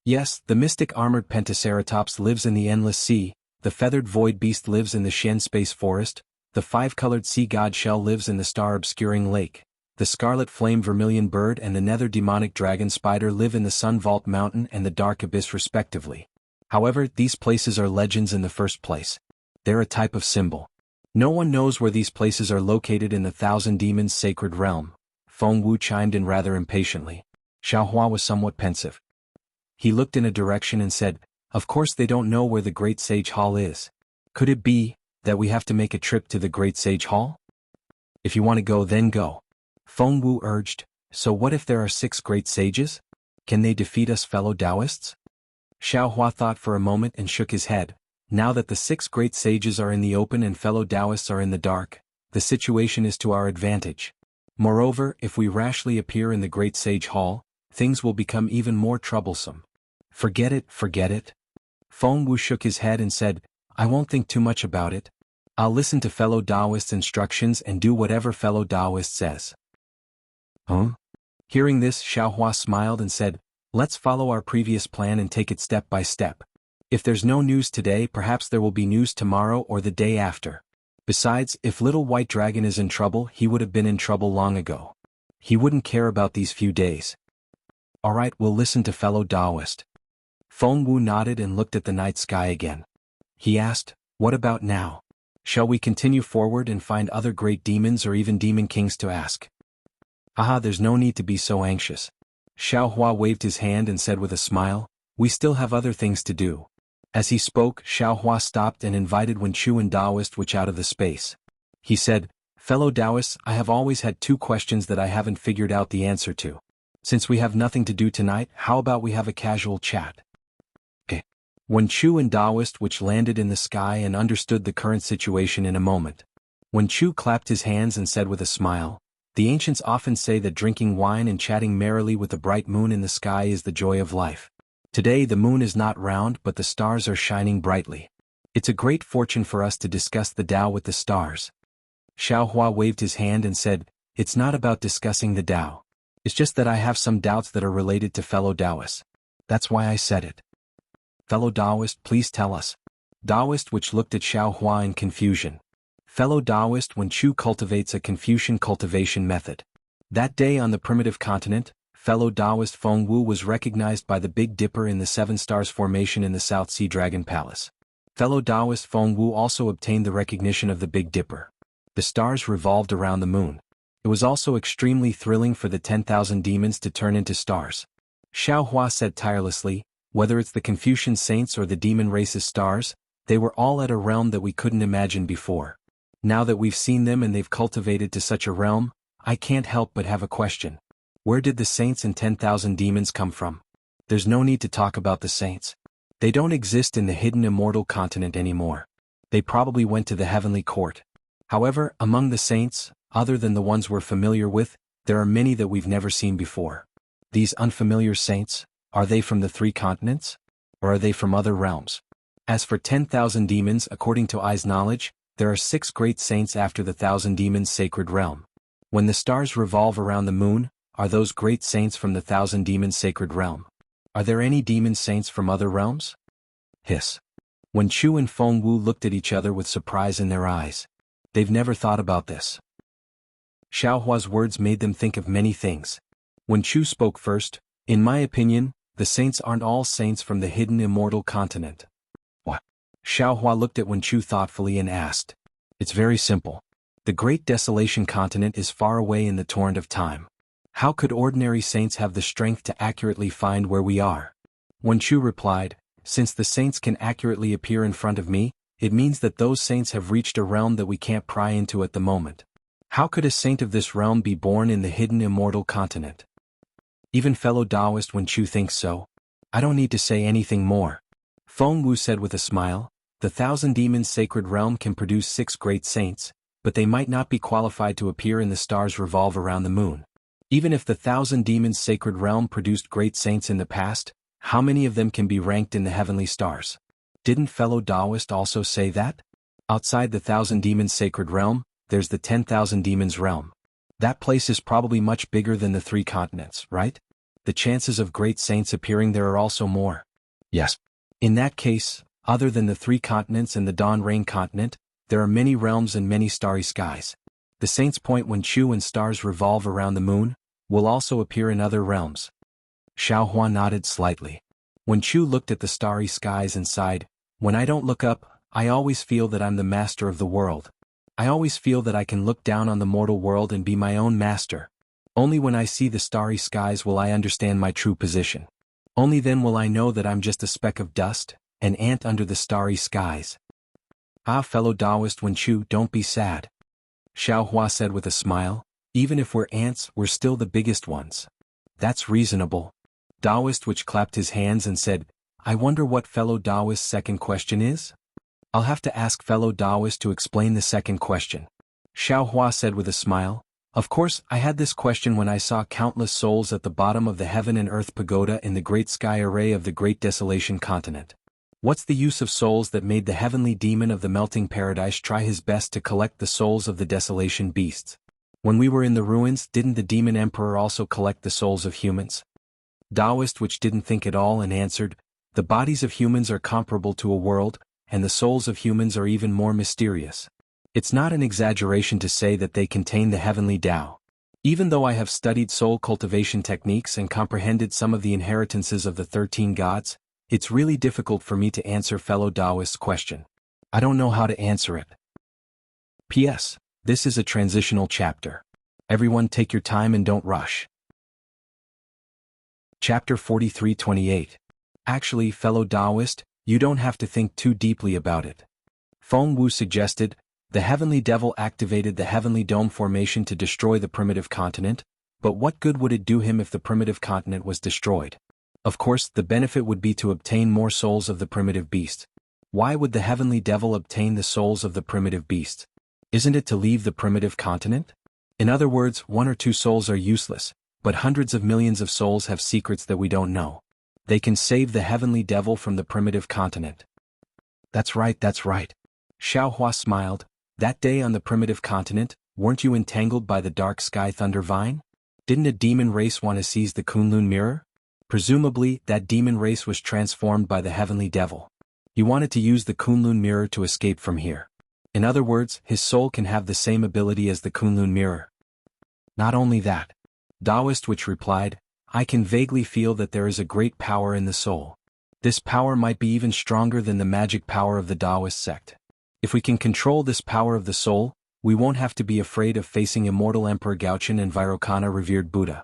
Yes, the mystic armored Pentaceratops lives in the endless sea, the feathered void beast lives in the Shen space forest, the five-colored sea god shell lives in the star-obscuring lake, the scarlet flame vermilion bird and the nether demonic dragon spider live in the sun vault mountain and the dark abyss respectively. However, these places are legends in the first place. They're a type of symbol. No one knows where these places are located in the Thousand Demons' sacred realm. Feng Wu chimed in rather impatiently. Xiao Hua was somewhat pensive. He looked in a direction and said, of course they don't know where the Great Sage Hall is. Could it be that we have to make a trip to the Great Sage Hall? If you want to go, then go. Feng Wu urged, so what if there are six great sages? Can they defeat us fellow Taoists? Xiao Hua thought for a moment and shook his head. Now that the six great sages are in the open and fellow Taoists are in the dark, the situation is to our advantage. Moreover, if we rashly appear in the Great Sage Hall, things will become even more troublesome. Forget it, forget it. Feng Wu shook his head and said, I won't think too much about it. I'll listen to fellow Taoists' instructions and do whatever fellow Taoist says. Huh? Hearing this, Xiao Hua smiled and said, let's follow our previous plan and take it step by step. If there's no news today, perhaps there will be news tomorrow or the day after. Besides, if Little White Dragon is in trouble, he would have been in trouble long ago. He wouldn't care about these few days. Alright, we'll listen to fellow Taoist. Feng Wu nodded and looked at the night sky again. He asked, what about now? Shall we continue forward and find other great demons or even demon kings to ask? Aha, there's no need to be so anxious. Xiao Hua waved his hand and said with a smile, we still have other things to do. As he spoke, Xiao Hua stopped and invited Wen Chu and Taoist Witch out of the space. He said, fellow Taoists, I have always had two questions that I haven't figured out the answer to. Since we have nothing to do tonight, how about we have a casual chat? Wen Chu and Taoist Witch landed in the sky and understood the current situation in a moment. Wen Chu clapped his hands and said with a smile, the ancients often say that drinking wine and chatting merrily with the bright moon in the sky is the joy of life. Today the moon is not round but the stars are shining brightly. It's a great fortune for us to discuss the Tao with the stars. Xiao Hua waved his hand and said, it's not about discussing the Tao. It's just that I have some doubts that are related to fellow Taoists. That's why I said it. Fellow Taoist, please tell us. Taoist Witch looked at Xiao Hua in confusion. Fellow Taoist, Wen Chu cultivates a Confucian cultivation method. That day on the primitive continent, fellow Taoist Feng Wu was recognized by the Big Dipper in the Seven Stars Formation in the South Sea Dragon Palace. Fellow Taoist Feng Wu also obtained the recognition of the Big Dipper. The stars revolved around the moon. It was also extremely thrilling for the 10,000 demons to turn into stars. Xiao Hua said tirelessly, whether it's the Confucian saints or the demon race's stars, they were all at a realm that we couldn't imagine before. Now that we've seen them and they've cultivated to such a realm, I can't help but have a question. Where did the saints and 10,000 demons come from? There's no need to talk about the saints. They don't exist in the hidden immortal continent anymore. They probably went to the heavenly court. However, among the saints, other than the ones we're familiar with, there are many that we've never seen before. These unfamiliar saints, are they from the three continents? Or are they from other realms? As for 10,000 demons, according to I's knowledge, there are 6 great saints after the 1,000 demons sacred realm. When the stars revolve around the moon, are those great saints from the 1,000 demons sacred realm? Are there any demon saints from other realms? Hiss. Wen Chu and Feng Wu looked at each other with surprise in their eyes. They've never thought about this. Xiao Hua's words made them think of many things. Wen Chu spoke first, in my opinion, the saints aren't all saints from the hidden immortal continent. What? Xiao Hua looked at Wen Chu thoughtfully and asked. It's very simple. The Great Desolation continent is far away in the torrent of time. How could ordinary saints have the strength to accurately find where we are? Wen Chu replied, since the saints can accurately appear in front of me, it means that those saints have reached a realm that we can't pry into at the moment. How could a saint of this realm be born in the hidden immortal continent? Even fellow Taoist Wen Chu thinks so. I don't need to say anything more. Feng Wu said with a smile, the Thousand Demons Sacred Realm can produce 6 great saints, but they might not be qualified to appear in the stars revolve around the moon. Even if the Thousand Demons Sacred Realm produced great saints in the past, how many of them can be ranked in the heavenly stars? Didn't fellow Taoist also say that? Outside the Thousand Demons Sacred Realm, there's the 10,000 Demons Realm. That place is probably much bigger than the 3 continents, right? The chances of great saints appearing there are also more. Yes. In that case, other than the 3 continents and the Dawn Rain continent, there are many realms and many starry skies. The saints point when Chu and stars revolve around the moon, will also appear in other realms. Xiaohua nodded slightly. When Chu looked at the starry skies and sighed, when I don't look up, I always feel that I'm the master of the world. I always feel that I can look down on the mortal world and be my own master. Only when I see the starry skies will I understand my true position. Only then will I know that I'm just a speck of dust, an ant under the starry skies. Ah, fellow Taoist Wen Chu, don't be sad. Xiaohua said with a smile, even if we're ants, we're still the biggest ones. That's reasonable. Taoist which clapped his hands and said, I wonder what fellow Taoist's second question is? I'll have to ask fellow Taoist to explain the second question. Xiaohua said with a smile, of course, I had this question when I saw countless souls at the bottom of the heaven and earth pagoda in the great sky array of the Great Desolation continent. What's the use of souls that made the heavenly demon of the melting paradise try his best to collect the souls of the desolation beasts? When we were in the ruins, didn't the demon emperor also collect the souls of humans? Taoist which didn't think at all and answered, the bodies of humans are comparable to a world, and the souls of humans are even more mysterious. It's not an exaggeration to say that they contain the heavenly Tao. Even though I have studied soul cultivation techniques and comprehended some of the inheritances of the 13 gods, it's really difficult for me to answer fellow Taoist's question. I don't know how to answer it. P.S. This is a transitional chapter. Everyone take your time and don't rush. Chapter 43-28. Actually, fellow Taoist, you don't have to think too deeply about it. Feng Wu suggested, the heavenly devil activated the heavenly dome formation to destroy the primitive continent, but what good would it do him if the primitive continent was destroyed? Of course, the benefit would be to obtain more souls of the primitive beast. Why would the heavenly devil obtain the souls of the primitive beast? Isn't it to leave the primitive continent? In other words, 1 or 2 souls are useless, but hundreds of millions of souls have secrets that we don't know. They can save the heavenly devil from the primitive continent. That's right, that's right. Xiaohua smiled. That day on the primitive continent, weren't you entangled by the dark sky thunder vine? Didn't a demon race want to seize the Kunlun mirror? Presumably, that demon race was transformed by the heavenly devil. He wanted to use the Kunlun mirror to escape from here. In other words, his soul can have the same ability as the Kunlun mirror. Not only that. Taoist which replied, I can vaguely feel that there is a great power in the soul. This power might be even stronger than the magic power of the Taoist sect. If we can control this power of the soul, we won't have to be afraid of facing immortal Emperor Gaochen and Vairocana revered Buddha.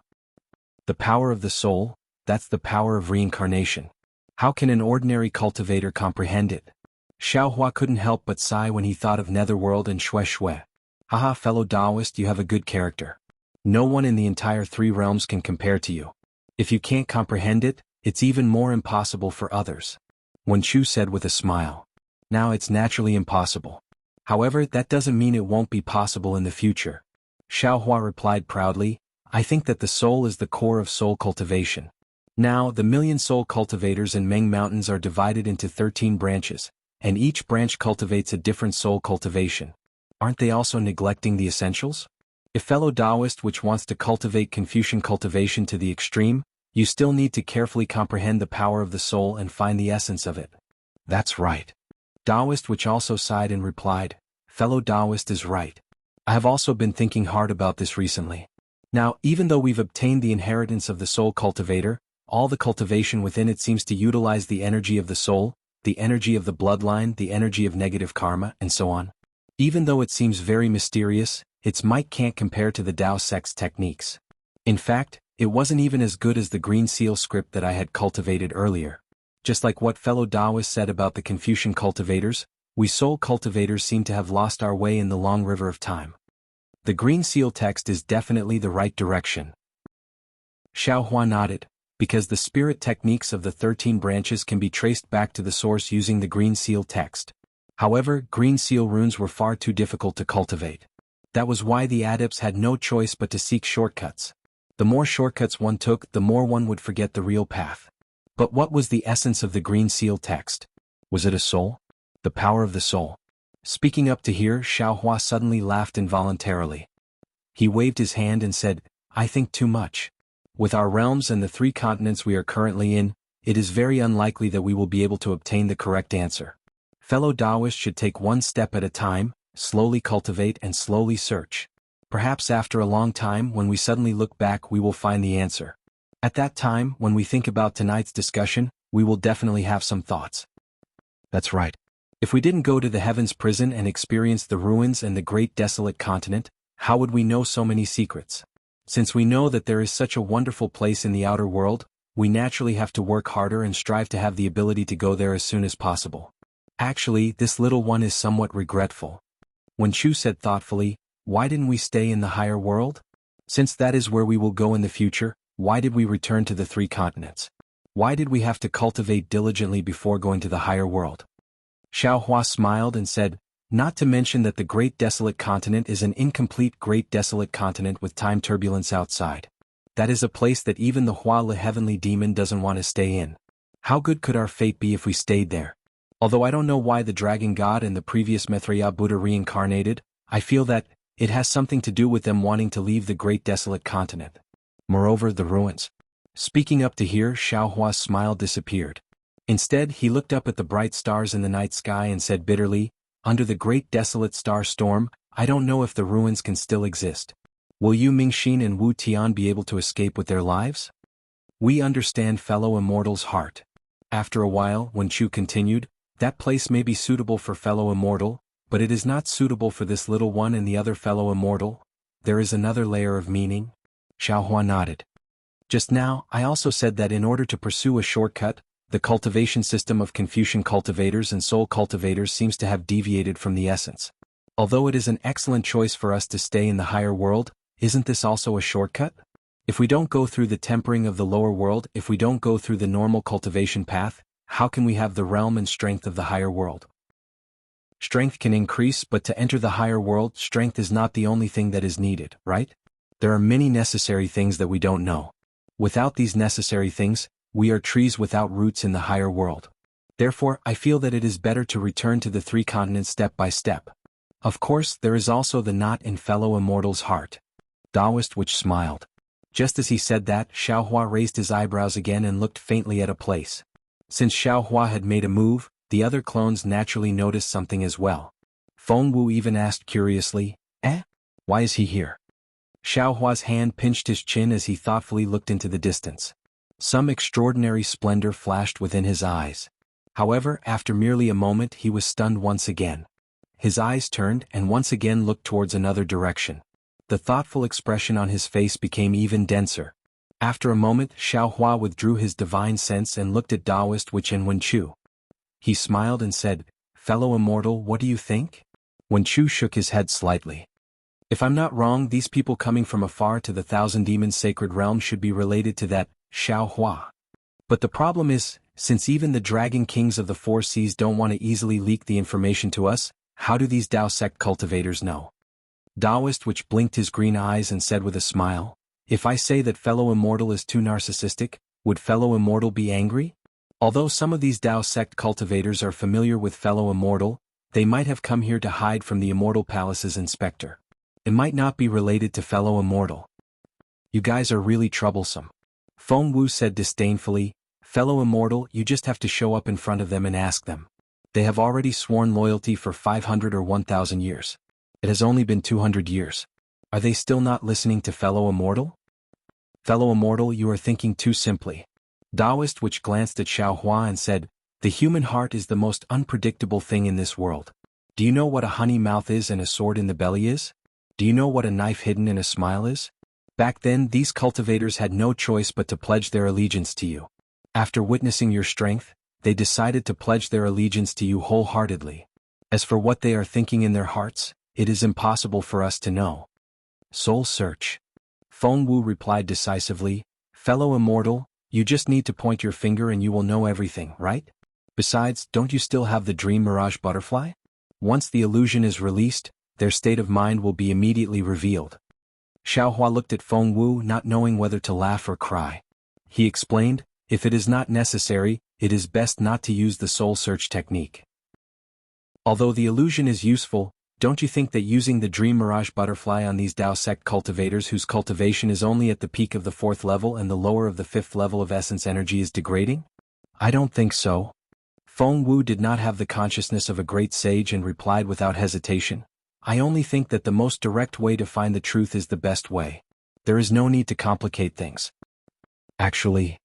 The power of the soul, that's the power of reincarnation. How can an ordinary cultivator comprehend it? Xiaohua couldn't help but sigh when he thought of Netherworld and Xue Xue. Haha, fellow Taoist, you have a good character. No one in the entire 3 realms can compare to you. If you can't comprehend it, it's even more impossible for others. Wen Chu said with a smile. Now it's naturally impossible. However, that doesn't mean it won't be possible in the future. Xiaohua replied proudly, I think that the soul is the core of soul cultivation. Now, the million soul cultivators in Meng Mountains are divided into 13 branches, and each branch cultivates a different soul cultivation. Aren't they also neglecting the essentials? If fellow Taoist which wants to cultivate Confucian cultivation to the extreme, you still need to carefully comprehend the power of the soul and find the essence of it. That's right. Taoist which also sighed and replied, fellow Taoist is right. I have also been thinking hard about this recently. Now, even though we've obtained the inheritance of the soul cultivator, all the cultivation within it seems to utilize the energy of the soul, the energy of the bloodline, the energy of negative karma, and so on. Even though it seems very mysterious, its might can't compare to the Tao sect's techniques. In fact, it wasn't even as good as the green seal script that I had cultivated earlier. Just like what fellow Taoist said about the Confucian cultivators, We soul cultivators seem to have lost our way in the long river of time. The green seal text is definitely the right direction. Xiaohua nodded, because the spirit techniques of the 13 branches can be traced back to the source using the green seal text. However, green seal runes were far too difficult to cultivate. That was why the adepts had no choice but to seek shortcuts. The more shortcuts one took, the more one would forget the real path. But what was the essence of the green seal text? Was it a soul? The power of the soul. Speaking up to hear, Xiaohua suddenly laughed involuntarily. He waved his hand and said, "I think too much. With our realms and the 3 continents we are currently in, it is very unlikely that we will be able to obtain the correct answer. Fellow Taoists should take one step at a time, slowly cultivate and slowly search. Perhaps after a long time when we suddenly look back we will find the answer. At that time, when we think about tonight's discussion, we will definitely have some thoughts." That's right. If we didn't go to the Heaven's Prison and experience the ruins and the great desolate continent, how would we know so many secrets? Since we know that there is such a wonderful place in the outer world, we naturally have to work harder and strive to have the ability to go there as soon as possible. Actually, this little one is somewhat regretful. When Chu said thoughtfully, "Why didn't we stay in the higher world? Since that is where we will go in the future, why did we return to the 3 continents? Why did we have to cultivate diligently before going to the higher world?" Xiaohua smiled and said, "Not to mention that the Great Desolate Continent is an incomplete Great Desolate Continent with time turbulence outside. That is a place that even the Hua Le Heavenly Demon doesn't want to stay in. How good could our fate be if we stayed there? Although I don't know why the Dragon God and the previous Maitreya Buddha reincarnated, I feel that it has something to do with them wanting to leave the Great Desolate Continent. Moreover, the ruins." Speaking up to hear, Xiaohua's smile disappeared. Instead, he looked up at the bright stars in the night sky and said bitterly, "Under the great desolate star storm, I don't know if the ruins can still exist. Will you Mingxin and Wu Tian be able to escape with their lives?" "We understand fellow immortal's heart." After a while, when Chu continued, "That place may be suitable for fellow immortal, but it is not suitable for this little one and the other fellow immortal. There is another layer of meaning." Xiaohua nodded. "Just now, I also said that in order to pursue a shortcut, the cultivation system of Confucian cultivators and soul cultivators seems to have deviated from the essence. Although it is an excellent choice for us to stay in the higher world, isn't this also a shortcut? If we don't go through the tempering of the lower world, if we don't go through the normal cultivation path, how can we have the realm and strength of the higher world? Strength can increase, but to enter the higher world, strength is not the only thing that is needed, right? There are many necessary things that we don't know. Without these necessary things, we are trees without roots in the higher world. Therefore, I feel that it is better to return to the 3 continents step by step. Of course, there is also the knot in fellow immortal's heart." Taoist which smiled. Just as he said that, Xiaohua raised his eyebrows again and looked faintly at a place. Since Xiaohua had made a move, the other clones naturally noticed something as well. Feng Wu even asked curiously, Why is he here?" Xiaohua's hand pinched his chin as he thoughtfully looked into the distance. Some extraordinary splendor flashed within his eyes. However, after merely a moment he was stunned once again. His eyes turned and once again looked towards another direction. The thoughtful expression on his face became even denser. After a moment, Xiaohua withdrew his divine sense and looked at Taoist Wich and Wen Chu. He smiled and said, "Fellow immortal, what do you think?" Wen Chu shook his head slightly. "If I'm not wrong, these people coming from afar to the Thousand Demons Sacred Realm should be related to that Xiaohua. But the problem is, since even the Dragon Kings of the 4 Seas don't want to easily leak the information to us, how do these Tao sect cultivators know?" Taoist which blinked his green eyes and said with a smile, "If I say that fellow immortal is too narcissistic, would fellow immortal be angry? Although some of these Tao sect cultivators are familiar with fellow immortal, they might have come here to hide from the Immortal Palace's inspector. It might not be related to fellow immortal. You guys are really troublesome." Feng Wu said disdainfully, "Fellow immortal, you just have to show up in front of them and ask them. They have already sworn loyalty for 500 or 1,000 years. It has only been 200 years. Are they still not listening to fellow immortal?" "Fellow immortal, you are thinking too simply." Taoist which glanced at Xiaohua and said, "The human heart is the most unpredictable thing in this world. Do you know what a honey mouth is and a sword in the belly is? Do you know what a knife hidden in a smile is? Back then, these cultivators had no choice but to pledge their allegiance to you. After witnessing your strength, they decided to pledge their allegiance to you wholeheartedly. As for what they are thinking in their hearts, it is impossible for us to know. Soul search. Feng Wu replied decisively, fellow immortal, you just need to point your finger and you will know everything, right? Besides, don't you still have the dream mirage butterfly? Once the illusion is released, their state of mind will be immediately revealed. Xiaohua looked at Feng Wu, not knowing whether to laugh or cry. He explained, if it is not necessary, it is best not to use the soul search technique. Although the illusion is useful, don't you think that using the dream mirage butterfly on these Dao sect cultivators whose cultivation is only at the peak of the 4th level and the lower of the 5th level of essence energy is degrading? I don't think so. Feng Wu did not have the consciousness of a great sage and replied without hesitation. I only think that the most direct way to find the truth is the best way. There is no need to complicate things. Actually,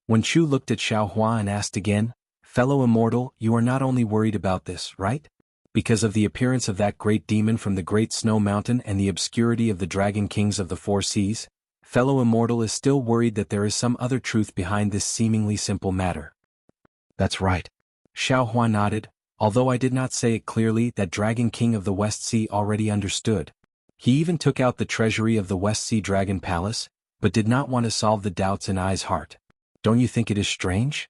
when Chu looked at Xiaohua and asked again, fellow immortal, you are not only worried about this, right? Because of the appearance of that great demon from the great snow mountain and the obscurity of the dragon kings of the 4 seas, fellow immortal is still worried that there is some other truth behind this seemingly simple matter. That's right. Xiaohua nodded, although I did not say it clearly that Dragon King of the West Sea already understood. He even took out the treasury of the West Sea Dragon Palace, but did not want to solve the doubts in Ai's heart. Don't you think it is strange?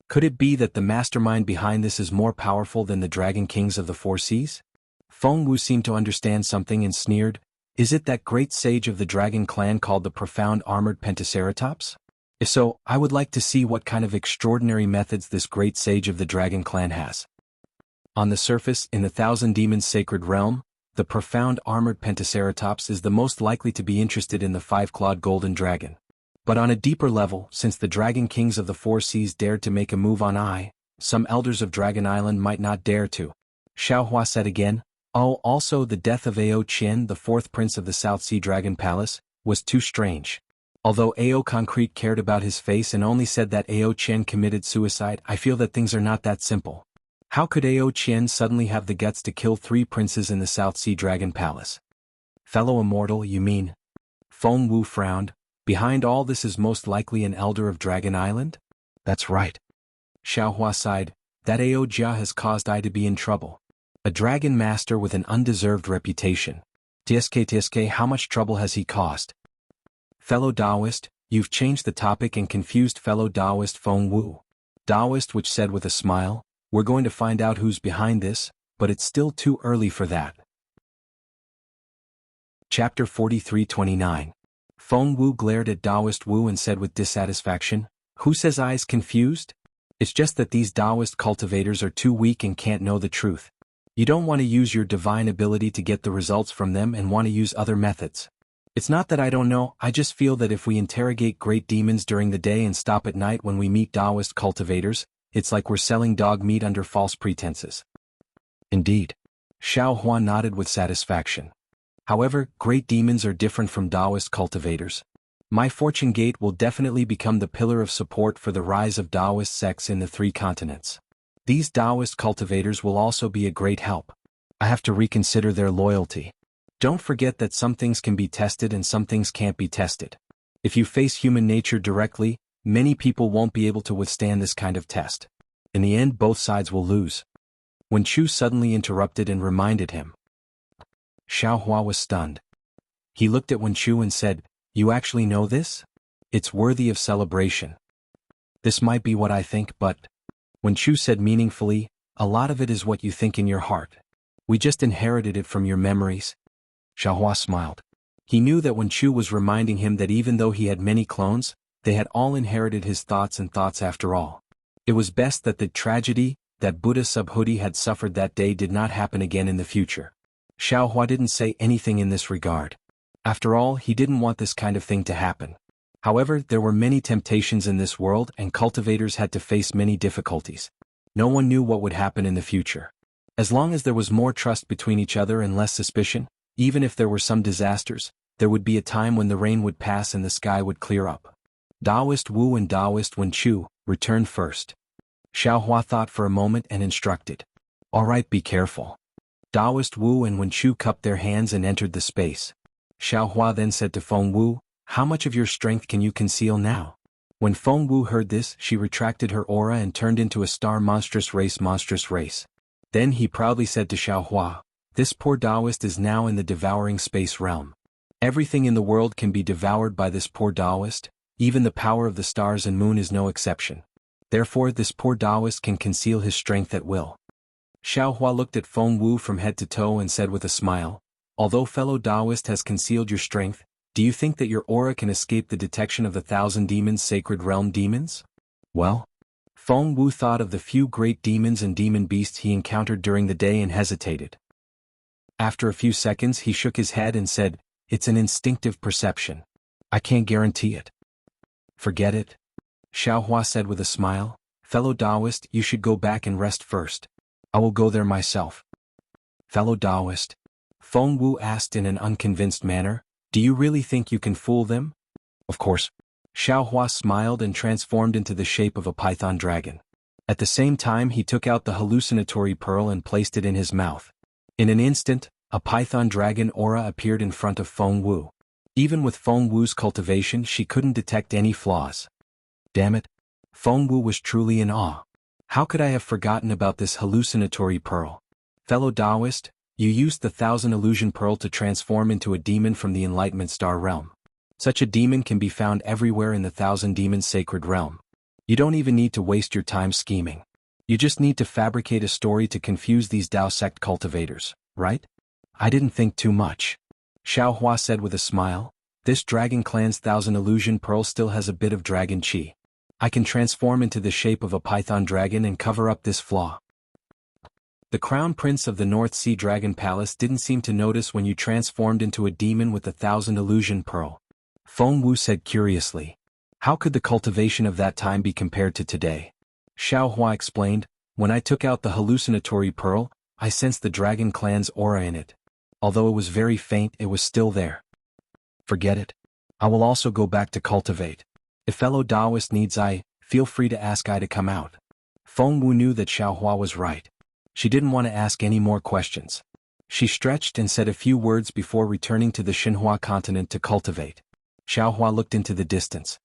Could it be that the mastermind behind this is more powerful than the Dragon Kings of the 4 seas? Feng Wu seemed to understand something and sneered, is it that great sage of the dragon clan called the profound armored Pentaceratops? If so, I would like to see what kind of extraordinary methods this great sage of the dragon clan has. On the surface, in the Thousand Demons sacred realm, the profound armored Pentaceratops is the most likely to be interested in the 5-clawed golden dragon. But on a deeper level, since the Dragon Kings of the 4 seas dared to make a move on Ai, some elders of Dragon Island might not dare to. Xiaohua said again, oh, also the death of Ao Qian, the 4th prince of the South Sea Dragon Palace, was too strange. Although Ao Concrete cared about his face and only said that Ao Qian committed suicide, I feel that things are not that simple. How could Ao Qian suddenly have the guts to kill 3 princes in the South Sea Dragon Palace? Fellow immortal, you mean? Feng Wu frowned. Behind all this is most likely an elder of Dragon Island? That's right. Xiaohua sighed, that Ao Jia has caused Ai to be in trouble. A dragon master with an undeserved reputation. TSK, how much trouble has he caused? Fellow Taoist, you've changed the topic and confused fellow Taoist Feng Wu. Taoist which said with a smile, we're going to find out who's behind this, but it's still too early for that. Chapter 43-29. Feng Wu glared at Taoist Wu and said with dissatisfaction, who says Ai's confused? It's just that these Taoist cultivators are too weak and can't know the truth. You don't want to use your divine ability to get the results from them and want to use other methods. It's not that I don't know, I just feel that if we interrogate great demons during the day and stop at night when we meet Taoist cultivators, it's like we're selling dog meat under false pretenses. Indeed. Xiaohua nodded with satisfaction. However, great demons are different from Taoist cultivators. My fortune gate will definitely become the pillar of support for the rise of Taoist sects in the 3 continents. These Taoist cultivators will also be a great help. I have to reconsider their loyalty. Don't forget that some things can be tested and some things can't be tested. If you face human nature directly, many people won't be able to withstand this kind of test. In the end, both sides will lose. When Chu suddenly interrupted and reminded him. Xiaohua was stunned. He looked at Wen Chu and said, you actually know this? It's worthy of celebration. This might be what I think, but... Wen Chu said meaningfully, a lot of it is what you think in your heart. We just inherited it from your memories. Xiaohua smiled. He knew that Wen Chu was reminding him that even though he had many clones, they had all inherited his thoughts and thoughts after all. It was best that the tragedy that Buddha Subhuti had suffered that day did not happen again in the future. Xiaohua didn't say anything in this regard. After all, he didn't want this kind of thing to happen. However, there were many temptations in this world and cultivators had to face many difficulties. No one knew what would happen in the future. As long as there was more trust between each other and less suspicion, even if there were some disasters, there would be a time when the rain would pass and the sky would clear up. Taoist Wu and Taoist Wen Chu returned first. Xiaohua thought for a moment and instructed. All right, be careful. Taoist Wu and Wen Chu cupped their hands and entered the space. Xiaohua then said to Feng Wu, how much of your strength can you conceal now? When Feng Wu heard this, she retracted her aura and turned into a star monstrous race. Then he proudly said to Xiaohua, "This poor Taoist is now in the devouring space realm. Everything in the world can be devoured by this poor Taoist, even the power of the stars and moon is no exception. Therefore this poor Taoist can conceal his strength at will." Xiaohua looked at Feng Wu from head to toe and said with a smile, "Although fellow Taoist has concealed your strength, do you think that your aura can escape the detection of the 1,000 demons, sacred realm demons?" Well, Feng Wu thought of the few great demons and demon beasts he encountered during the day and hesitated. After a few seconds he shook his head and said, "It's an instinctive perception. I can't guarantee it." "Forget it," Xiaohua said with a smile. "Fellow Taoist, you should go back and rest first. I will go there myself." "Fellow Taoist?" Feng Wu asked in an unconvinced manner, "Do you really think you can fool them?" "Of course." Xiaohua smiled and transformed into the shape of a python dragon. At the same time he took out the hallucinatory pearl and placed it in his mouth. In an instant, a python dragon aura appeared in front of Feng Wu. Even with Feng Wu's cultivation she couldn't detect any flaws. Damn it! Feng Wu was truly in awe. How could I have forgotten about this hallucinatory pearl? "Fellow Taoist, you used the 1,000 illusion pearl to transform into a demon from the Enlightenment Star realm. Such a demon can be found everywhere in the 1,000 demons sacred realm. You don't even need to waste your time scheming. You just need to fabricate a story to confuse these Tao sect cultivators, right?" "I didn't think too much," Xiaohua said with a smile. "This dragon clan's 1,000 illusion pearl still has a bit of dragon chi. I can transform into the shape of a python dragon and cover up this flaw." The crown prince of the North Sea Dragon Palace didn't seem to notice when you transformed into a demon with the 1,000 illusion pearl. Feng Wu said curiously, "How could the cultivation of that time be compared to today?" Xiaohua explained, "When I took out the hallucinatory pearl, I sensed the dragon clan's aura in it. Although it was very faint, it was still there." "Forget it. I will also go back to cultivate. If fellow Taoist needs feel free to ask I to come out." Feng Wu knew that Xiaohua was right. She didn't want to ask any more questions. She stretched and said a few words before returning to the Xinhua continent to cultivate. Xiaohua looked into the distance.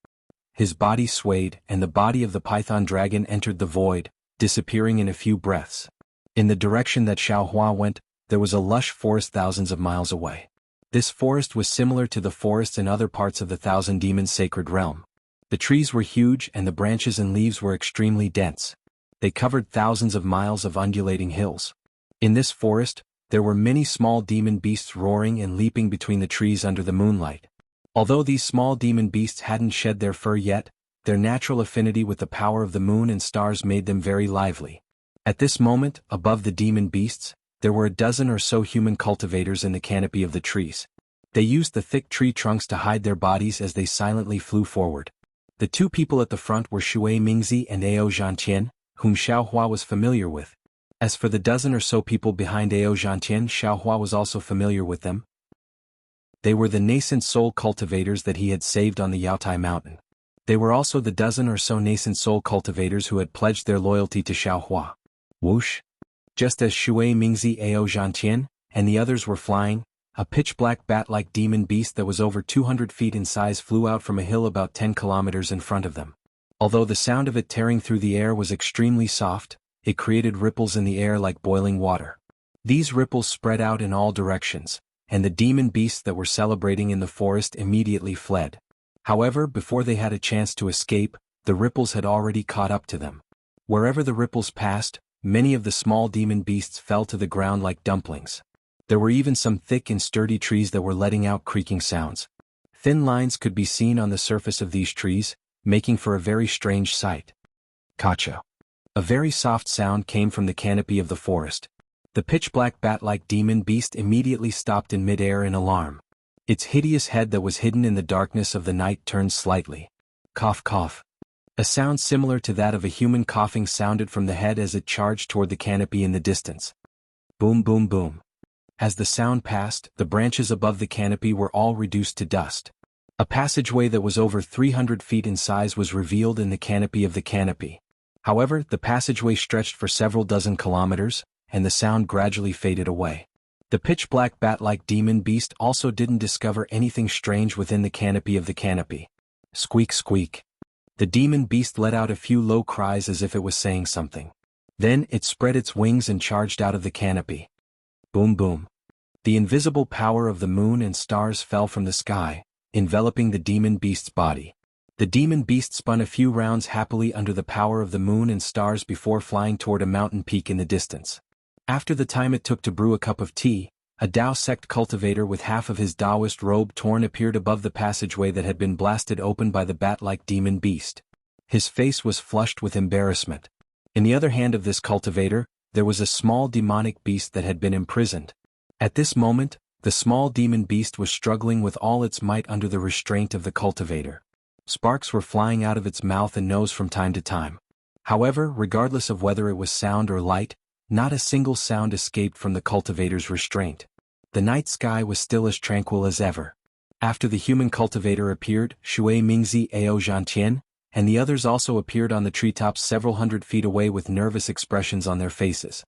His body swayed, and the body of the python dragon entered the void, disappearing in a few breaths. In the direction that Xiaohua went, there was a lush forest thousands of miles away. This forest was similar to the forests in other parts of the 1,000 demons sacred realm. The trees were huge and the branches and leaves were extremely dense. They covered thousands of miles of undulating hills. In this forest, there were many small demon beasts roaring and leaping between the trees under the moonlight. Although these small demon beasts hadn't shed their fur yet, their natural affinity with the power of the moon and stars made them very lively. At this moment, above the demon beasts, there were a dozen or so human cultivators in the canopy of the trees. They used the thick tree trunks to hide their bodies as they silently flew forward. The two people at the front were Shui Mingzi and Ao Zhantian, whom Xiaohua was familiar with. As for the dozen or so people behind Ao Zhantian, Xiaohua was also familiar with them. They were the nascent soul cultivators that he had saved on the Yaotai mountain. They were also the dozen or so nascent soul cultivators who had pledged their loyalty to Xiaohua. Whoosh! Just as Shui Mingzi, Ao Zhantian, and the others were flying, a pitch-black bat-like demon beast that was over 200 feet in size flew out from a hill about 10 kilometers in front of them. Although the sound of it tearing through the air was extremely soft, it created ripples in the air like boiling water. These ripples spread out in all directions, and the demon beasts that were celebrating in the forest immediately fled. However, before they had a chance to escape, the ripples had already caught up to them. Wherever the ripples passed, many of the small demon beasts fell to the ground like dumplings. There were even some thick and sturdy trees that were letting out creaking sounds. Thin lines could be seen on the surface of these trees, making for a very strange sight. Kacha. A very soft sound came from the canopy of the forest. The pitch-black bat-like demon beast immediately stopped in mid-air in alarm. Its hideous head that was hidden in the darkness of the night turned slightly. Cough cough. A sound similar to that of a human coughing sounded from the head as it charged toward the canopy in the distance. Boom boom boom. As the sound passed, the branches above the canopy were all reduced to dust. A passageway that was over 300 feet in size was revealed in the canopy of the canopy. However, the passageway stretched for several dozen kilometers, and the sound gradually faded away. The pitch-black bat-like demon beast also didn't discover anything strange within the canopy of the canopy. Squeak squeak. The demon beast let out a few low cries as if it was saying something. Then it spread its wings and charged out of the canopy. Boom boom. The invisible power of the moon and stars fell from the sky, enveloping the demon beast's body. The demon beast spun a few rounds happily under the power of the moon and stars before flying toward a mountain peak in the distance. After the time it took to brew a cup of tea, a Tao sect cultivator with half of his Taoist robe torn appeared above the passageway that had been blasted open by the bat-like demon beast. His face was flushed with embarrassment. In the other hand of this cultivator, there was a small demonic beast that had been imprisoned. At this moment, the small demon beast was struggling with all its might under the restraint of the cultivator. Sparks were flying out of its mouth and nose from time to time. However, regardless of whether it was sound or light, not a single sound escaped from the cultivator's restraint. The night sky was still as tranquil as ever. After the human cultivator appeared, Shui Mingzi Ao Zhantian, and the others also appeared on the treetops several hundred feet away with nervous expressions on their faces.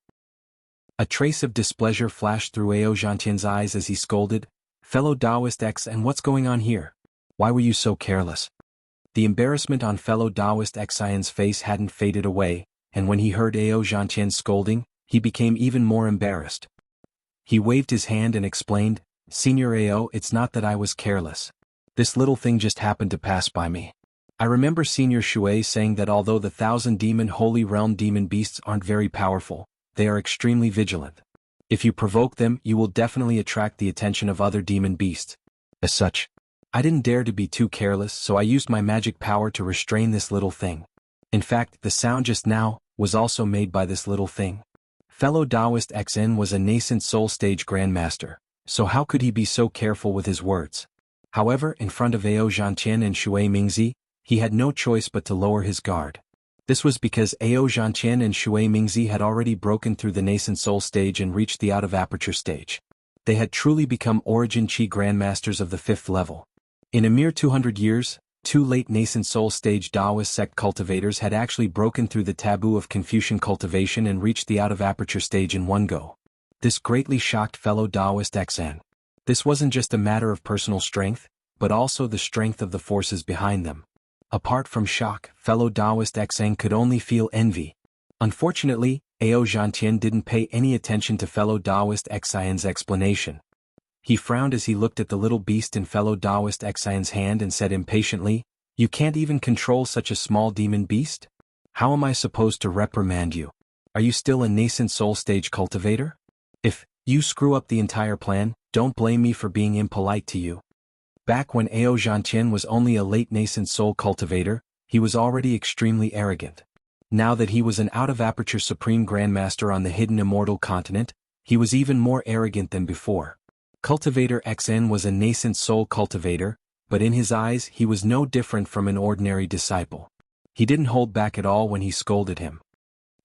A trace of displeasure flashed through Ao Zhantian's eyes as he scolded, "Fellow Taoist X, and what's going on here? Why were you so careless?" The embarrassment on fellow Taoist Xian's face hadn't faded away, and when he heard Ao Zhantian's scolding, he became even more embarrassed. He waved his hand and explained, "Senior Ao, it's not that I was careless. This little thing just happened to pass by me. I remember Senior Shui saying that although the 1,000-demon Holy Realm demon beasts aren't very powerful, they are extremely vigilant. If you provoke them, you will definitely attract the attention of other demon beasts. As such, I didn't dare to be too careless, so I used my magic power to restrain this little thing. In fact, the sound just now was also made by this little thing." Fellow Taoist XN was a nascent soul stage grandmaster, so how could he be so careful with his words? However, in front of Ao Zhantian and Shui Mingzi, he had no choice but to lower his guard. This was because Ao Zhantian and Shui Mingzi had already broken through the nascent soul stage and reached the out-of-aperture stage. They had truly become Origin Chi grandmasters of the 5th level. In a mere 200 years, 2 late nascent soul stage Taoist sect cultivators had actually broken through the taboo of Confucian cultivation and reached the out-of-aperture stage in one go. This greatly shocked fellow Taoist XN. This wasn't just a matter of personal strength, but also the strength of the forces behind them. Apart from shock, fellow Taoist XN could only feel envy. Unfortunately, Ao Zhantian didn't pay any attention to fellow Taoist Xian's explanation. He frowned as he looked at the little beast in fellow Taoist Xian's hand and said impatiently, "You can't even control such a small demon beast? How am I supposed to reprimand you? Are you still a nascent soul stage cultivator? If you screw up the entire plan, don't blame me for being impolite to you." Back when Ao Zhantian was only a late nascent soul cultivator, he was already extremely arrogant. Now that he was an out-of-aperture supreme grandmaster on the hidden immortal continent, he was even more arrogant than before. Cultivator XN was a nascent soul cultivator, but in his eyes he was no different from an ordinary disciple. He didn't hold back at all when he scolded him.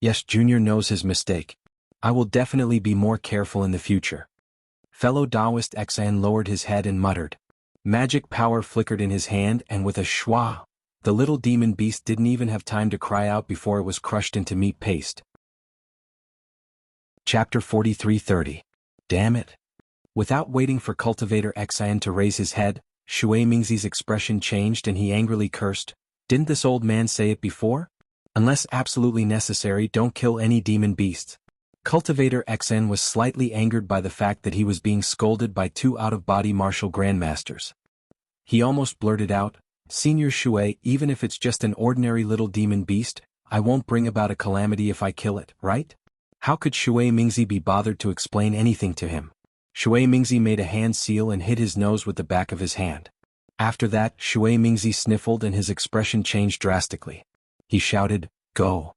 "Yes, Junior knows his mistake. I will definitely be more careful in the future." Fellow Taoist XN lowered his head and muttered. Magic power flickered in his hand, and with a schwa, the little demon beast didn't even have time to cry out before it was crushed into meat paste. Chapter 43:30. Damn it. Without waiting for Cultivator Xian to raise his head, Shui Mingzi's expression changed and he angrily cursed, "Didn't this old man say it before? Unless absolutely necessary, don't kill any demon beasts." Cultivator XN was slightly angered by the fact that he was being scolded by 2 out-of-body martial grandmasters. He almost blurted out, "Senior Shui, even if it's just an ordinary little demon beast, I won't bring about a calamity if I kill it, right?" How could Shui Mingzi be bothered to explain anything to him? Shui Mingzi made a hand seal and hit his nose with the back of his hand. After that, Shui Mingzi sniffled and his expression changed drastically. He shouted, "Go!"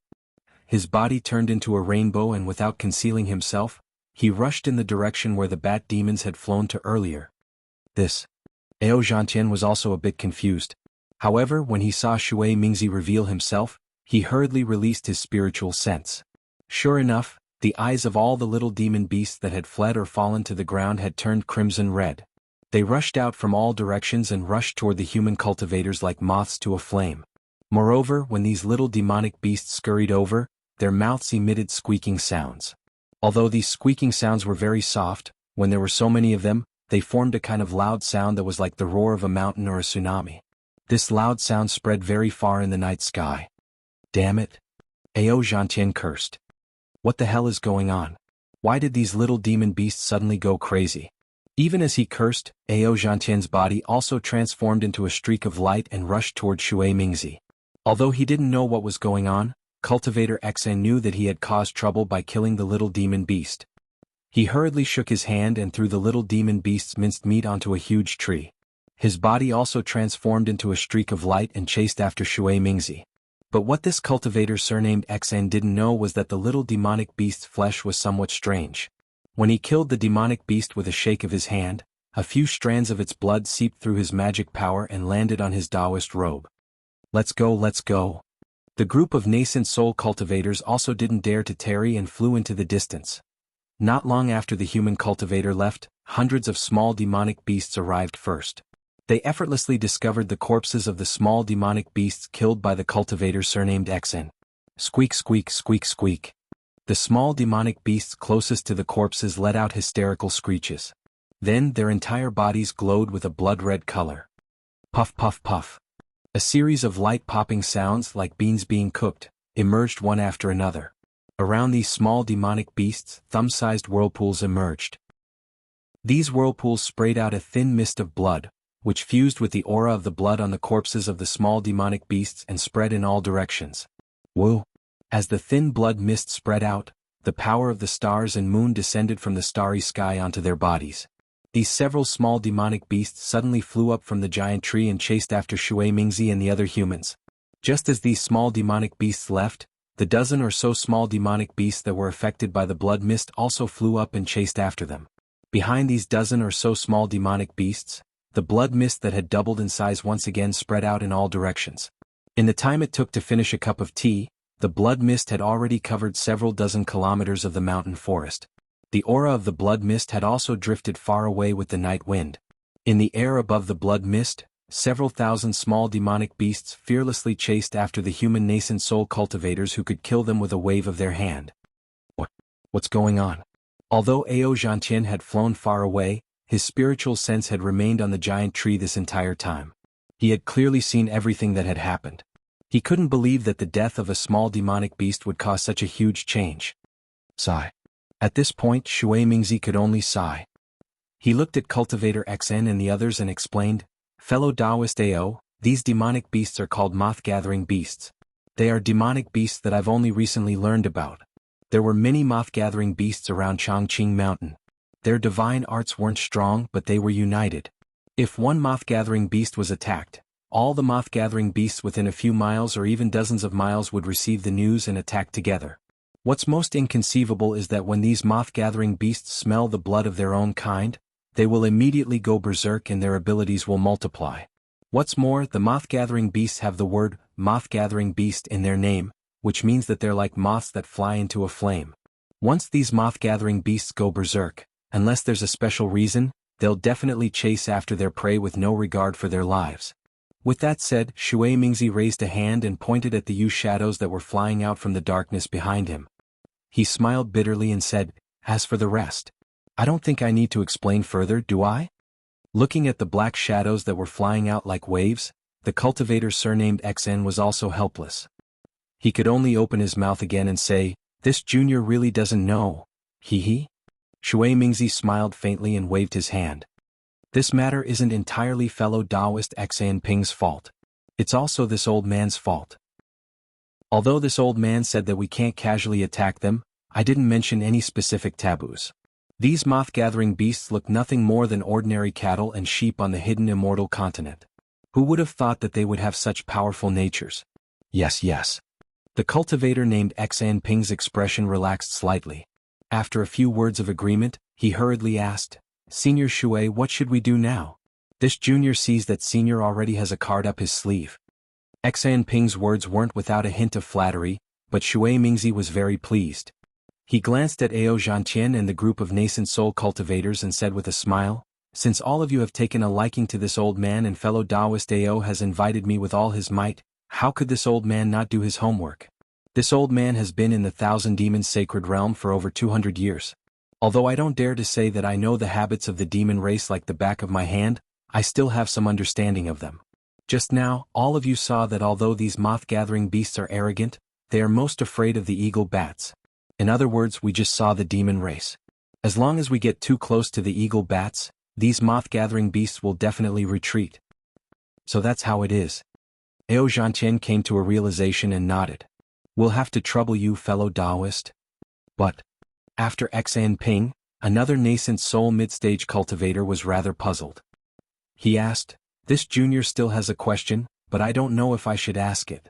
His body turned into a rainbow and without concealing himself, he rushed in the direction where the bat demons had flown to earlier. Ao Zhantian was also a bit confused. However, when he saw Shui Mingzi reveal himself, he hurriedly released his spiritual sense. Sure enough, the eyes of all the little demon beasts that had fled or fallen to the ground had turned crimson red. They rushed out from all directions and rushed toward the human cultivators like moths to a flame. Moreover, when these little demonic beasts scurried over, their mouths emitted squeaking sounds. Although these squeaking sounds were very soft, when there were so many of them, they formed a kind of loud sound that was like the roar of a mountain or a tsunami. This loud sound spread very far in the night sky. Damn it! Ao Zhantian cursed. What the hell is going on? Why did these little demon beasts suddenly go crazy? Even as he cursed, Ao Zhantian's body also transformed into a streak of light and rushed toward Shui Mingzi. Although he didn't know what was going on, Cultivator Xn knew that he had caused trouble by killing the little demon beast. He hurriedly shook his hand and threw the little demon beast's minced meat onto a huge tree. His body also transformed into a streak of light and chased after Shui Mingzi. But what this cultivator surnamed Xn didn't know was that the little demonic beast's flesh was somewhat strange. When he killed the demonic beast with a shake of his hand, a few strands of its blood seeped through his magic power and landed on his Taoist robe. Let's go, let's go. The group of nascent soul cultivators also didn't dare to tarry and flew into the distance. Not long after the human cultivator left, hundreds of small demonic beasts arrived first. They effortlessly discovered the corpses of the small demonic beasts killed by the cultivator surnamed Xn. Squeak squeak squeak squeak. The small demonic beasts closest to the corpses let out hysterical screeches. Then their entire bodies glowed with a blood-red color. Puff puff puff. A series of light-popping sounds like beans being cooked emerged one after another. Around these small demonic beasts, thumb-sized whirlpools emerged. These whirlpools sprayed out a thin mist of blood, which fused with the aura of the blood on the corpses of the small demonic beasts and spread in all directions. Woo! As the thin blood mist spread out, the power of the stars and moon descended from the starry sky onto their bodies. These several small demonic beasts suddenly flew up from the giant tree and chased after Shui Mingzi and the other humans. Just as these small demonic beasts left, the dozen or so small demonic beasts that were affected by the blood mist also flew up and chased after them. Behind these dozen or so small demonic beasts, the blood mist that had doubled in size once again spread out in all directions. In the time it took to finish a cup of tea, the blood mist had already covered several dozen kilometers of the mountain forest. The aura of the blood mist had also drifted far away with the night wind. In the air above the blood mist, several thousand small demonic beasts fearlessly chased after the human nascent soul cultivators who could kill them with a wave of their hand. What's going on? Although Ao Zhantian had flown far away, his spiritual sense had remained on the giant tree this entire time. He had clearly seen everything that had happened. He couldn't believe that the death of a small demonic beast would cause such a huge change. Sigh. At this point, Shui Mingzi could only sigh. He looked at Cultivator Xn and the others and explained, "Fellow Taoist Ao, these demonic beasts are called moth-gathering beasts. They are demonic beasts that I've only recently learned about. There were many moth-gathering beasts around Chongqing Mountain. Their divine arts weren't strong, but they were united. If one moth-gathering beast was attacked, all the moth-gathering beasts within a few miles or even dozens of miles would receive the news and attack together. What's most inconceivable is that when these moth-gathering beasts smell the blood of their own kind, they will immediately go berserk and their abilities will multiply. What's more, the moth-gathering beasts have the word moth-gathering beast in their name, which means that they're like moths that fly into a flame. Once these moth-gathering beasts go berserk, unless there's a special reason, they'll definitely chase after their prey with no regard for their lives." With that said, Shui Mingzi raised a hand and pointed at the Yu shadows that were flying out from the darkness behind him. He smiled bitterly and said, "As for the rest, I don't think I need to explain further, do I?" Looking at the black shadows that were flying out like waves, the cultivator surnamed Xn was also helpless. He could only open his mouth again and say, "This junior really doesn't know. Hee." Shui Mingzi smiled faintly and waved his hand. "This matter isn't entirely fellow Taoist Xan Ping's fault. It's also this old man's fault. Although this old man said that we can't casually attack them, I didn't mention any specific taboos. These moth-gathering beasts look nothing more than ordinary cattle and sheep on the hidden immortal continent. Who would have thought that they would have such powerful natures?" Yes. The cultivator named Xan Ping's expression relaxed slightly. After a few words of agreement, he hurriedly asked, "Senior Shui, what should we do now? This junior sees that senior already has a card up his sleeve." Xan Ping's words weren't without a hint of flattery, but Shui Mingzi was very pleased. He glanced at Ao Zhantian and the group of nascent soul cultivators and said with a smile, "Since all of you have taken a liking to this old man and fellow Taoist Ao has invited me with all his might, how could this old man not do his homework? This old man has been in the Thousand Demons sacred realm for over 200 years. Although I don't dare to say that I know the habits of the demon race like the back of my hand, I still have some understanding of them. Just now, all of you saw that although these moth-gathering beasts are arrogant, they are most afraid of the eagle bats. In other words, we just saw the demon race. As long as we get too close to the eagle bats, these moth-gathering beasts will definitely retreat. So that's how it is. Ao Zhantian came to a realization and nodded. We'll have to trouble you, fellow Taoist. But, after Xan Ping, another nascent soul mid-stage cultivator was rather puzzled. He asked, this junior still has a question, but I don't know if I should ask it.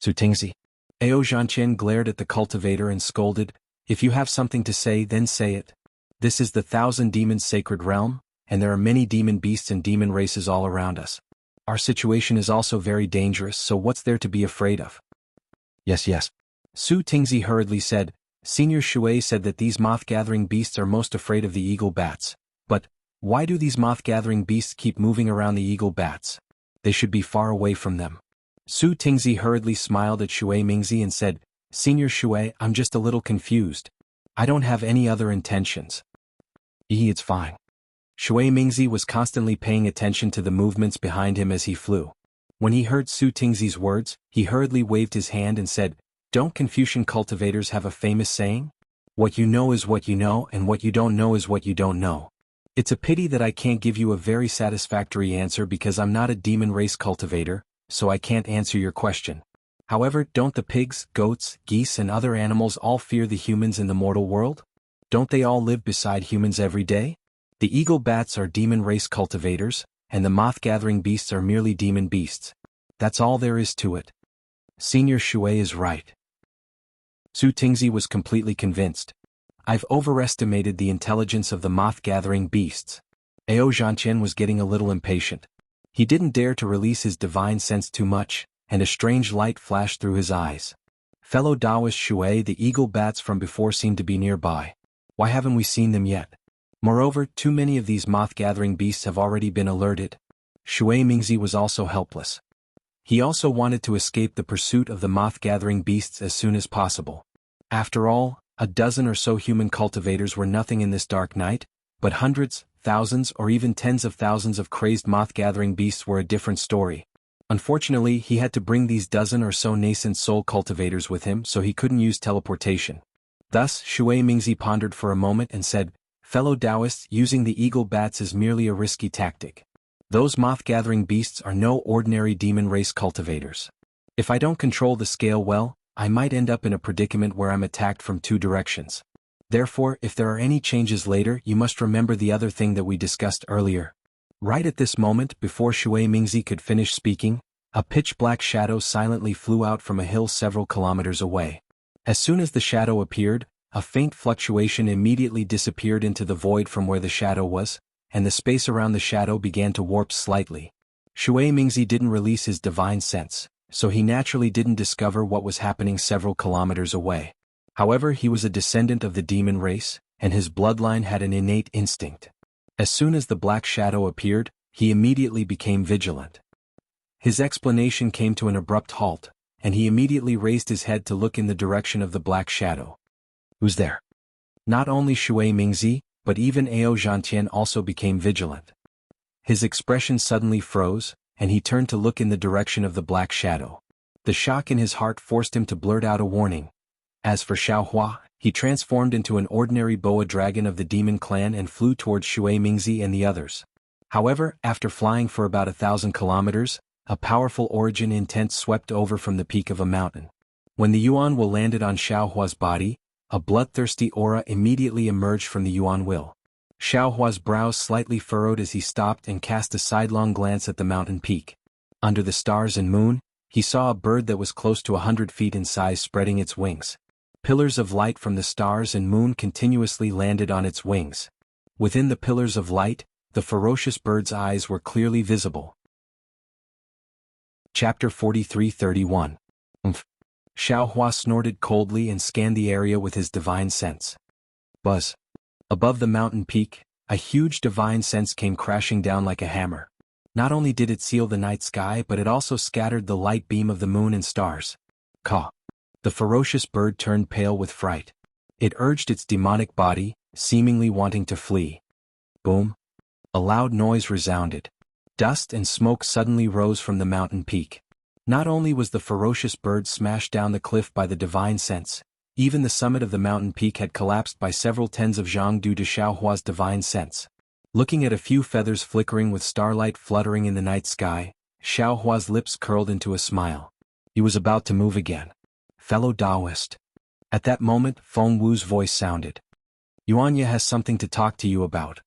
Su Tingzi. Ao Zhantian glared at the cultivator and scolded, if you have something to say, then say it. This is the Thousand Demons sacred realm, and there are many demon beasts and demon races all around us. Our situation is also very dangerous, so what's there to be afraid of? Yes. Su Tingzi hurriedly said, Senior Shui said that these moth-gathering beasts are most afraid of the eagle bats. But, why do these moth-gathering beasts keep moving around the eagle bats? They should be far away from them. Su Tingzi hurriedly smiled at Shui Mingzi and said, Senior Shui, I'm just a little confused. I don't have any other intentions. It's fine. Shui Mingzi was constantly paying attention to the movements behind him as he flew. When he heard Su Tingzi's words, he hurriedly waved his hand and said, Don't Confucian cultivators have a famous saying? What you know is what you know, and what you don't know is what you don't know. It's a pity that I can't give you a very satisfactory answer because I'm not a demon race cultivator, so I can't answer your question. However, don't the pigs, goats, geese and other animals all fear the humans in the mortal world? Don't they all live beside humans every day? The eagle bats are demon race cultivators, and the moth-gathering beasts are merely demon beasts. That's all there is to it. Senior Shui is right. Su Tingzi was completely convinced. I've overestimated the intelligence of the moth-gathering beasts. Ao Zhantian was getting a little impatient. He didn't dare to release his divine sense too much, and a strange light flashed through his eyes. Fellow Taoist Shui, the eagle bats from before seem to be nearby. Why haven't we seen them yet? Moreover, too many of these moth-gathering beasts have already been alerted. Shui Mingzi was also helpless. He also wanted to escape the pursuit of the moth-gathering beasts as soon as possible. After all, a dozen or so human cultivators were nothing in this dark night, but hundreds, thousands or even tens of thousands of crazed moth-gathering beasts were a different story. Unfortunately, he had to bring these dozen or so nascent soul cultivators with him, so he couldn't use teleportation. Thus, Shui Mingzi pondered for a moment and said, Fellow Taoists, using the eagle bats is merely a risky tactic. Those moth-gathering beasts are no ordinary demon race cultivators. If I don't control the scale well, I might end up in a predicament where I'm attacked from two directions. Therefore, if there are any changes later, you must remember the other thing that we discussed earlier. Right at this moment, before Shui Mingzi could finish speaking, a pitch-black shadow silently flew out from a hill several kilometers away. As soon as the shadow appeared, a faint fluctuation immediately disappeared into the void from where the shadow was, and the space around the shadow began to warp slightly. Shui Mingzi didn't release his divine sense, so he naturally didn't discover what was happening several kilometers away. However, he was a descendant of the demon race, and his bloodline had an innate instinct. As soon as the black shadow appeared, he immediately became vigilant. His explanation came to an abrupt halt, and he immediately raised his head to look in the direction of the black shadow. Who's there? Not only Shui Mingzi, but even Ao Zhantian also became vigilant. His expression suddenly froze, and he turned to look in the direction of the black shadow. The shock in his heart forced him to blurt out a warning. As for Xiaohua, he transformed into an ordinary boa dragon of the demon clan and flew towards Shui Mingzi and the others. However, after flying for about 1,000 kilometers, a powerful origin intent swept over from the peak of a mountain. When the Yuan Will landed on Xiaohua's body, a bloodthirsty aura immediately emerged from the Yuan Will. Xiaohua's brows slightly furrowed as he stopped and cast a sidelong glance at the mountain peak. Under the stars and moon, he saw a bird that was close to 100 feet in size spreading its wings. Pillars of light from the stars and moon continuously landed on its wings. Within the pillars of light, the ferocious bird's eyes were clearly visible. Chapter 43:31. Xiaohua snorted coldly and scanned the area with his divine sense. Buzz. Above the mountain peak, a huge divine sense came crashing down like a hammer. Not only did it seal the night sky, but it also scattered the light beam of the moon and stars. Caw. The ferocious bird turned pale with fright. It urged its demonic body, seemingly wanting to flee. Boom. A loud noise resounded. Dust and smoke suddenly rose from the mountain peak. Not only was the ferocious bird smashed down the cliff by the divine sense, Even the summit of the mountain peak had collapsed by several tens of zhang due to Xiaohua's divine sense. Looking at a few feathers flickering with starlight fluttering in the night sky, Xiaohua's lips curled into a smile. He was about to move again. Fellow Taoist. At that moment, Feng Wu's voice sounded. Yuanya has something to talk to you about.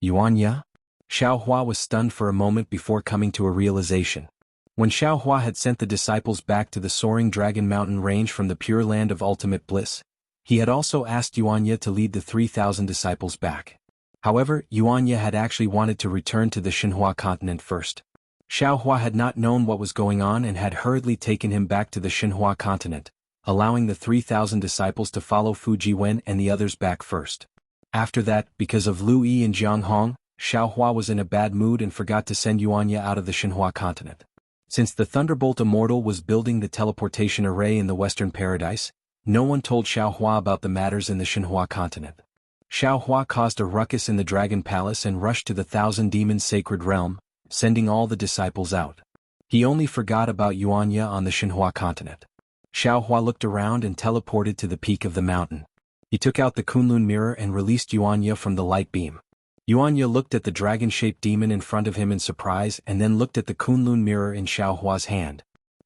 Yuanya? Xiaohua was stunned for a moment before coming to a realization. When Xiaohua had sent the disciples back to the soaring Dragon Mountain range from the pure land of ultimate bliss, he had also asked Yuanya to lead the 3,000 disciples back. However, Yuanya had actually wanted to return to the Xinhua continent first. Xiaohua had not known what was going on and had hurriedly taken him back to the Xinhua continent, allowing the 3,000 disciples to follow Fujiwen and the others back first. After that, because of Lu Yi and Jiang Hong, Xiaohua was in a bad mood and forgot to send Yuanya out of the Xinhua continent. Since the Thunderbolt Immortal was building the teleportation array in the Western Paradise, no one told Xiaohua about the matters in the Xinhua continent. Xiaohua caused a ruckus in the Dragon Palace and rushed to the Thousand Demons Sacred Realm, sending all the disciples out. He only forgot about Yuanya on the Xinhua continent. Xiaohua looked around and teleported to the peak of the mountain. He took out the Kunlun mirror and released Yuanya from the light beam. Yuanya looked at the dragon-shaped demon in front of him in surprise and then looked at the Kunlun mirror in Xiaohua's hand.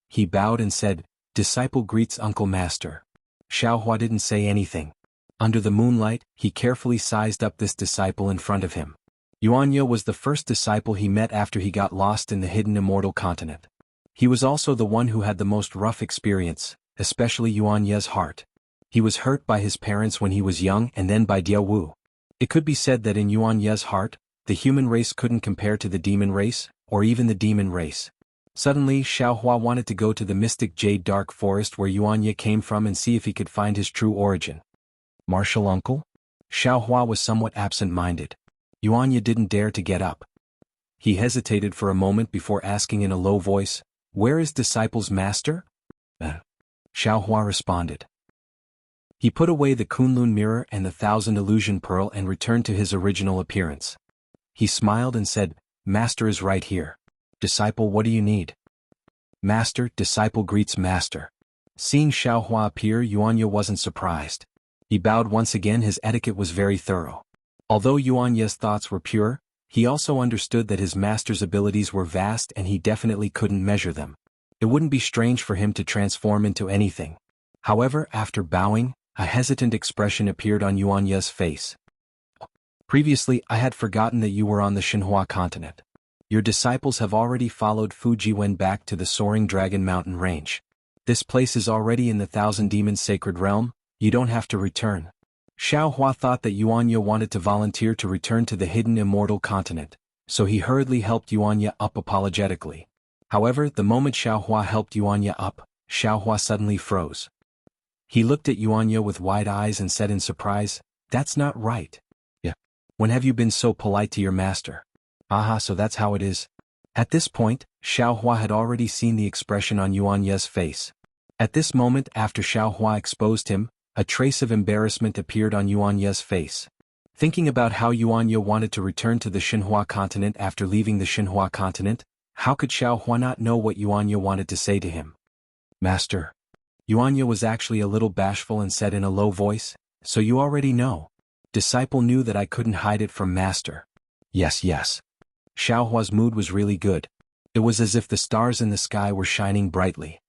He bowed and said, "Disciple greets Uncle Master." Xiaohua didn't say anything. Under the moonlight, he carefully sized up this disciple in front of him. Yuanya was the first disciple he met after he got lost in the hidden immortal continent. He was also the one who had the most rough experience, especially Yuanya's heart. He was hurt by his parents when he was young and then by Jianghu. It could be said that in Yuanya's heart, the human race couldn't compare to the demon race, or even the demon race. Suddenly, Xiaohua wanted to go to the mystic Jade Dark Forest where Yuanya came from and see if he could find his true origin. Martial uncle? Xiaohua was somewhat absent-minded. Yuanya didn't dare to get up. He hesitated for a moment before asking in a low voice, "Where is disciple's master?" Xiaohua responded. He put away the Kunlun mirror and the 1,000 illusion pearl and returned to his original appearance. He smiled and said, "Master is right here. Disciple, what do you need?" "Master," disciple greets master. Seeing Xiaohua appear, Yuanya wasn't surprised. He bowed once again. His etiquette was very thorough. Although Yuanya's thoughts were pure, he also understood that his master's abilities were vast and he definitely couldn't measure them. It wouldn't be strange for him to transform into anything. However, after bowing, a hesitant expression appeared on Yuanya's face. "Previously, I had forgotten that you were on the Xinhua continent. Your disciples have already followed Fujiwen back to the soaring Dragon Mountain range. This place is already in the Thousand Demons Sacred Realm, you don't have to return." Xiaohua thought that Yuanya wanted to volunteer to return to the hidden immortal continent, so he hurriedly helped Yuanya up apologetically. However, the moment Xiaohua helped Yuanya up, Xiaohua suddenly froze. He looked at Yuanya with wide eyes and said in surprise, "That's not right. Yeah. When have you been so polite to your master?" "Aha, so that's how it is." At this point, Xiaohua had already seen the expression on Yuanya's face. At this moment, after Xiaohua exposed him, a trace of embarrassment appeared on Yuanya's face. Thinking about how Yuanya wanted to return to the Xinhua continent after leaving the Xinhua continent, how could Xiaohua not know what Yuanya wanted to say to him? "Master." Yuanya was actually a little bashful and said in a low voice, "So you already know." Disciple knew that I couldn't hide it from master. Yes. Xiaohua's mood was really good. It was as if the stars in the sky were shining brightly.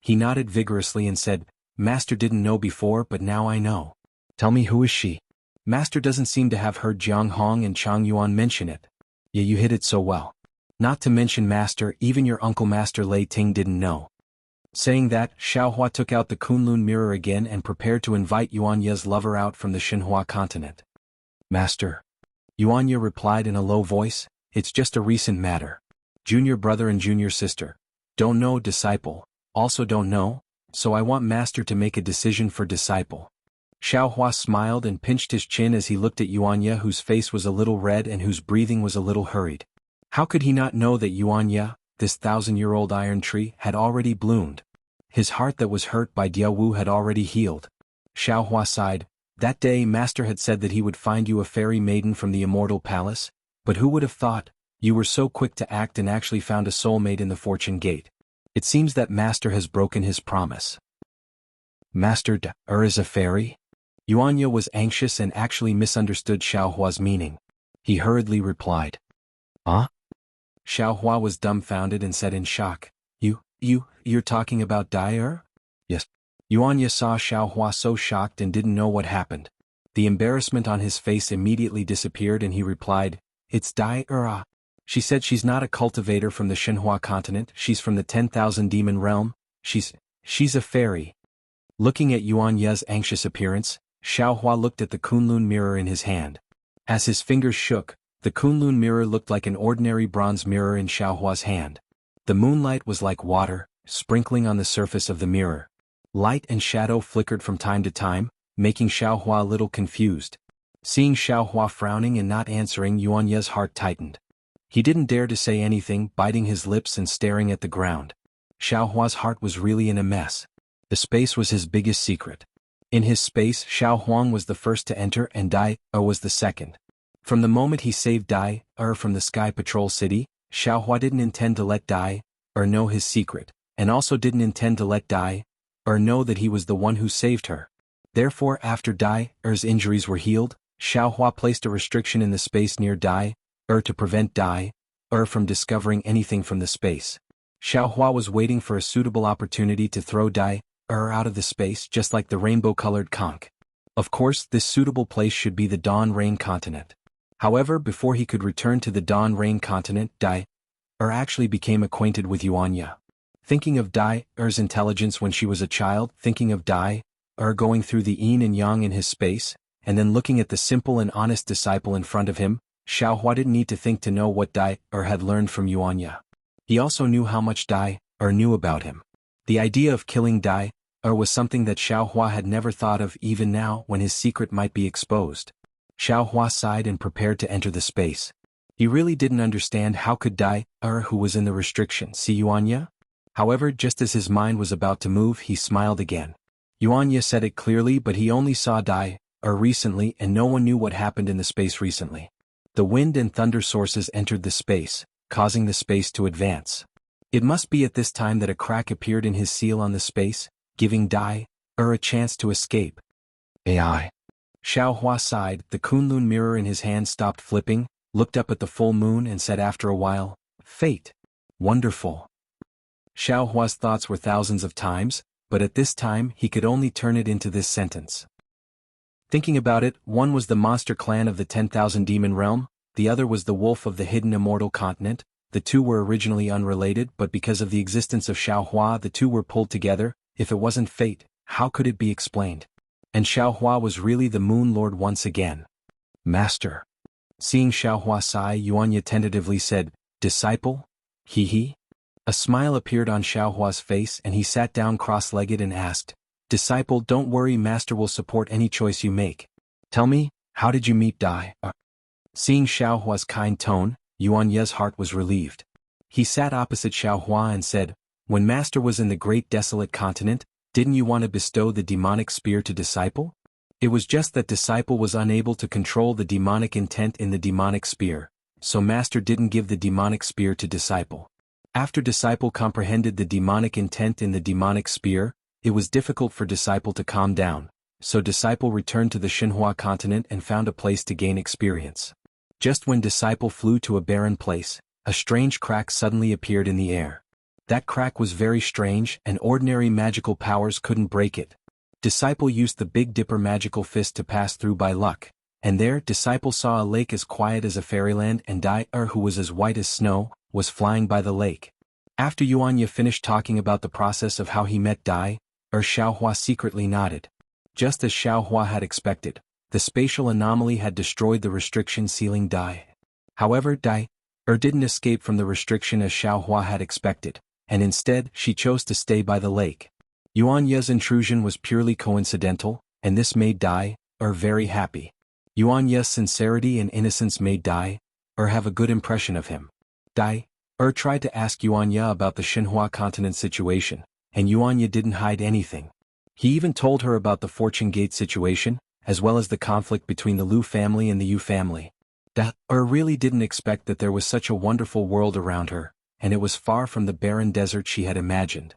He nodded vigorously and said, "Master didn't know before, but now I know." "Tell me, who is she?" "Master doesn't seem to have heard Jiang Hong and Chang Yuan mention it." "Yeah, you hit it so well. Not to mention master, even your uncle Master Lei Ting didn't know." Saying that, Xiaohua took out the Kunlun mirror again and prepared to invite Yuanya's lover out from the Xinhua continent. "Master." Yuanya replied in a low voice, "It's just a recent matter. Junior brother and junior sister. Don't know, disciple. Also don't know, so I want master to make a decision for disciple." Xiaohua smiled and pinched his chin as he looked at Yuanya, whose face was a little red and whose breathing was a little hurried. How could he not know that Yuanya, this 1,000-year-old iron tree, had already bloomed? His heart that was hurt by Jianghu had already healed. Xiaohua sighed. "That day master had said that he would find you a fairy maiden from the immortal palace, but who would have thought? You were so quick to act and actually found a soulmate in the fortune gate. It seems that master has broken his promise." Master is a fairy? Yuanya was anxious and actually misunderstood Xiaohua's meaning. He hurriedly replied. Huh? Xiaohua was dumbfounded and said in shock. You're talking about Dai? Yes. Yuanya saw Xiaohua so shocked and didn't know what happened. The embarrassment on his face immediately disappeared and he replied, It's Dai. She said she's not a cultivator from the Shenhua continent, she's from the 10,000 demon realm, she's a fairy. Looking at Yuanya's anxious appearance, Xiaohua looked at the Kunlun mirror in his hand. As his fingers shook, the Kunlun mirror looked like an ordinary bronze mirror in Xiaohua's hand. The moonlight was like water, sprinkling on the surface of the mirror. Light and shadow flickered from time to time, making Xiaohua a little confused. Seeing Xiaohua frowning and not answering, Yuanya's heart tightened. He didn't dare to say anything, biting his lips and staring at the ground. Xiaohua's heart was really in a mess. The space was his biggest secret. In his space, Xiao Huang was the first to enter and Dai was the second. From the moment he saved Dai from the Sky Patrol City, Xiaohua didn't intend to let Dai know his secret, and also didn't intend to let Dai know that he was the one who saved her. Therefore, after Dai's injuries were healed, Xiaohua placed a restriction in the space near Dai to prevent Dai from discovering anything from the space. Xiaohua was waiting for a suitable opportunity to throw Dai out of the space, just like the rainbow-colored conch. Of course, this suitable place should be the Dawn Rain continent. However, before he could return to the Dawn Rain continent, Dai actually became acquainted with Yuanya. Thinking of Dai's intelligence when she was a child, thinking of Dai going through the yin and yang in his space, and then looking at the simple and honest disciple in front of him, Xiaohua didn't need to think to know what Dai had learned from Yuanya. He also knew how much Dai knew about him. The idea of killing Dai was something that Xiaohua had never thought of, even now when his secret might be exposed. Xiaohua sighed and prepared to enter the space. He really didn't understand how could Dai who was in the restriction, see Yuanya? However, just as his mind was about to move, he smiled again. Yuanya said it clearly, but he only saw Dai recently, and no one knew what happened in the space recently. The wind and thunder sources entered the space, causing the space to advance. It must be at this time that a crack appeared in his seal on the space, giving Dai a chance to escape. AI. Xiaohua sighed, the Kunlun mirror in his hand stopped flipping, looked up at the full moon and said after a while, Fate. Wonderful. Xiaohua's thoughts were thousands of times, but at this time he could only turn it into this sentence. Thinking about it, one was the monster clan of the 10,000 demon realm, the other was the wolf of the hidden immortal continent. The two were originally unrelated, but because of the existence of Xiaohua the two were pulled together. If it wasn't fate, how could it be explained? And Xiaohua was really the Moon Lord once again. Master. Seeing Xiaohua sigh, Yuanya tentatively said, Disciple? He? A smile appeared on Xiaohua's face and he sat down cross-legged and asked, Disciple, don't worry, Master will support any choice you make. Tell me, how did you meet Dai? Seeing Xiaohua's kind tone, Yuanya's heart was relieved. He sat opposite Xiaohua and said, When Master was in the great desolate continent, didn't you want to bestow the demonic spear to Disciple? It was just that Disciple was unable to control the demonic intent in the demonic spear, so Master didn't give the demonic spear to Disciple. After Disciple comprehended the demonic intent in the demonic spear, it was difficult for Disciple to calm down, so Disciple returned to the Shenhua continent and found a place to gain experience. Just when Disciple flew to a barren place, a strange crack suddenly appeared in the air. That crack was very strange, and ordinary magical powers couldn't break it. Disciple used the Big Dipper magical fist to pass through by luck, and there Disciple saw a lake as quiet as a fairyland, and Dai, who was as white as snow, was flying by the lake. After Yuanya finished talking about the process of how he met Dai, Xiaohua secretly nodded. Just as Xiaohua had expected, the spatial anomaly had destroyed the restriction sealing Dai. However, Dai didn't escape from the restriction as Xiaohua had expected, and instead she chose to stay by the lake. Yuanya's intrusion was purely coincidental, and this made Dai very happy. Yuanya's sincerity and innocence made Dai have a good impression of him. Dai tried to ask Yuanya about the Shenhua continent situation, and Yuanya didn't hide anything. He even told her about the Fortune Gate situation, as well as the conflict between the Lu family and the Yu family. Dai really didn't expect that there was such a wonderful world around her, and it was far from the barren desert she had imagined.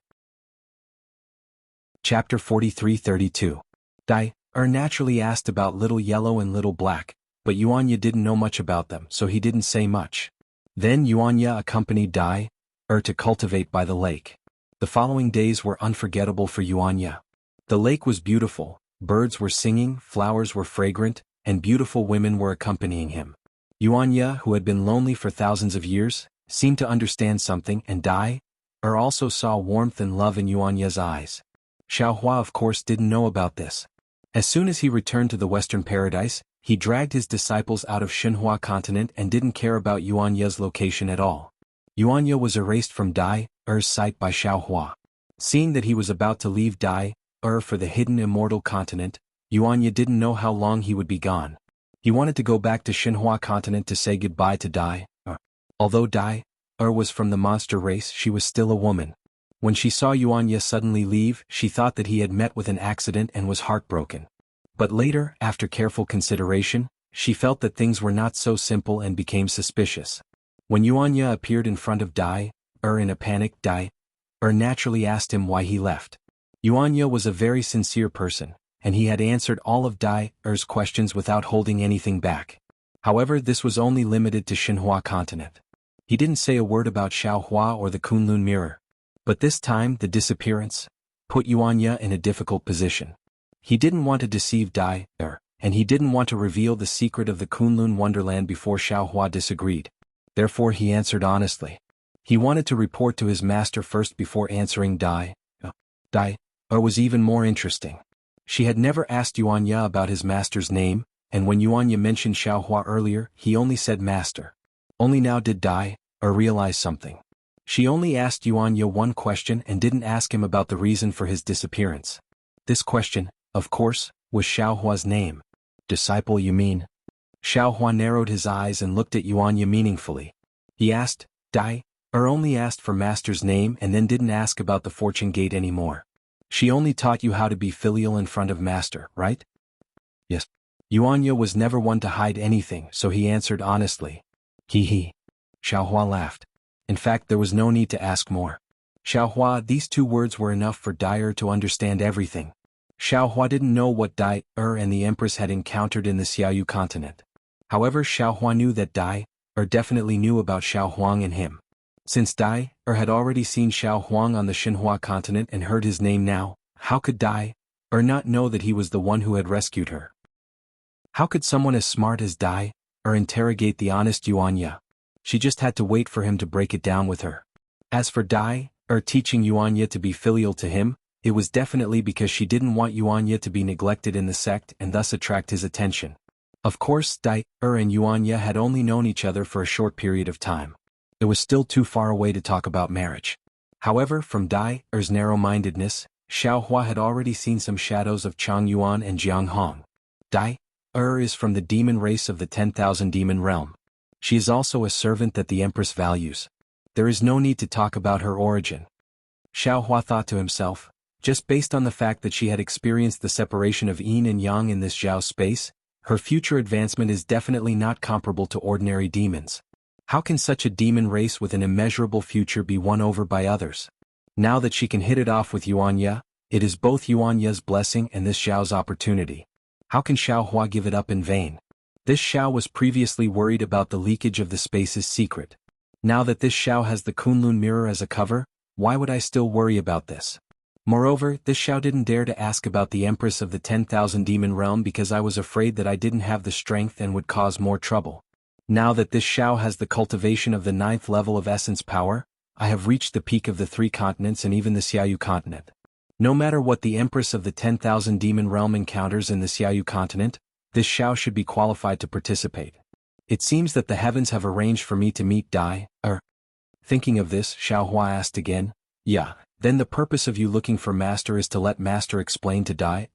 Chapter 43-32. Dai naturally asked about Little Yellow and Little Black, but Yuanya didn't know much about them, so he didn't say much. Then Yuanya accompanied Dai to cultivate by the lake. The following days were unforgettable for Yuanya. The lake was beautiful, birds were singing, flowers were fragrant, and beautiful women were accompanying him. Yuanya, who had been lonely for thousands of years, seemed to understand something, and Dai also saw warmth and love in Yuanya's eyes. Xiaohua of course didn't know about this. As soon as he returned to the Western Paradise, he dragged his disciples out of Xinhua continent and didn't care about Yuanya's location at all. Yuanya was erased from Dai's sight by Xiaohua. Seeing that he was about to leave Dai for the hidden immortal continent, Yuanya didn't know how long he would be gone. He wanted to go back to Xinhua continent to say goodbye to Dai. Although Dai was from the monster race, she was still a woman. When she saw Yuanya suddenly leave, she thought that he had met with an accident and was heartbroken. But later, after careful consideration, she felt that things were not so simple and became suspicious. When Yuanya appeared in front of Dai in a panic, Dai naturally asked him why he left. Yuanya was a very sincere person, and he had answered all of Dai's questions without holding anything back. However, this was only limited to Xinhua continent. He didn't say a word about Xiaohua or the Kunlun mirror. But this time, the disappearance put Yuanya in a difficult position. He didn't want to deceive Dai and he didn't want to reveal the secret of the Kunlun wonderland before Xiaohua disagreed. Therefore he answered honestly. He wanted to report to his master first before answering Dai. Dai was even more interesting. She had never asked Yuanya about his master's name, and when Yuanya mentioned Xiaohua earlier, he only said master. Only now did Dai realize something. She only asked Yuanya one question and didn't ask him about the reason for his disappearance. This question, of course, was Xiaohua's name. Disciple, you mean? Xiaohua narrowed his eyes and looked at Yuanya meaningfully. He asked, Dai only asked for master's name and then didn't ask about the fortune gate anymore. She only taught you how to be filial in front of master, right? Yes. Yuanya was never one to hide anything, so he answered honestly. He. Xiaohua laughed. In fact, there was no need to ask more. Xiaohua, these two words were enough for Dai to understand everything. Xiaohua didn't know what Dai and the Empress had encountered in the Xiaoyu continent. However, Xiaohua knew that Dai definitely knew about Xiao Huang and him. Since Dai had already seen Xiao Huang on the Xinhua continent and heard his name now, how could Dai not know that he was the one who had rescued her? How could someone as smart as Dai interrogate the honest Yuanya? She just had to wait for him to break it down with her. As for Dai teaching Yuanya to be filial to him, it was definitely because she didn't want Yuanya to be neglected in the sect and thus attract his attention. Of course, Dai and Yuanya had only known each other for a short period of time. It was still too far away to talk about marriage. However, from Dai's narrow-mindedness, Xiaohua had already seen some shadows of Chang Yuan and Jianghu. Dai is from the demon race of the 10,000 demon realm. She is also a servant that the Empress values. There is no need to talk about her origin. Xiaohua thought to himself, just based on the fact that she had experienced the separation of yin and yang in this Zhao space, her future advancement is definitely not comparable to ordinary demons. How can such a demon race with an immeasurable future be won over by others? Now that she can hit it off with Yuanya, it is both Yuanya's blessing and this Zhao's opportunity. How can Xiaohua give it up in vain? This Xiao was previously worried about the leakage of the space's secret. Now that this Xiao has the Kunlun mirror as a cover, why would I still worry about this? Moreover, this Xiao didn't dare to ask about the Empress of the 10,000 demon realm because I was afraid that I didn't have the strength and would cause more trouble. Now that this Xiao has the cultivation of the 9th level of essence power, I have reached the peak of the 3 continents and even the Xiaoyu continent. No matter what the Empress of the 10,000 demon realm encounters in the Xiaoyu continent, this Xiao should be qualified to participate. It seems that the heavens have arranged for me to meet Dai. Thinking of this, Xiaohua asked again, Yeah, then the purpose of you looking for master is to let master explain to Dai?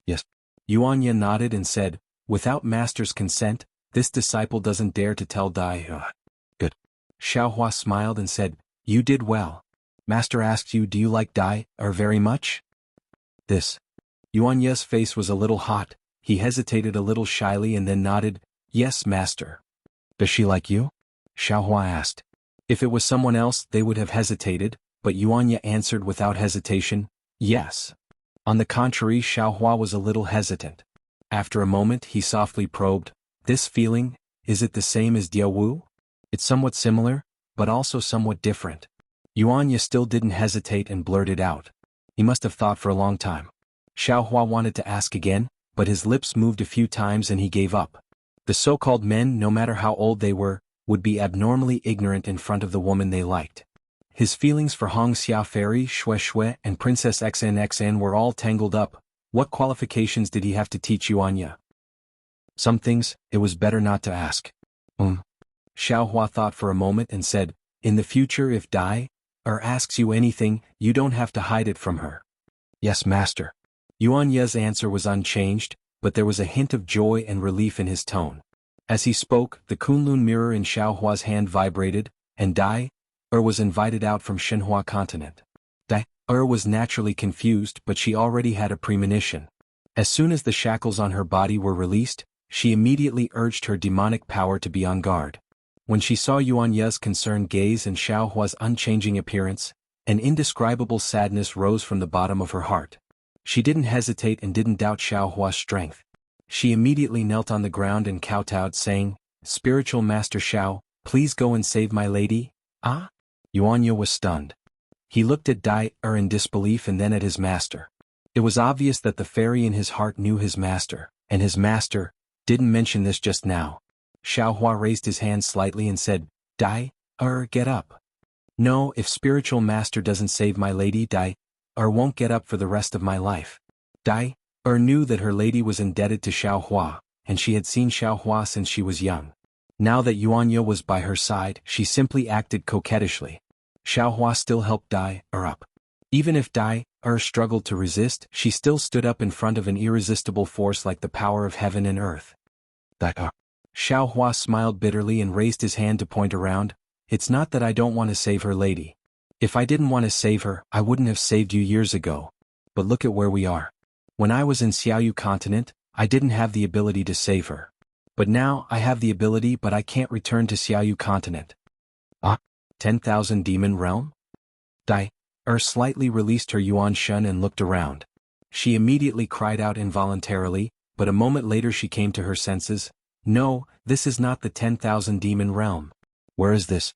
Yes. Yuanya nodded and said, Without master's consent, this disciple doesn't dare to tell Dai. Good. Xiaohua smiled and said, You did well. Master asked you, do you like Dai very much? This. Yuanya's face was a little hot. He hesitated a little shyly and then nodded, Yes, master. Does she like you? Xiaohua asked. If it was someone else, they would have hesitated, but Yuanya answered without hesitation, Yes. On the contrary, Xiaohua was a little hesitant. After a moment he softly probed, "This feeling, is it the same as Diawu?" "It's somewhat similar, but also somewhat different." Yuanya still didn't hesitate and blurted out. He must have thought for a long time. Xiaohua wanted to ask again, but his lips moved a few times and he gave up. The so-called men, no matter how old they were, would be abnormally ignorant in front of the woman they liked. His feelings for Hong Xia Fairy, Xue Xue, and Princess XNXN were all tangled up. What qualifications did he have to teach Yuanya? Some things, it was better not to ask. Xiaohua thought for a moment and said, "In the future if Dai asks you anything, you don't have to hide it from her." "Yes, master." Yuanya's answer was unchanged, but there was a hint of joy and relief in his tone. As he spoke, the Kunlun mirror in Xiaohua's hand vibrated, and Dai was invited out from Shenhua continent. Dai was naturally confused, but she already had a premonition. As soon as the shackles on her body were released, she immediately urged her demonic power to be on guard. When she saw Yuanya's concerned gaze and Xiaohua's unchanging appearance, an indescribable sadness rose from the bottom of her heart. She didn't hesitate and didn't doubt Xiaohua's strength. She immediately knelt on the ground and kowtowed, saying, "Spiritual Master Xiao, please go and save my lady." "Ah?" Yuanya was stunned. He looked at Dai in disbelief and then at his master. It was obvious that the fairy in his heart knew his master, and his master didn't mention this just now. Xiaohua raised his hand slightly and said, "Dai, get up." "No, if spiritual master doesn't save my lady, Dai won't get up for the rest of my life." Dai knew that her lady was indebted to Xiaohua, and she had seen Xiaohua since she was young. Now that Yuanya was by her side, she simply acted coquettishly. Xiaohua still helped Dai up. Even if Dai struggled to resist, she still stood up in front of an irresistible force like the power of heaven and earth. Dai Xiaohua smiled bitterly and raised his hand to point around. "It's not that I don't want to save her lady. If I didn't want to save her, I wouldn't have saved you years ago. But look at where we are. When I was in Xiaoyu continent, I didn't have the ability to save her. But now I have the ability, but I can't return to Xiaoyu continent." 10,000 demon realm? Dai slightly released her yuan shun and looked around. She immediately cried out involuntarily, but a moment later she came to her senses. "No, this is not the 10,000 demon realm. Where is this?"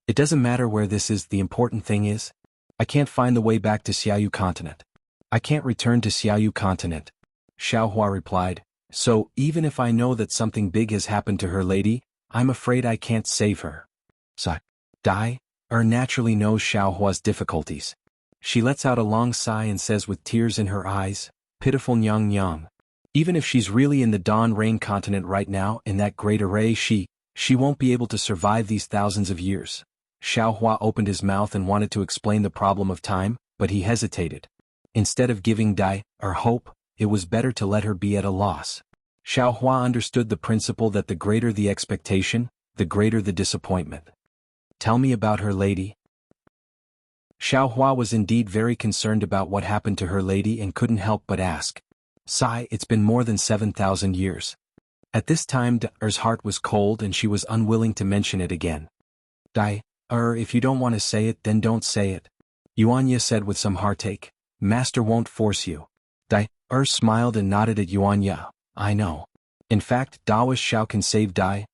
"It doesn't matter where this is, the important thing is, I can't find the way back to Xiaoyu continent. I can't return to Xiaoyu continent." Xiaohua replied, "So, even if I know that something big has happened to her lady, I'm afraid I can't save her." Dai naturally knows Xiaohua's difficulties. She lets out a long sigh and says with tears in her eyes, "Pitiful Nyang Nyang. Even if she's really in the Dawn Rain continent right now in that great array, she won't be able to survive these thousands of years." Xiaohua opened his mouth and wanted to explain the problem of time, but he hesitated. Instead of giving Dai hope, it was better to let her be at a loss. Xiaohua understood the principle that the greater the expectation, the greater the disappointment. "Tell me about her lady." Xiaohua was indeed very concerned about what happened to her lady and couldn't help but ask. "Sai, it's been more than 7,000 years." At this time Dai's heart was cold and she was unwilling to mention it again. "Dai, if you don't want to say it, then don't say it," Yuanya said with some heartache. "Master won't force you." Dai smiled and nodded at Yuanya. "I know. In fact, Daoist Xiao can save Dai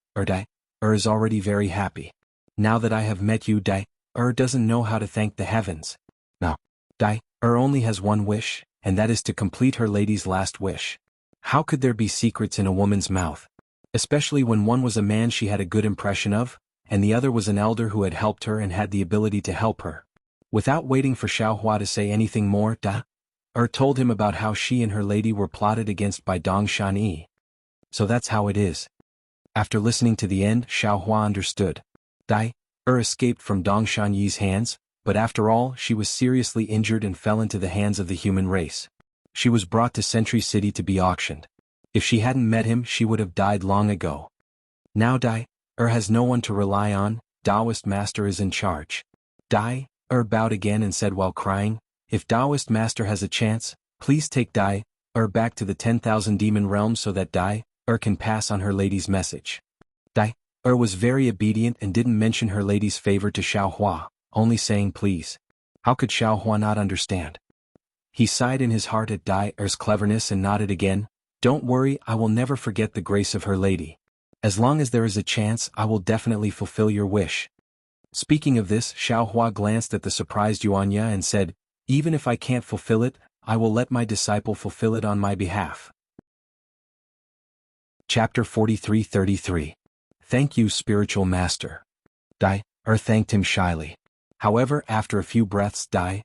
is already very happy. Now that I have met you, Dai doesn't know how to thank the heavens. Now, Dai only has one wish, and that is to complete her lady's last wish. How could there be secrets in a woman's mouth? Especially when one was a man she had a good impression of, and the other was an elder who had helped her and had the ability to help her." Without waiting for Xiaohua to say anything more, Dai told him about how she and her lady were plotted against by Dong Shan-yi. "So that's how it is." After listening to the end, Xiaohua understood. Dai escaped from Dong Shan-yi's hands, but after all she was seriously injured and fell into the hands of the human race. She was brought to Sentry City to be auctioned. If she hadn't met him, she would have died long ago. Now Dai has no one to rely on. Taoist master is in charge. Dai bowed again and said while crying, "If Taoist master has a chance, please take Dai back to the 10,000 demon realm so that Dai can pass on her lady's message." Dai was very obedient and didn't mention her lady's favor to Xiaohua, only saying please. How could Xiaohua not understand? He sighed in his heart at Dai Er's cleverness and nodded again. Don't worry, I will never forget the grace of her lady. As long as there is a chance, I will definitely fulfill your wish. Speaking of this, Xiaohua glanced at the surprised Yuanya and said, even if I can't fulfill it, I will let my disciple fulfill it on my behalf. Chapter 43-33. Thank you, spiritual master. Dai Er thanked him shyly. However, after a few breaths, Dai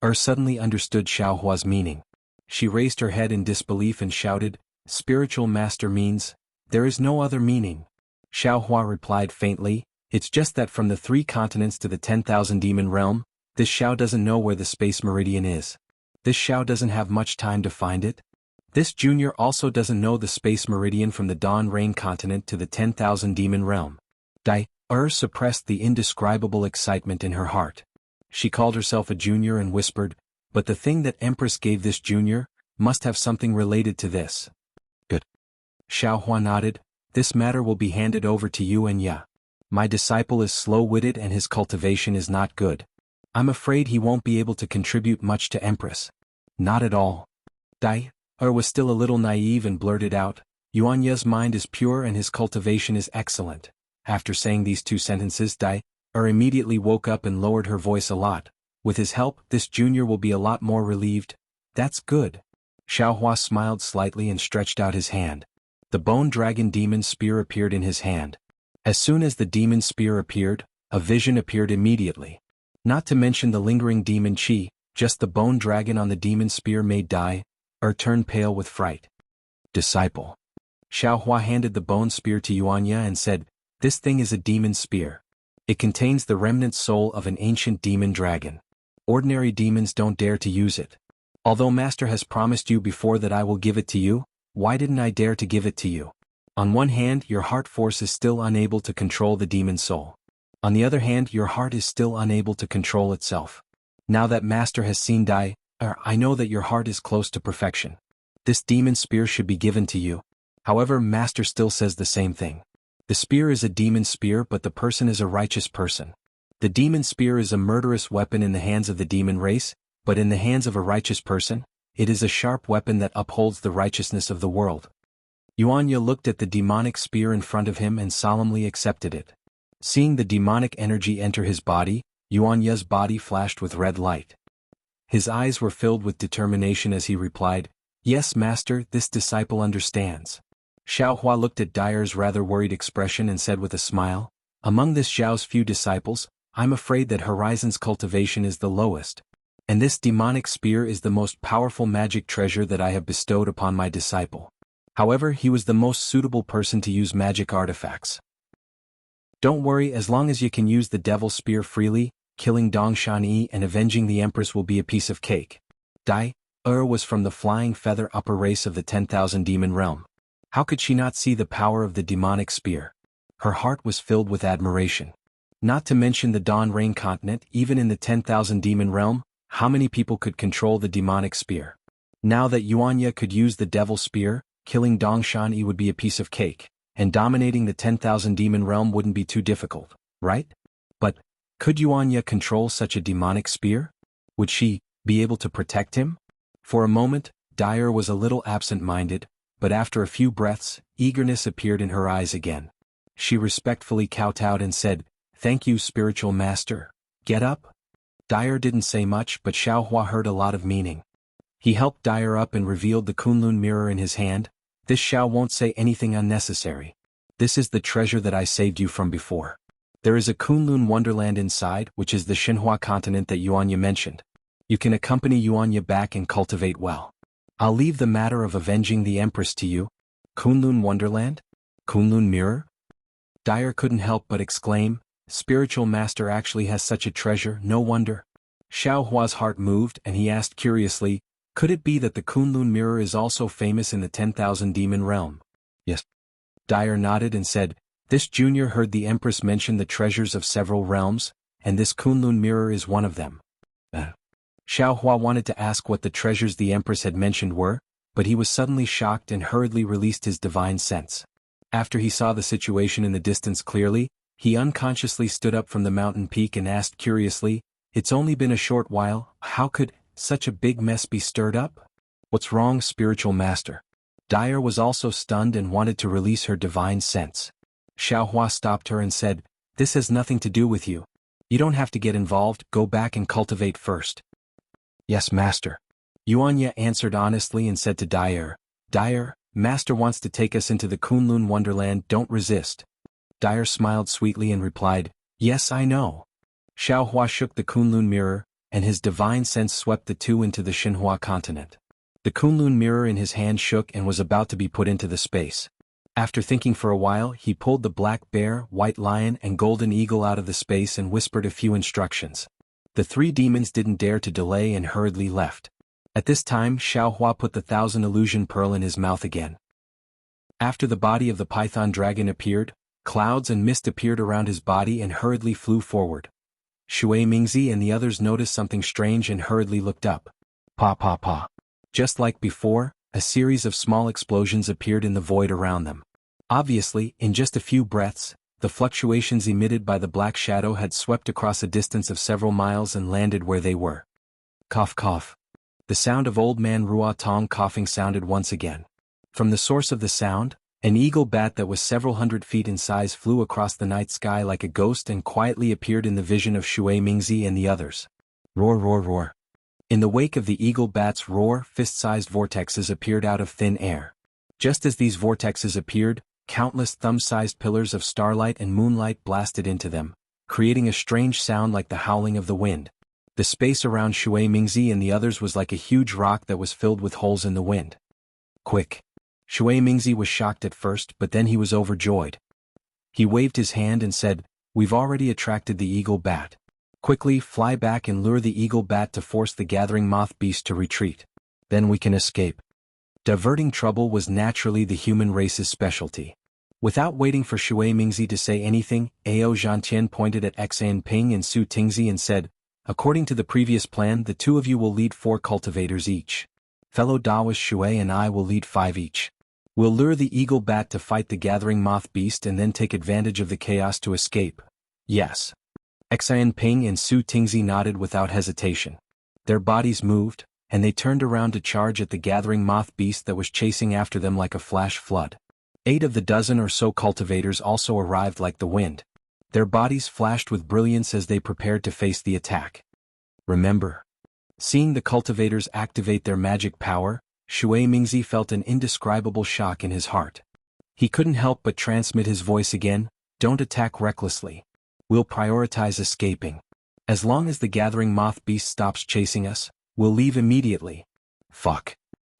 Er suddenly understood Xiaohua's meaning. She raised her head in disbelief and shouted, spiritual master means, there is no other meaning. Xiaohua replied faintly, it's just that from the 3 continents to the 10,000 demon realm, this Xiao doesn't know where the space meridian is. This Xiao doesn't have much time to find it. This junior also doesn't know the space meridian from the Dawn Rain continent to the 10,000 demon realm. Dai Er suppressed the indescribable excitement in her heart. She called herself a junior and whispered, but the thing that Empress gave this junior must have something related to this. Good. Xiaohua nodded, this matter will be handed over to you and Ya. My disciple is slow-witted and his cultivation is not good. I'm afraid he won't be able to contribute much to Empress. Not at all. Dai Er was still a little naive and blurted out, Yuanya's mind is pure and his cultivation is excellent. After saying these 2 sentences, Dai Er immediately woke up and lowered her voice a lot. With his help, this junior will be a lot more relieved. That's good. Xiaohua smiled slightly and stretched out his hand. The bone dragon demon spear appeared in his hand. As soon as the demon spear appeared, a vision appeared immediately. Not to mention the lingering demon chi, just the bone dragon on the demon spear made Dai Er turn pale with fright. Disciple. Xiaohua handed the bone spear to Yuanya and said, this thing is a demon spear. It contains the remnant soul of an ancient demon dragon. Ordinary demons don't dare to use it. Although Master has promised you before that I will give it to you, why didn't I dare to give it to you? On one hand, your heart force is still unable to control the demon soul. On the other hand, your heart is still unable to control itself. Now that Master has seen Dai Er, I know that your heart is close to perfection. This demon spear should be given to you. However, Master still says the same thing. The spear is a demon spear, but the person is a righteous person. The demon spear is a murderous weapon in the hands of the demon race, but in the hands of a righteous person, it is a sharp weapon that upholds the righteousness of the world. Yuanya looked at the demonic spear in front of him and solemnly accepted it. Seeing the demonic energy enter his body, Yuanya's body flashed with red light. His eyes were filled with determination as he replied, yes, Master, this disciple understands. Xiaohua looked at Dai Er's rather worried expression and said with a smile, among this Xiao's few disciples, I'm afraid that Horizon's cultivation is the lowest. And this demonic spear is the most powerful magic treasure that I have bestowed upon my disciple. However, he was the most suitable person to use magic artifacts. Don't worry, as long as you can use the devil spear freely, killing Dongshan Yi and avenging the Empress will be a piece of cake. Dai Er was from the flying feather upper race of the 10,000 demon realm. How could she not see the power of the demonic spear? Her heart was filled with admiration. Not to mention the Dawn Rain continent, even in the 10,000 demon realm, how many people could control the demonic spear? Now that Yuanya could use the devil spear, killing Dongshan Yi would be a piece of cake, and dominating the 10,000 demon realm wouldn't be too difficult, right? But, could Yuanya control such a demonic spear? Would she be able to protect him? For a moment, Dai Er was a little absent-minded, but after a few breaths, eagerness appeared in her eyes again. She respectfully kowtowed and said, thank you, spiritual master. Get up. Dai Er didn't say much, but Xiaohua heard a lot of meaning. He helped Dai Er up and revealed the Kunlun mirror in his hand. This Xiao won't say anything unnecessary. This is the treasure that I saved you from before. There is a Kunlun wonderland inside, which is the Xinhua continent that Yuanya mentioned. You can accompany Yuanya back and cultivate well. I'll leave the matter of avenging the Empress to you. Kunlun wonderland? Kunlun mirror? Dai Er couldn't help but exclaim, spiritual master actually has such a treasure, no wonder. Xiaohua's heart moved and he asked curiously, could it be that the Kunlun mirror is also famous in the 10,000 demon realm? Yes. Dai Er nodded and said, this junior heard the Empress mention the treasures of several realms, and this Kunlun mirror is one of them. Xiaohua wanted to ask what the treasures the Empress had mentioned were, but he was suddenly shocked and hurriedly released his divine sense. After he saw the situation in the distance clearly, he unconsciously stood up from the mountain peak and asked curiously, it's only been a short while, how could such a big mess be stirred up? What's wrong, spiritual master? Dyer was also stunned and wanted to release her divine sense. Xiaohua stopped her and said, "This has nothing to do with you. You don't have to get involved, go back and cultivate first." "Yes, master." Yuanya answered honestly and said to Dyer, "Dyer, master wants to take us into the Kunlun wonderland, don't resist." Dyer smiled sweetly and replied, "Yes, I know." Xiaohua shook the Kunlun mirror, and his divine sense swept the two into the Xinhua continent. The Kunlun mirror in his hand shook and was about to be put into the space. After thinking for a while, he pulled the black bear, white lion and golden eagle out of the space and whispered a few instructions. The three demons didn't dare to delay and hurriedly left. At this time, Xiaohua put the 1,000 illusion pearl in his mouth again. After the body of the python dragon appeared, clouds and mist appeared around his body and hurriedly flew forward. Shui Mingzi and the others noticed something strange and hurriedly looked up. Pa pa pa. Just like before, a series of small explosions appeared in the void around them. Obviously, in just a few breaths, the fluctuations emitted by the black shadow had swept across a distance of several miles and landed where they were. Cough cough. The sound of old man Ruo Tong coughing sounded once again. From the source of the sound, an eagle bat that was several hundred feet in size flew across the night sky like a ghost and quietly appeared in the vision of Shui Mingzi and the others. Roar roar roar. In the wake of the eagle bat's roar, fist-sized vortexes appeared out of thin air. Just as these vortexes appeared, countless thumb-sized pillars of starlight and moonlight blasted into them, creating a strange sound like the howling of the wind. The space around Shui Mingzi and the others was like a huge rock that was filled with holes in the wind. Quick! Shui Mingzi was shocked at first, but then he was overjoyed. He waved his hand and said, "We've already attracted the eagle bat. Quickly fly back and lure the eagle bat to force the gathering moth beast to retreat. Then we can escape." Diverting trouble was naturally the human race's specialty. Without waiting for Shui Mingzi to say anything, Ao Zhantian pointed at Xan Ping and Su Tingzi and said, "According to the previous plan, the two of you will lead 4 cultivators each. Fellow Daoist Shui and I will lead 5 each. We'll lure the eagle bat to fight the gathering moth beast and then take advantage of the chaos to escape." "Yes." Xan Ping and Su Tingzi nodded without hesitation. Their bodies moved, and they turned around to charge at the gathering moth beast that was chasing after them like a flash flood. 8 of the dozen or so cultivators also arrived like the wind. Their bodies flashed with brilliance as they prepared to face the attack. "Remember." Seeing the cultivators activate their magic power, Shui Mingzi felt an indescribable shock in his heart. He couldn't help but transmit his voice again, "Don't attack recklessly. We'll prioritize escaping. As long as the gathering moth beast stops chasing us, we'll leave immediately." Fuck.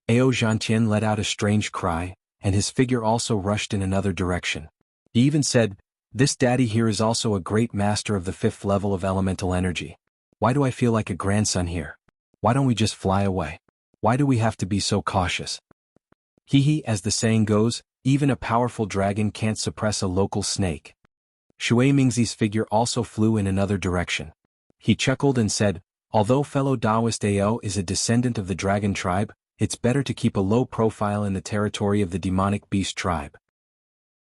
Ao Zhantian let out a strange cry, and his figure also rushed in another direction. He even said, "This daddy here is also a great master of the 5th level of elemental energy. Why do I feel like a grandson here? Why don't we just fly away? Why do we have to be so cautious?" Hee, as the saying goes, even a powerful dragon can't suppress a local snake. Shui Mingzi's figure also flew in another direction. He chuckled and said, "Although fellow Daoist Ao is a descendant of the dragon tribe, it's better to keep a low profile in the territory of the demonic beast tribe.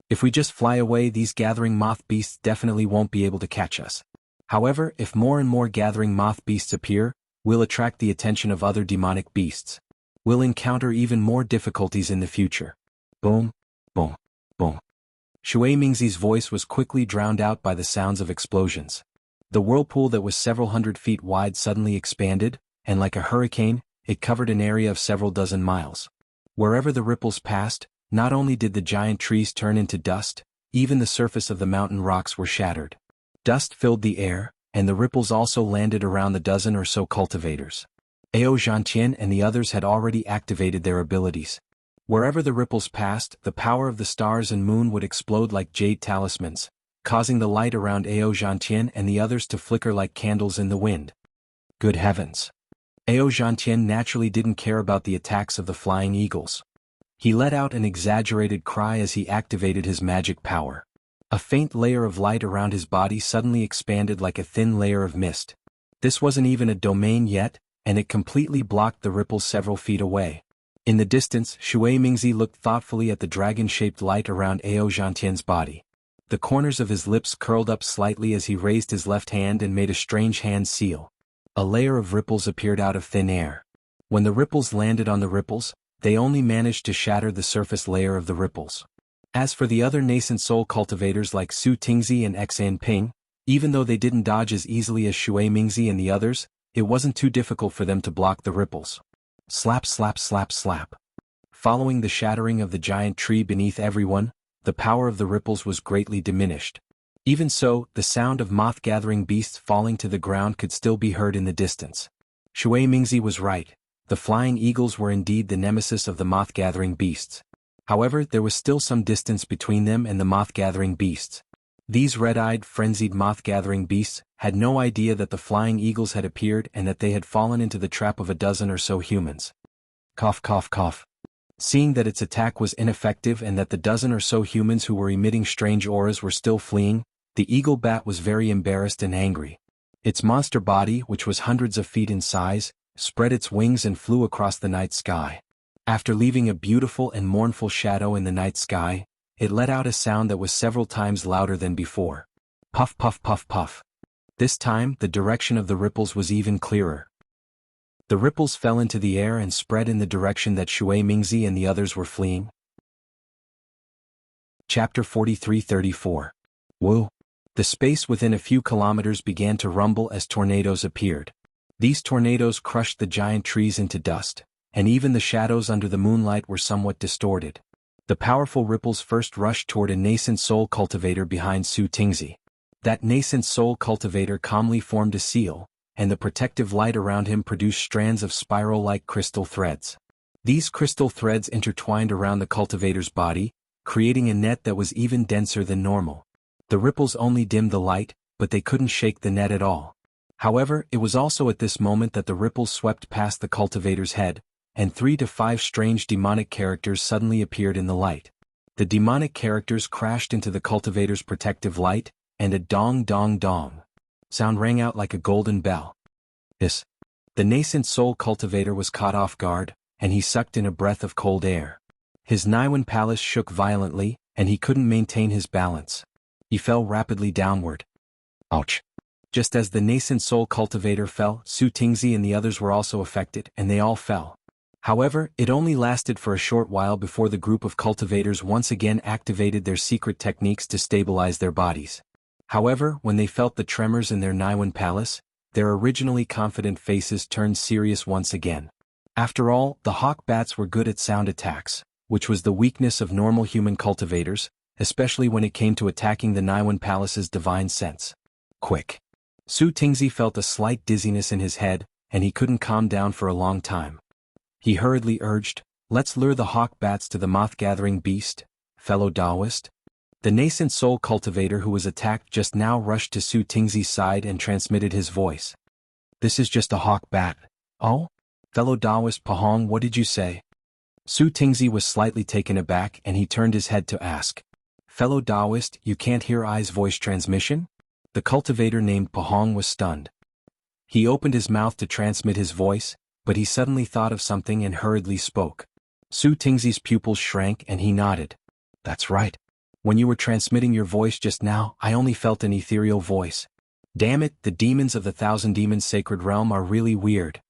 If we just fly away, these gathering moth beasts definitely won't be able to catch us. However, if more and more gathering moth beasts appear, we'll attract the attention of other demonic beasts. We'll encounter even more difficulties in the future." Boom, boom, boom. Shui Mingzi's voice was quickly drowned out by the sounds of explosions. The whirlpool that was several hundred feet wide suddenly expanded, and like a hurricane, it covered an area of several dozen miles. Wherever the ripples passed, not only did the giant trees turn into dust, even the surface of the mountain rocks were shattered. Dust filled the air, and the ripples also landed around the dozen or so cultivators. Ao Zhantian and the others had already activated their abilities. Wherever the ripples passed, the power of the stars and moon would explode like jade talismans, causing the light around Ao Zhantian and the others to flicker like candles in the wind. Good heavens! Ao Zhantian naturally didn't care about the attacks of the flying eagles. He let out an exaggerated cry as he activated his magic power. A faint layer of light around his body suddenly expanded like a thin layer of mist. This wasn't even a domain yet, and it completely blocked the ripples several feet away. In the distance, Shui Mingzi looked thoughtfully at the dragon-shaped light around Ao Zhantian's body. The corners of his lips curled up slightly as he raised his left hand and made a strange hand seal. A layer of ripples appeared out of thin air. When the ripples landed on the ripples, they only managed to shatter the surface layer of the ripples. As for the other nascent soul cultivators like Su Tingzi and Xan Ping, even though they didn't dodge as easily as Shui Mingzi and the others, it wasn't too difficult for them to block the ripples. Slap slap slap slap. Following the shattering of the giant tree beneath everyone, the power of the ripples was greatly diminished. Even so, the sound of moth-gathering beasts falling to the ground could still be heard in the distance. Shui Mingzi was right. The flying eagles were indeed the nemesis of the moth-gathering beasts. However, there was still some distance between them and the moth-gathering beasts. These red-eyed, frenzied moth-gathering beasts had no idea that the flying eagles had appeared and that they had fallen into the trap of a dozen or so humans. Cough cough cough. Seeing that its attack was ineffective and that the dozen or so humans who were emitting strange auras were still fleeing, the eagle bat was very embarrassed and angry. Its monster body, which was hundreds of feet in size, spread its wings and flew across the night sky. After leaving a beautiful and mournful shadow in the night sky, it let out a sound that was several times louder than before. Puff puff puff puff. This time, the direction of the ripples was even clearer. The ripples fell into the air and spread in the direction that Shui Mingzi and the others were fleeing. Chapter 43-34. Wu. The space within a few kilometers began to rumble as tornadoes appeared. These tornadoes crushed the giant trees into dust, and even the shadows under the moonlight were somewhat distorted. The powerful ripples first rushed toward a nascent soul cultivator behind Su Tingzi. That nascent soul cultivator calmly formed a seal, and the protective light around him produced strands of spiral-like crystal threads. These crystal threads intertwined around the cultivator's body, creating a net that was even denser than normal. The ripples only dimmed the light, but they couldn't shake the net at all. However, it was also at this moment that the ripples swept past the cultivator's head, and 3 to 5 strange demonic characters suddenly appeared in the light. The demonic characters crashed into the cultivator's protective light, and a dong dong dong sound rang out like a golden bell. The nascent soul cultivator was caught off guard, and he sucked in a breath of cold air. His Naiwan palace shook violently, and he couldn't maintain his balance. He fell rapidly downward. Ouch! Just as the nascent soul cultivator fell, Su Tingzi and the others were also affected, and they all fell. However, it only lasted for a short while before the group of cultivators once again activated their secret techniques to stabilize their bodies. However, when they felt the tremors in their Naiwan palace, their originally confident faces turned serious once again. After all, the hawk bats were good at sound attacks, which was the weakness of normal human cultivators, especially when it came to attacking the Naiwan Palace's divine sense. Quick! Su Tingzi felt a slight dizziness in his head, and he couldn't calm down for a long time. He hurriedly urged, "Let's lure the hawk bats to the moth-gathering beast, fellow Taoist." The nascent soul cultivator who was attacked just now rushed to Su Tingzi's side and transmitted his voice. "This is just a hawk bat." "Oh? Fellow Taoist Pahong, what did you say?" Su Tingzi was slightly taken aback and he turned his head to ask. "Fellow Taoist, you can't hear I's voice transmission?" The cultivator named Pahong was stunned. He opened his mouth to transmit his voice, but he suddenly thought of something and hurriedly spoke. Su Tingzi's pupils shrank and he nodded. "That's right. When you were transmitting your voice just now, I only felt an ethereal voice. Damn it, the demons of the Thousand Demons Sacred Realm are really weird."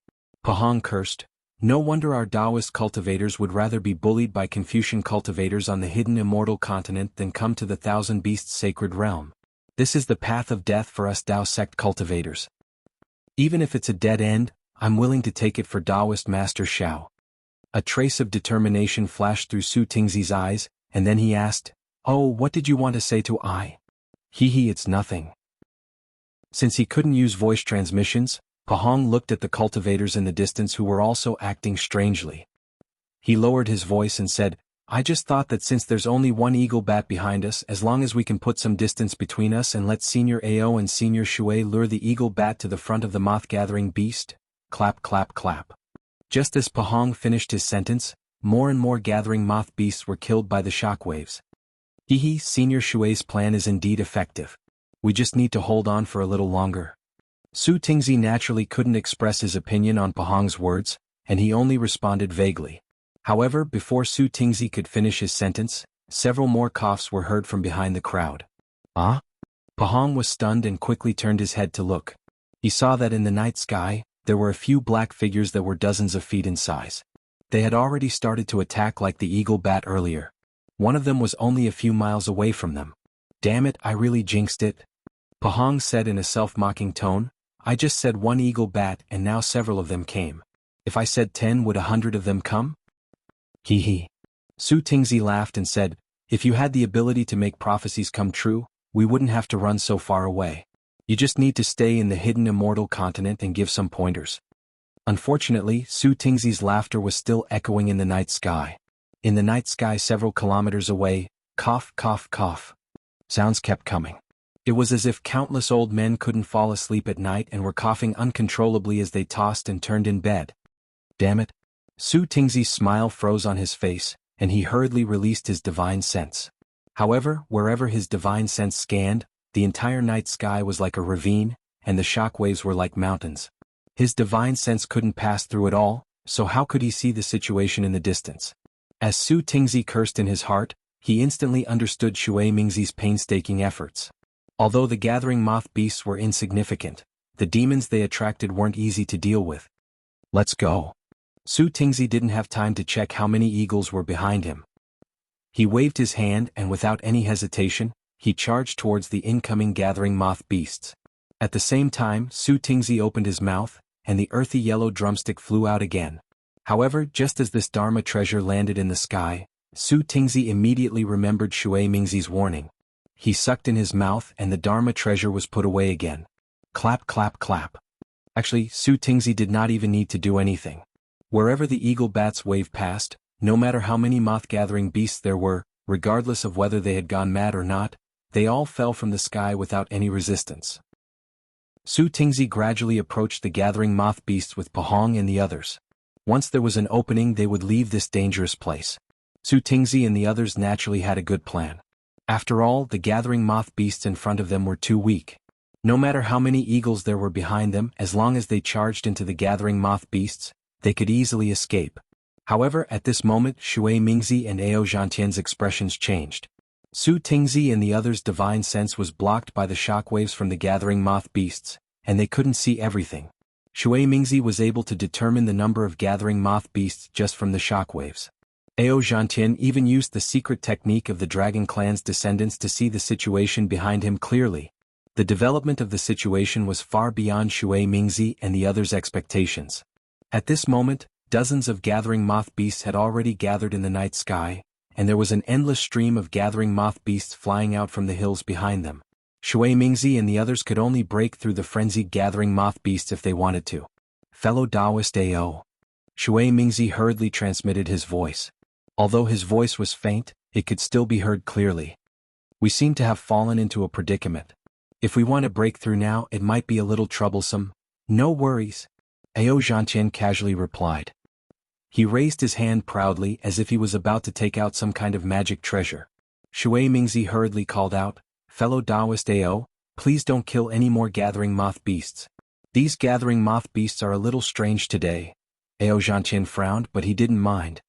Pahong cursed. No wonder our Taoist cultivators would rather be bullied by Confucian cultivators on the hidden immortal continent than come to the Thousand Beasts Sacred Realm. This is the path of death for us Tao sect cultivators. Even if it's a dead end, I'm willing to take it for Taoist Master Xiao. A trace of determination flashed through Su Tingzi's eyes, and then he asked, "Oh, what did you want to say to I?" It's nothing." Since he couldn't use voice transmissions, Pahong looked at the cultivators in the distance who were also acting strangely. He lowered his voice and said, "I just thought that since there's only one eagle bat behind us, as long as we can put some distance between us and let Senior Ao and Senior Shui lure the eagle bat to the front of the moth-gathering beast." Clap clap clap. Just as Pahong finished his sentence, more and more gathering moth beasts were killed by the shockwaves. Senior Shui's plan is indeed effective. We just need to hold on for a little longer." Su Tingzi naturally couldn't express his opinion on Pahong's words, and he only responded vaguely. However, before Su Tingzi could finish his sentence, several more coughs were heard from behind the crowd. Ah? Pahong was stunned and quickly turned his head to look. He saw that in the night sky, there were a few black figures that were dozens of feet in size. They had already started to attack like the eagle bat earlier. One of them was only a few miles away from them. Damn it, I really jinxed it. Pahang said in a self-mocking tone, I just said one eagle bat and now several of them came. If I said 10, would 100 of them come? Hee hee. Su Tingzi laughed and said, if you had the ability to make prophecies come true, we wouldn't have to run so far away. You just need to stay in the hidden immortal continent and give some pointers. Unfortunately, Su Tingzi's laughter was still echoing in the night sky. In the night sky several kilometers away, cough, cough, cough. Sounds kept coming. It was as if countless old men couldn't fall asleep at night and were coughing uncontrollably as they tossed and turned in bed. Damn it. Su Tingzi's smile froze on his face, and he hurriedly released his divine sense. However, wherever his divine sense scanned, the entire night sky was like a ravine, and the shockwaves were like mountains. His divine sense couldn't pass through it all, so how could he see the situation in the distance? As Su Tingzi cursed in his heart, he instantly understood Shui Mingzi's painstaking efforts. Although the gathering moth beasts were insignificant, the demons they attracted weren't easy to deal with. Let's go. Su Tingzi didn't have time to check how many eagles were behind him. He waved his hand and without any hesitation, he charged towards the incoming gathering moth beasts. At the same time, Su Tingzi opened his mouth, and the earthy yellow drumstick flew out again. However, just as this Dharma treasure landed in the sky, Su Tingzi immediately remembered Shui Mingzi's warning. He sucked in his mouth and the Dharma treasure was put away again. Clap, clap, clap. Actually, Su Tingzi did not even need to do anything. Wherever the eagle bats waved past, no matter how many moth-gathering beasts there were, regardless of whether they had gone mad or not, they all fell from the sky without any resistance. Su Tingzi gradually approached the gathering moth beasts with Pahang and the others. Once there was an opening they would leave this dangerous place. Su Tingzi and the others naturally had a good plan. After all, the gathering moth beasts in front of them were too weak. No matter how many eagles there were behind them, as long as they charged into the gathering moth beasts, they could easily escape. However, at this moment Shui Mingzi and Ao Zhantian's expressions changed. Su Tingzi and the others' divine sense was blocked by the shockwaves from the gathering moth beasts, and they couldn't see everything. Shui Mingzi was able to determine the number of gathering moth beasts just from the shockwaves. Ao Zhantian even used the secret technique of the Dragon Clan's descendants to see the situation behind him clearly. The development of the situation was far beyond Shui Mingzi and the others' expectations. At this moment, dozens of gathering moth beasts had already gathered in the night sky, and there was an endless stream of gathering moth beasts flying out from the hills behind them. Shui Mingzi and the others could only break through the frenzied gathering moth beasts if they wanted to. Fellow Taoist Ao. Shui Mingzi hurriedly transmitted his voice. Although his voice was faint, it could still be heard clearly. We seem to have fallen into a predicament. If we want to break through now, it might be a little troublesome. No worries. Ao Zhantian casually replied. He raised his hand proudly as if he was about to take out some kind of magic treasure. Shui Mingzi hurriedly called out, Fellow Taoist Ao, please don't kill any more gathering moth beasts. These gathering moth beasts are a little strange today. Ao Zhantian frowned, but he didn't mind.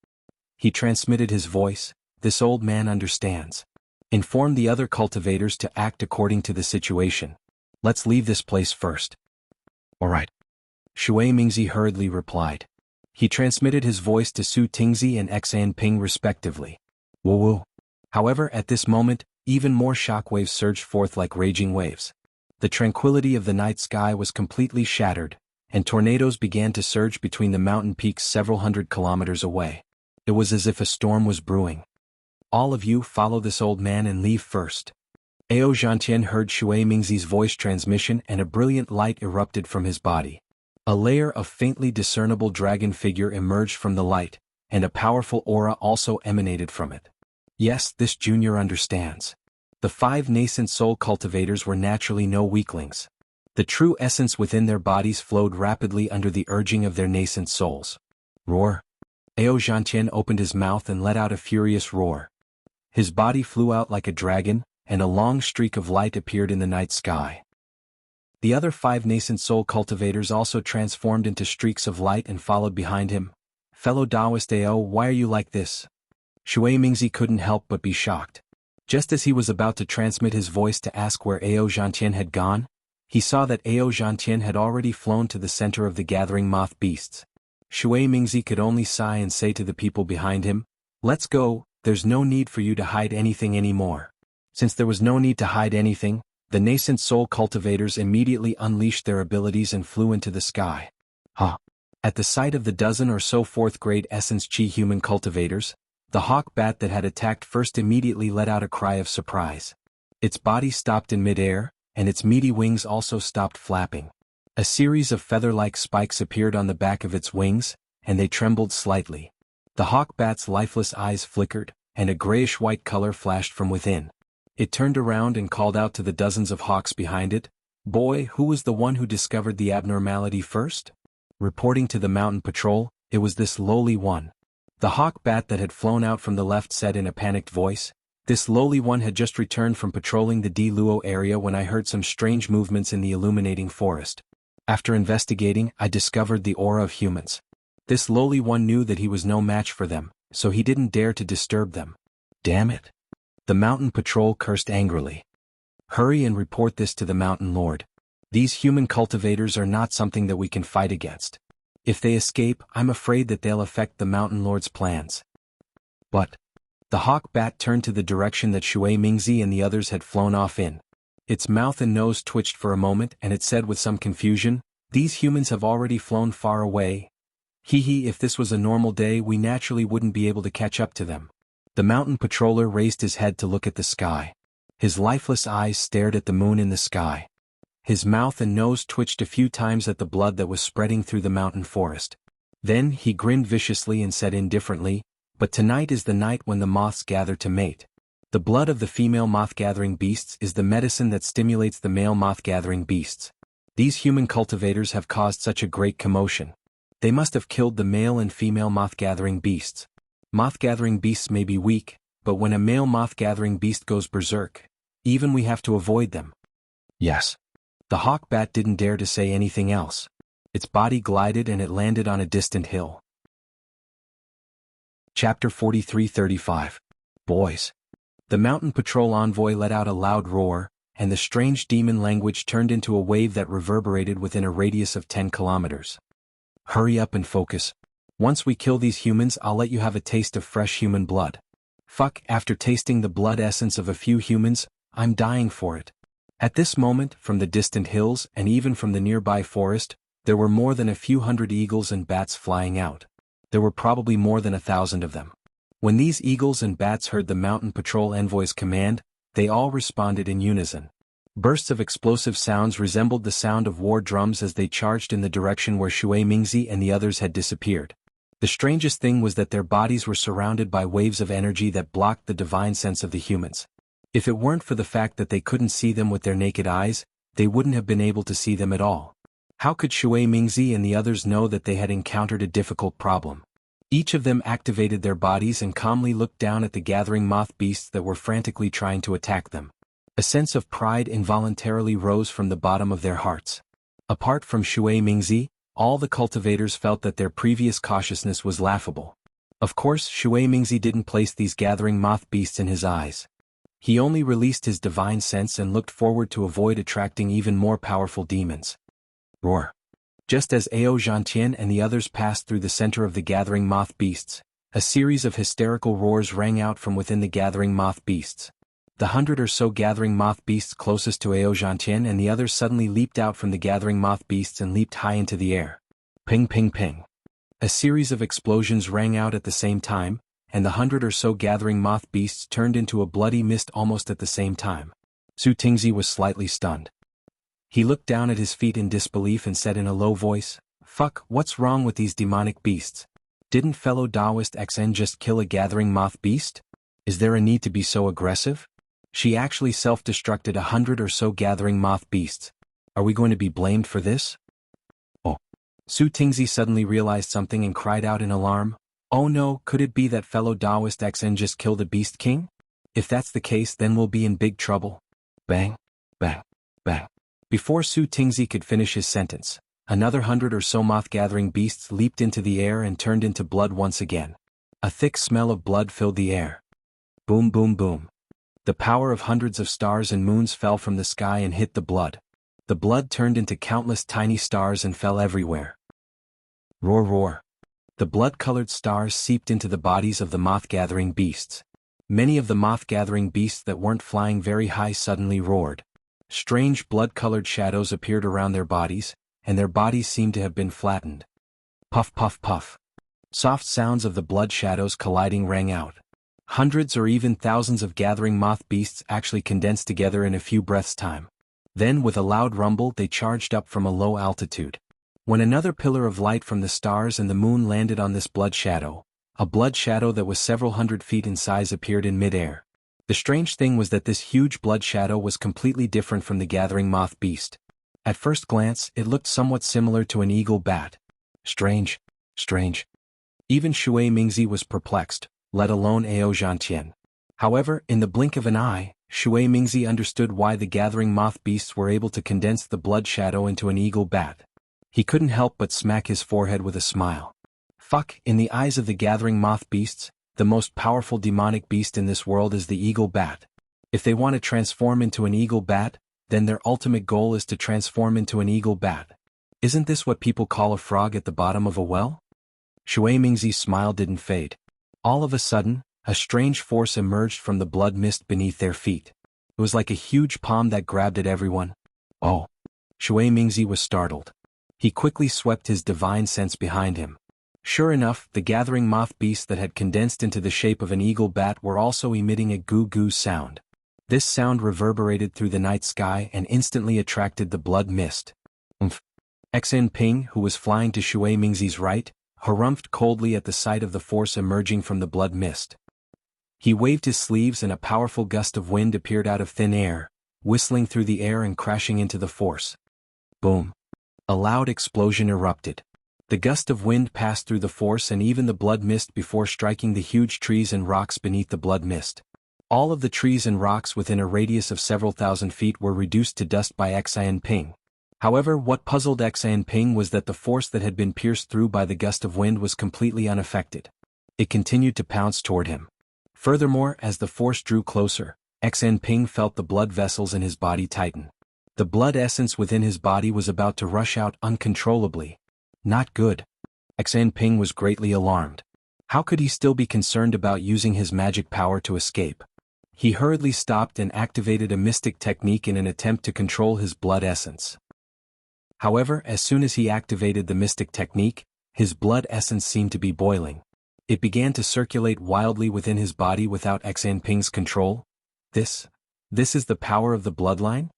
He transmitted his voice, this old man understands. Inform the other cultivators to act according to the situation. Let's leave this place first. Alright. Shui Mingzi hurriedly replied. He transmitted his voice to Su Tingzi and Xan Ping respectively. Woo woo. However, at this moment, even more shockwaves surged forth like raging waves. The tranquility of the night sky was completely shattered, and tornadoes began to surge between the mountain peaks several hundred kilometers away. It was as if a storm was brewing. All of you follow this old man and leave first. Ao Zhantian heard Shui Mingzi's voice transmission and a brilliant light erupted from his body. A layer of faintly discernible dragon figure emerged from the light, and a powerful aura also emanated from it. Yes, this junior understands. The 5 nascent soul cultivators were naturally no weaklings. The true essence within their bodies flowed rapidly under the urging of their nascent souls. Roar. Ao Zhantian opened his mouth and let out a furious roar. His body flew out like a dragon, and a long streak of light appeared in the night sky. The other 5 nascent soul cultivators also transformed into streaks of light and followed behind him. Fellow Taoist Ao, why are you like this? Shui Mingzi couldn't help but be shocked. Just as he was about to transmit his voice to ask where Ao Zhantian had gone, He saw that Ao Zhantian had already flown to the center of the gathering moth beasts. Shui Mingzi could only sigh and say to the people behind him, "Let's go, there's no need for you to hide anything anymore." Since there was no need to hide anything, the nascent soul cultivators immediately unleashed their abilities and flew into the sky. At the sight of the dozen or so fourth-grade essence chi human cultivators, the hawk bat that had attacked first immediately let out a cry of surprise. Its body stopped in midair, and its meaty wings also stopped flapping. A series of feather-like spikes appeared on the back of its wings, and they trembled slightly. The hawk bat's lifeless eyes flickered, and a grayish-white color flashed from within. It turned around and called out to the dozens of hawks behind it, "Boy, who was the one who discovered the abnormality first?" Reporting to the mountain patrol, it was this lowly one. The hawk bat that had flown out from the left said in a panicked voice, "This lowly one had just returned from patrolling the Di Luo area when I heard some strange movements in the illuminating forest. After investigating, I discovered the aura of humans. This lowly one knew that he was no match for them, so he didn't dare to disturb them." "Damn it!" The mountain patrol cursed angrily. "Hurry and report this to the mountain lord. These human cultivators are not something that we can fight against. If they escape, I'm afraid that they'll affect the mountain lord's plans." But the hawk bat turned to the direction that Shui Mingzi and the others had flown off in. Its mouth and nose twitched for a moment and it said with some confusion, "These humans have already flown far away. If this was a normal day we naturally wouldn't be able to catch up to them." The mountain patroller raised his head to look at the sky. His lifeless eyes stared at the moon in the sky. His mouth and nose twitched a few times at the blood that was spreading through the mountain forest. Then he grinned viciously and said indifferently, "But tonight is the night when the moths gather to mate. The blood of the female moth-gathering beasts is the medicine that stimulates the male moth-gathering beasts. These human cultivators have caused such a great commotion. They must have killed the male and female moth-gathering beasts. Moth-gathering beasts may be weak, but when a male moth-gathering beast goes berserk, even we have to avoid them." "Yes." The hawk bat didn't dare to say anything else. Its body glided and it landed on a distant hill. Chapter 43-35. Boys. The mountain patrol envoy let out a loud roar, and the strange demon language turned into a wave that reverberated within a radius of 10 kilometers. "Hurry up and focus. Once we kill these humans, I'll let you have a taste of fresh human blood. Fuck, after tasting the blood essence of a few humans, I'm dying for it." At this moment, from the distant hills and even from the nearby forest, there were more than a few hundred eagles and bats flying out. There were probably more than 1,000 of them. When these eagles and bats heard the mountain patrol envoy's command, they all responded in unison. Bursts of explosive sounds resembled the sound of war drums as they charged in the direction where Shui Mingzi and the others had disappeared. The strangest thing was that their bodies were surrounded by waves of energy that blocked the divine sense of the humans. If it weren't for the fact that they couldn't see them with their naked eyes, they wouldn't have been able to see them at all. How could Shui Mingzi and the others know that they had encountered a difficult problem? Each of them activated their bodies and calmly looked down at the gathering moth beasts that were frantically trying to attack them. A sense of pride involuntarily rose from the bottom of their hearts. Apart from Shui Mingzi, all the cultivators felt that their previous cautiousness was laughable. Of course, Shui Mingzi didn't place these gathering moth beasts in his eyes. He only released his divine sense and looked forward to avoid attracting even more powerful demons. Roar. Just as Ao Zhantian and the others passed through the center of the gathering moth beasts, a series of hysterical roars rang out from within the gathering moth beasts. The 100 or so gathering moth beasts closest to Ao Zhantian and the others suddenly leaped out from the gathering moth beasts and leaped high into the air. Ping ping ping. A series of explosions rang out at the same time, and the 100 or so gathering moth beasts turned into a bloody mist almost at the same time. Su Tingzi was slightly stunned. He looked down at his feet in disbelief and said in a low voice, "Fuck, what's wrong with these demonic beasts? Didn't fellow Taoist XN just kill a gathering moth beast? Is there a need to be so aggressive? She actually self-destructed 100 or so gathering moth beasts. Are we going to be blamed for this?" Oh. Su Tingzi suddenly realized something and cried out in alarm, "Oh no, could it be that fellow Taoist XN just killed a beast king? If that's the case, then we'll be in big trouble." Bang, bang, bang. Before Su Tingzi could finish his sentence, another 100 or so moth-gathering beasts leaped into the air and turned into blood once again. A thick smell of blood filled the air. Boom boom boom. The power of hundreds of stars and moons fell from the sky and hit the blood. The blood turned into countless tiny stars and fell everywhere. Roar roar. The blood-colored stars seeped into the bodies of the moth-gathering beasts. Many of the moth-gathering beasts that weren't flying very high suddenly roared. Strange blood-colored shadows appeared around their bodies, and their bodies seemed to have been flattened. Puff puff puff. Soft sounds of the blood shadows colliding rang out. Hundreds or even thousands of gathering moth beasts actually condensed together in a few breaths' time. Then with a loud rumble they charged up from a low altitude. When another pillar of light from the stars and the moon landed on this blood shadow, a blood shadow that was several hundred feet in size appeared in mid-air. The strange thing was that this huge blood shadow was completely different from the gathering moth beast. At first glance, it looked somewhat similar to an eagle bat. Strange. Strange. Even Shui Mingzi was perplexed, let alone Ao Zhantian. However, in the blink of an eye, Shui Mingzi understood why the gathering moth beasts were able to condense the blood shadow into an eagle bat. He couldn't help but smack his forehead with a smile. Fuck, in the eyes of the gathering moth beasts, the most powerful demonic beast in this world is the eagle bat. If they want to transform into an eagle bat, then their ultimate goal is to transform into an eagle bat. Isn't this what people call a frog at the bottom of a well? Shui Mingzi's smile didn't fade. All of a sudden, a strange force emerged from the blood mist beneath their feet. It was like a huge palm that grabbed at everyone. Oh! Shui Mingzi was startled. He quickly swept his divine sense behind him. Sure enough, the gathering moth beasts that had condensed into the shape of an eagle bat were also emitting a goo-goo sound. This sound reverberated through the night sky and instantly attracted the blood mist. Umph! Xen Ping, who was flying to Shui Mingzi's right, harumphed coldly at the sight of the force emerging from the blood mist. He waved his sleeves and a powerful gust of wind appeared out of thin air, whistling through the air and crashing into the force. Boom! A loud explosion erupted. The gust of wind passed through the force and even the blood mist before striking the huge trees and rocks beneath the blood mist. All of the trees and rocks within a radius of several thousand feet were reduced to dust by Xen Ping. However, what puzzled Xen Ping was that the force that had been pierced through by the gust of wind was completely unaffected. It continued to pounce toward him. Furthermore, as the force drew closer, Xen Ping felt the blood vessels in his body tighten. The blood essence within his body was about to rush out uncontrollably. Not good. Xen Ping was greatly alarmed. How could he still be concerned about using his magic power to escape? He hurriedly stopped and activated a mystic technique in an attempt to control his blood essence. However, as soon as he activated the mystic technique, his blood essence seemed to be boiling. It began to circulate wildly within his body without Xen Ping's control. This is the power of the bloodline?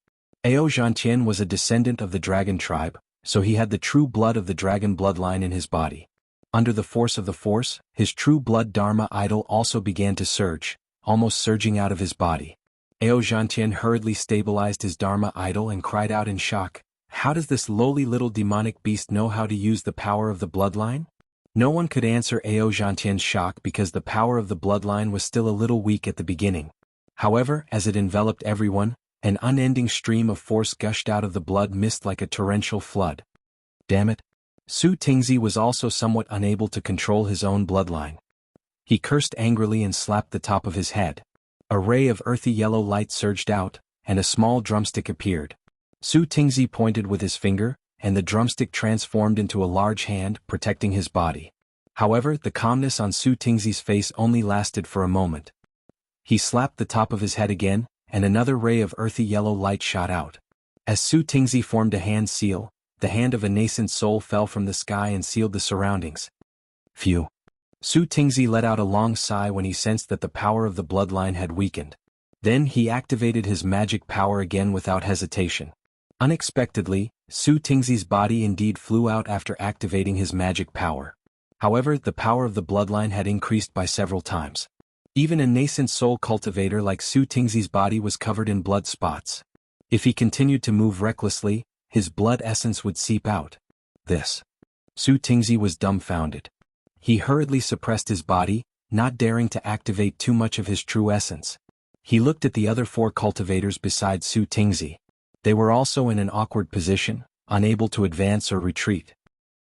Ao Zhantian was a descendant of the dragon tribe, so he had the true blood of the dragon bloodline in his body. Under the force of the force, his true blood Dharma idol also began to surge, almost surging out of his body. Ao Zhantian hurriedly stabilized his Dharma idol and cried out in shock, "How does this lowly little demonic beast know how to use the power of the bloodline?" No one could answer Ao Zhantian's shock because the power of the bloodline was still a little weak at the beginning. However, as it enveloped everyone, an unending stream of force gushed out of the blood mist like a torrential flood. Damn it! Su Tingzi was also somewhat unable to control his own bloodline. He cursed angrily and slapped the top of his head. A ray of earthy yellow light surged out, and a small drumstick appeared. Su Tingzi pointed with his finger, and the drumstick transformed into a large hand, protecting his body. However, the calmness on Su Tingzi's face only lasted for a moment. He slapped the top of his head again, and another ray of earthy yellow light shot out. As Su Tingzi formed a hand seal, the hand of a nascent soul fell from the sky and sealed the surroundings. Phew. Su Tingzi let out a long sigh when he sensed that the power of the bloodline had weakened. Then he activated his magic power again without hesitation. Unexpectedly, Su Tingzi's body indeed flew out after activating his magic power. However, the power of the bloodline had increased by several times. Even a nascent soul cultivator like Su Tingzi's body was covered in blood spots. If he continued to move recklessly, his blood essence would seep out. Su Tingzi was dumbfounded. He hurriedly suppressed his body, not daring to activate too much of his true essence. He looked at the other 4 cultivators besides Su Tingzi. They were also in an awkward position, unable to advance or retreat.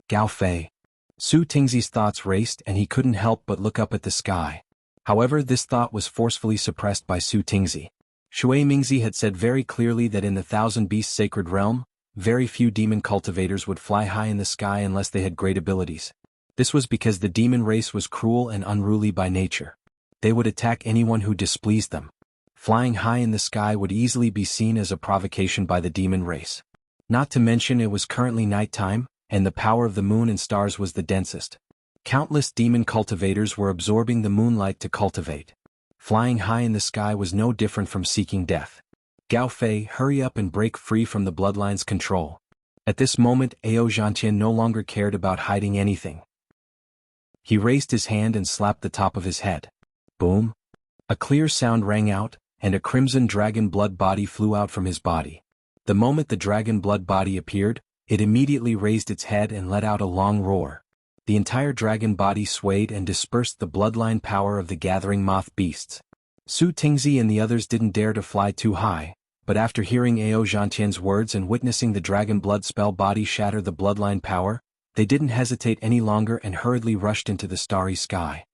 Gao Fei. Su Tingzi's thoughts raced and he couldn't help but look up at the sky. However, this thought was forcefully suppressed by Su Tingzi. Shui Mingzi had said very clearly that in the Thousand Beasts Sacred Realm, very few demon cultivators would fly high in the sky unless they had great abilities. This was because the demon race was cruel and unruly by nature. They would attack anyone who displeased them. Flying high in the sky would easily be seen as a provocation by the demon race. Not to mention it was currently nighttime, and the power of the moon and stars was the densest. Countless demon cultivators were absorbing the moonlight to cultivate. Flying high in the sky was no different from seeking death. Gao Fei, hurry up and break free from the bloodline's control. At this moment Ao Zhantian no longer cared about hiding anything. He raised his hand and slapped the top of his head. Boom! A clear sound rang out, and a crimson dragon blood body flew out from his body. The moment the dragon blood body appeared, it immediately raised its head and let out a long roar. The entire dragon body swayed and dispersed the bloodline power of the gathering moth beasts. Su Tingzi and the others didn't dare to fly too high, but after hearing Ao Zhantian's words and witnessing the dragon blood spell body shatter the bloodline power, they didn't hesitate any longer and hurriedly rushed into the starry sky.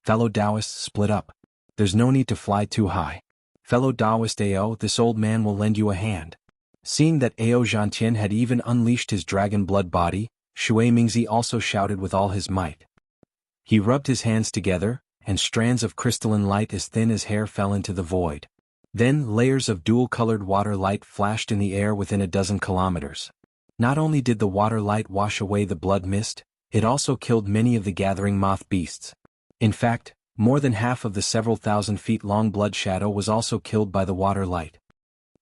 Fellow Taoists, split up. There's no need to fly too high. Fellow Taoist Ao, this old man will lend you a hand. Seeing that Ao Zhantian had even unleashed his dragon blood body, Shui Mingzi also shouted with all his might. He rubbed his hands together, and strands of crystalline light as thin as hair fell into the void. Then layers of dual-colored water light flashed in the air within a dozen kilometers. Not only did the water light wash away the blood mist, it also killed many of the gathering moth beasts. In fact, more than half of the several thousand feet long blood shadow was also killed by the water light.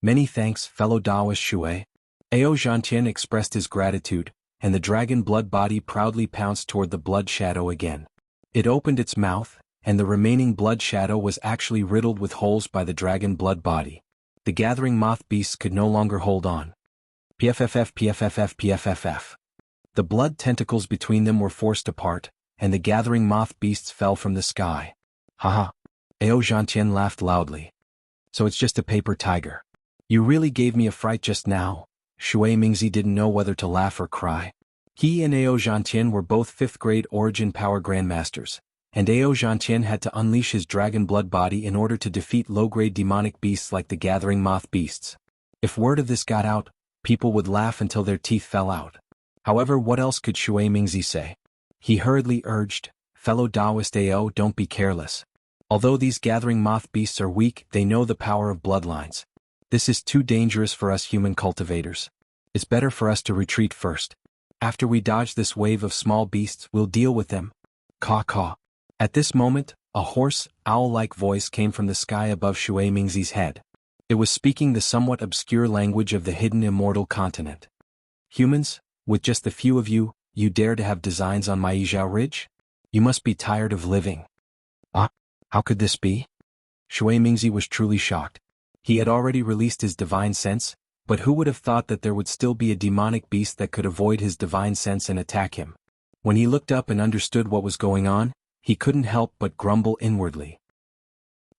Many thanks, fellow Taoist Shui. Ao Zhantian expressed his gratitude, and the dragon blood body proudly pounced toward the blood shadow again. It opened its mouth, and the remaining blood shadow was actually riddled with holes by the dragon blood body. The gathering moth beasts could no longer hold on. PFFF PFFF PFFF. The blood tentacles between them were forced apart, and the gathering moth beasts fell from the sky. Haha. Ao Zhantian laughed loudly. So it's just a paper tiger. You really gave me a fright just now. Shui Mingzi didn't know whether to laugh or cry. He and Ao Zhantian were both 5th grade origin power grandmasters, and Ao Zhantian had to unleash his dragon blood body in order to defeat low-grade demonic beasts like the gathering moth beasts. If word of this got out, people would laugh until their teeth fell out. However, what else could Shui Mingzi say? He hurriedly urged, fellow Taoist Ao, don't be careless. Although these gathering moth beasts are weak, they know the power of bloodlines. This is too dangerous for us human cultivators. It's better for us to retreat first. After we dodge this wave of small beasts, we'll deal with them. Caw caw. At this moment, a hoarse, owl-like voice came from the sky above Shui Mingzi's head. It was speaking the somewhat obscure language of the hidden immortal continent. Humans, with just the few of you, you dare to have designs on Maizhao Ridge? You must be tired of living. How could this be? Shui Mingzi was truly shocked. He had already released his divine sense, but who would have thought that there would still be a demonic beast that could avoid his divine sense and attack him? When he looked up and understood what was going on, he couldn't help but grumble inwardly.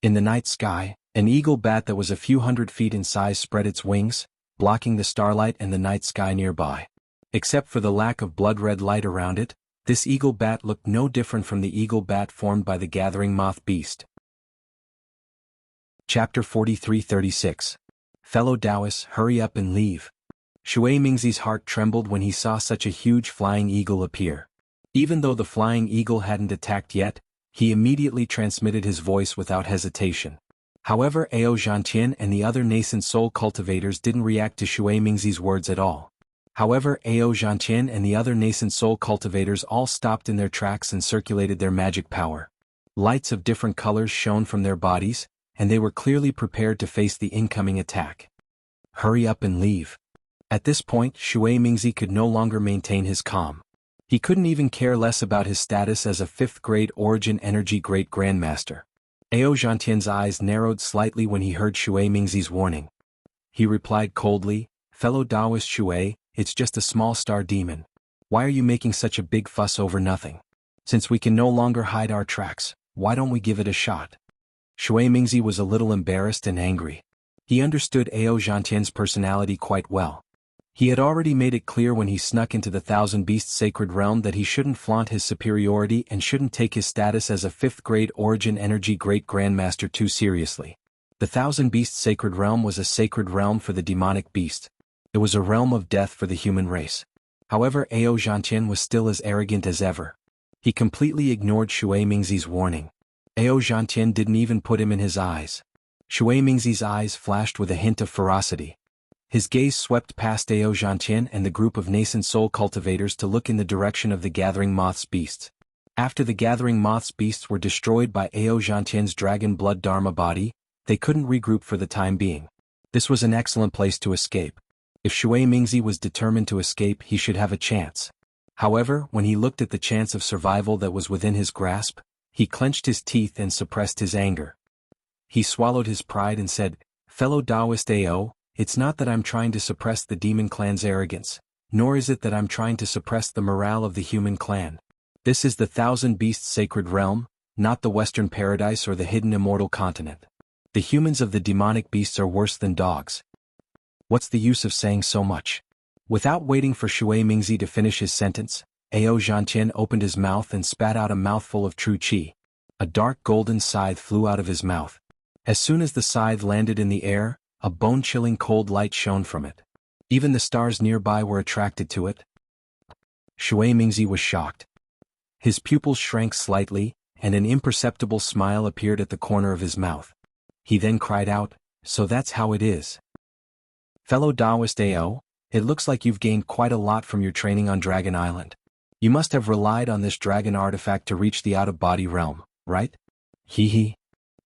In the night sky, an eagle bat that was a few hundred feet in size spread its wings, blocking the starlight and the night sky nearby. Except for the lack of blood-red light around it, this eagle bat looked no different from the eagle bat formed by the gathering moth beast. Chapter 43-36. Fellow Taoists, hurry up and leave. Shui Mingzi's heart trembled when he saw such a huge flying eagle appear. Even though the flying eagle hadn't attacked yet, he immediately transmitted his voice without hesitation. However, Ao Zhantian and the other nascent soul cultivators didn't react to Shui Mingzi's words at all. However, Ao Zhantian and the other nascent soul cultivators all stopped in their tracks and circulated their magic power. Lights of different colors shone from their bodies, and they were clearly prepared to face the incoming attack. Hurry up and leave. At this point, Shui Mingzi could no longer maintain his calm. He couldn't even care less about his status as a 5th grade origin energy great grandmaster. Ao Zhantian's eyes narrowed slightly when he heard Shui Mingzi's warning. He replied coldly, fellow Taoist Shui, it's just a small star demon. Why are you making such a big fuss over nothing? Since we can no longer hide our tracks, why don't we give it a shot? Shui Mingzi was a little embarrassed and angry. He understood Ao Zhantian's personality quite well. He had already made it clear when he snuck into the Thousand Beasts Sacred Realm that he shouldn't flaunt his superiority and shouldn't take his status as a 5th grade origin energy great grandmaster too seriously. The Thousand Beasts Sacred Realm was a sacred realm for the demonic beast. It was a realm of death for the human race. However, Ao Zhantian was still as arrogant as ever. He completely ignored Shui Mingzi's warning. Ao Zhantian didn't even put him in his eyes. Shui Mingzi's eyes flashed with a hint of ferocity. His gaze swept past Ao Zhantian and the group of nascent soul cultivators to look in the direction of the gathering moth's beasts. After the gathering moth's beasts were destroyed by Ao Zhantian's dragon blood dharma body, they couldn't regroup for the time being. This was an excellent place to escape. If Shui Mingzi was determined to escape, he should have a chance. However, when he looked at the chance of survival that was within his grasp, he clenched his teeth and suppressed his anger. He swallowed his pride and said, "Fellow Taoist Ao, it's not that I'm trying to suppress the demon clan's arrogance, nor is it that I'm trying to suppress the morale of the human clan. This is the Thousand Beasts Sacred Realm, not the Western Paradise or the hidden immortal continent. The humans of the demonic beasts are worse than dogs. What's the use of saying so much?" Without waiting for Shui Mingzi to finish his sentence, Ao Zhantian opened his mouth and spat out a mouthful of true qi. A dark golden scythe flew out of his mouth. As soon as the scythe landed in the air, a bone-chilling cold light shone from it. Even the stars nearby were attracted to it. Shui Mingzi was shocked. His pupils shrank slightly, and an imperceptible smile appeared at the corner of his mouth. He then cried out, "So that's how it is. Fellow Taoist Ao, it looks like you've gained quite a lot from your training on Dragon Island. You must have relied on this dragon artifact to reach the out-of-body realm, right?" Hee hee.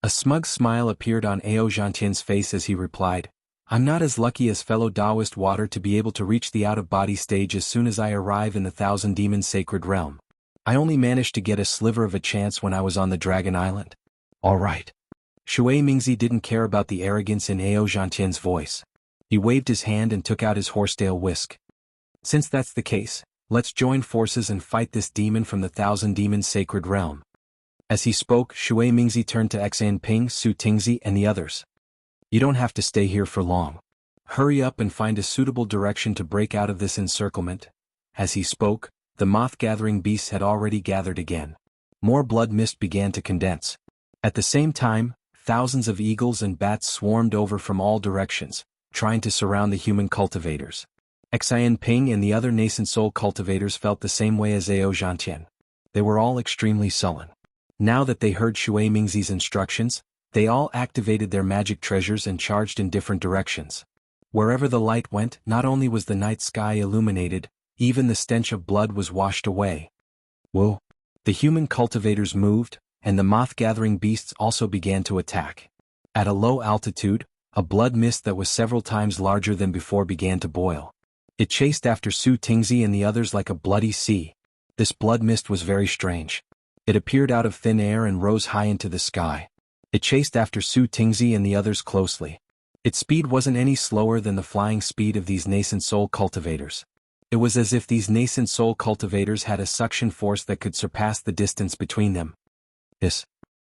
A smug smile appeared on Ao Zhantian's face as he replied, "I'm not as lucky as fellow Taoist Water to be able to reach the out-of-body stage as soon as I arrive in the Thousand Demons Sacred Realm. I only managed to get a sliver of a chance when I was on the Dragon Island." "All right." Shui Mingzi didn't care about the arrogance in Ao Zhantian's voice. He waved his hand and took out his horsetail whisk. "Since that's the case, let's join forces and fight this demon from the Thousand Demons Sacred Realm." As he spoke, Shui Mingzi turned to Xan Ping, Su Tingzi and the others. "You don't have to stay here for long. Hurry up and find a suitable direction to break out of this encirclement." As he spoke, the moth-gathering beasts had already gathered again. More blood mist began to condense. At the same time, thousands of eagles and bats swarmed over from all directions, trying to surround the human cultivators. Xan Ping and the other nascent soul cultivators felt the same way as Ao Zhantian. They were all extremely sullen. Now that they heard Shui Mingzi's instructions, they all activated their magic treasures and charged in different directions. Wherever the light went, not only was the night sky illuminated, even the stench of blood was washed away. Whoa! The human cultivators moved, and the moth-gathering beasts also began to attack. At a low altitude, a blood mist that was several times larger than before began to boil. It chased after Su Tingzi and the others like a bloody sea. This blood mist was very strange. It appeared out of thin air and rose high into the sky. It chased after Su Tingzi and the others closely. Its speed wasn't any slower than the flying speed of these nascent soul cultivators. It was as if these nascent soul cultivators had a suction force that could surpass the distance between them.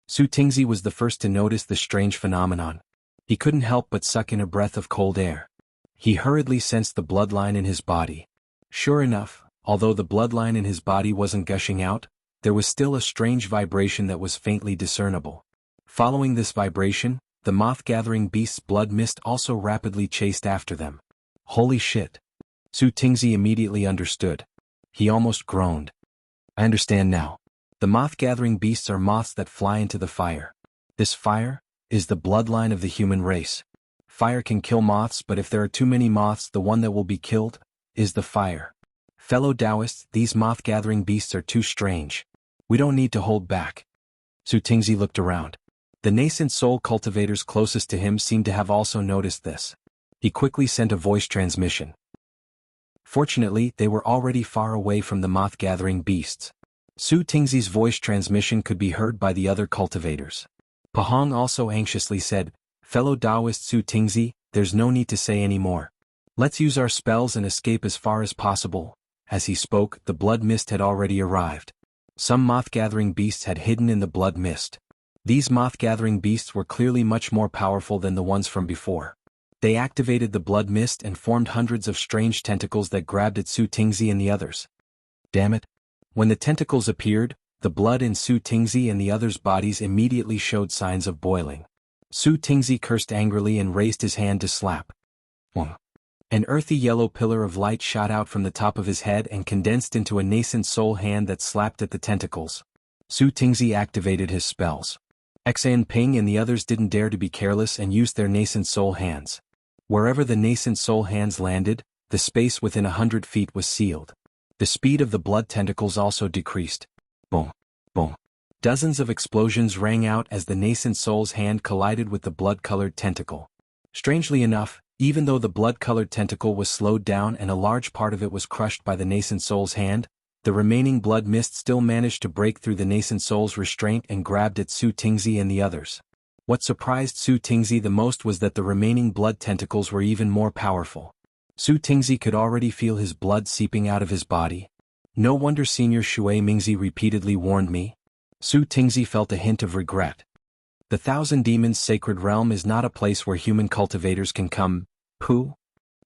Su Tingzi was the first to notice the strange phenomenon. He couldn't help but suck in a breath of cold air. He hurriedly sensed the bloodline in his body. Sure enough, although the bloodline in his body wasn't gushing out, there was still a strange vibration that was faintly discernible. Following this vibration, the moth-gathering beast's blood mist also rapidly chased after them. Holy shit! Su Tingzi immediately understood. He almost groaned. "I understand now. The moth-gathering beasts are moths that fly into the fire. This fire is the bloodline of the human race. Fire can kill moths, but if there are too many moths, the one that will be killed is the fire. Fellow Taoists, these moth-gathering beasts are too strange. We don't need to hold back." Su Tingzi looked around. The nascent soul cultivators closest to him seemed to have also noticed this. He quickly sent a voice transmission. Fortunately, they were already far away from the moth-gathering beasts. Su Tingzi's voice transmission could be heard by the other cultivators. Pahong also anxiously said, "Fellow Taoist Su Tingzi, there's no need to say any more. Let's use our spells and escape as far as possible." As he spoke, the blood mist had already arrived. Some moth-gathering beasts had hidden in the blood mist. These moth-gathering beasts were clearly much more powerful than the ones from before. They activated the blood mist and formed hundreds of strange tentacles that grabbed at Su Tingzi and the others. Damn it! When the tentacles appeared, the blood in Su Tingzi and the others' bodies immediately showed signs of boiling. Su Tingzi cursed angrily and raised his hand to slap. Wong. An earthy yellow pillar of light shot out from the top of his head and condensed into a nascent soul hand that slapped at the tentacles. Su Tingzi activated his spells. Xan Ping and the others didn't dare to be careless and used their nascent soul hands. Wherever the nascent soul hands landed, the space within 100 feet was sealed. The speed of the blood tentacles also decreased. Boom, boom. Dozens of explosions rang out as the nascent soul's hand collided with the blood-colored tentacle. Strangely enough, even though the blood-colored tentacle was slowed down and a large part of it was crushed by the nascent soul's hand, the remaining blood mist still managed to break through the nascent soul's restraint and grabbed at Su Tingzi and the others. What surprised Su Tingzi the most was that the remaining blood tentacles were even more powerful. Su Tingzi could already feel his blood seeping out of his body. No wonder Senior Shui Mingzi repeatedly warned me. Su Tingzi felt a hint of regret. The Thousand Demons Sacred Realm is not a place where human cultivators can come. Pooh?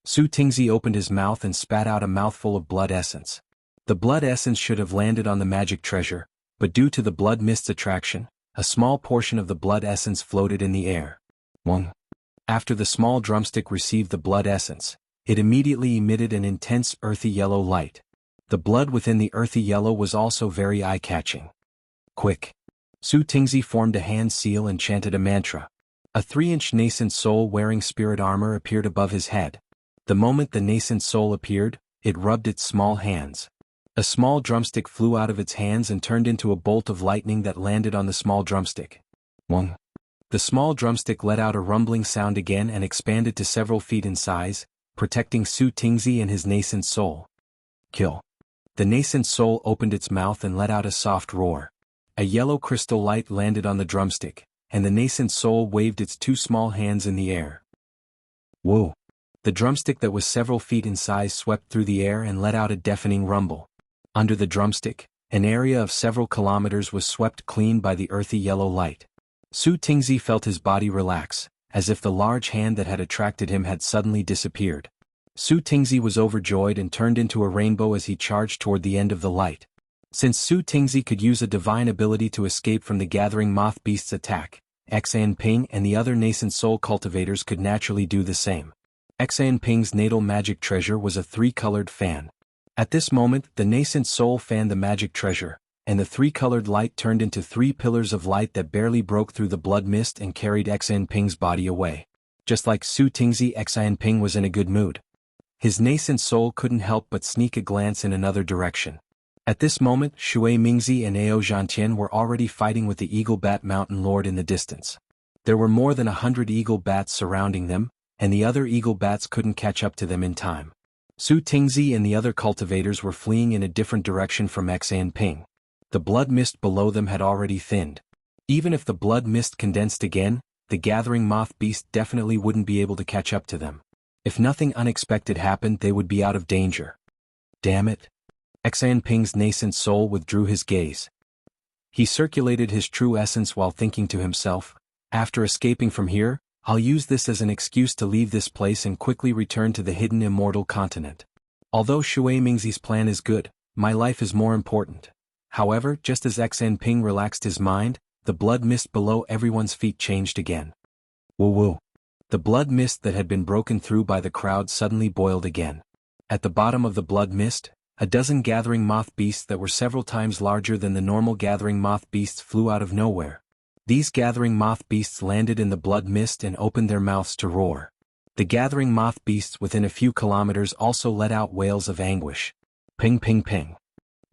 Su Tingzi opened his mouth and spat out a mouthful of blood essence. The blood essence should have landed on the magic treasure, but due to the blood mist's attraction, a small portion of the blood essence floated in the air. Wong. After the small drumstick received the blood essence, it immediately emitted an intense earthy yellow light. The blood within the earthy yellow was also very eye-catching. Quick. Su Tingzi formed a hand seal and chanted a mantra. A 3-inch nascent soul wearing spirit armor appeared above his head. The moment the nascent soul appeared, it rubbed its small hands. A small drumstick flew out of its hands and turned into a bolt of lightning that landed on the small drumstick. Wong. The small drumstick let out a rumbling sound again and expanded to several feet in size, protecting Su Tingzi and his nascent soul. Kill. The nascent soul opened its mouth and let out a soft roar. A yellow crystal light landed on the drumstick, and the nascent soul waved its 2 small hands in the air. Whoa! The drumstick that was several feet in size swept through the air and let out a deafening rumble. Under the drumstick, an area of several kilometers was swept clean by the earthy yellow light. Su Tingzi felt his body relax, as if the large hand that had attracted him had suddenly disappeared. Su Tingzi was overjoyed and turned into a rainbow as he charged toward the end of the light. Since Su Tingzi could use a divine ability to escape from the gathering moth beast's attack, Xan Ping and the other nascent soul cultivators could naturally do the same. Xan Ping's natal magic treasure was a 3-colored fan. At this moment, the nascent soul fanned the magic treasure, and the 3-colored light turned into 3 pillars of light that barely broke through the blood mist and carried Xan Ping's body away. Just like Su Tingzi, Xan Ping was in a good mood. His nascent soul couldn't help but sneak a glance in another direction. At this moment, Shui Mingzi and Ao Zhantian were already fighting with the Eagle Bat Mountain Lord in the distance. There were more than 100 eagle bats surrounding them, and the other eagle bats couldn't catch up to them in time. Su Tingzi and the other cultivators were fleeing in a different direction from Xan Ping. The blood mist below them had already thinned. Even if the blood mist condensed again, the gathering moth beast definitely wouldn't be able to catch up to them. If nothing unexpected happened, they would be out of danger. Damn it. Xan Ping's nascent soul withdrew his gaze. He circulated his true essence while thinking to himself, after escaping from here, I'll use this as an excuse to leave this place and quickly return to the hidden immortal continent. Although Shui Mingzi's plan is good, my life is more important. However, just as Xan Ping relaxed his mind, the blood mist below everyone's feet changed again. Woo woo. The blood mist that had been broken through by the crowd suddenly boiled again. At the bottom of the blood mist, a dozen gathering moth beasts that were several times larger than the normal gathering moth beasts flew out of nowhere. These gathering moth beasts landed in the blood mist and opened their mouths to roar. The gathering moth beasts within a few kilometers also let out wails of anguish. Ping ping ping.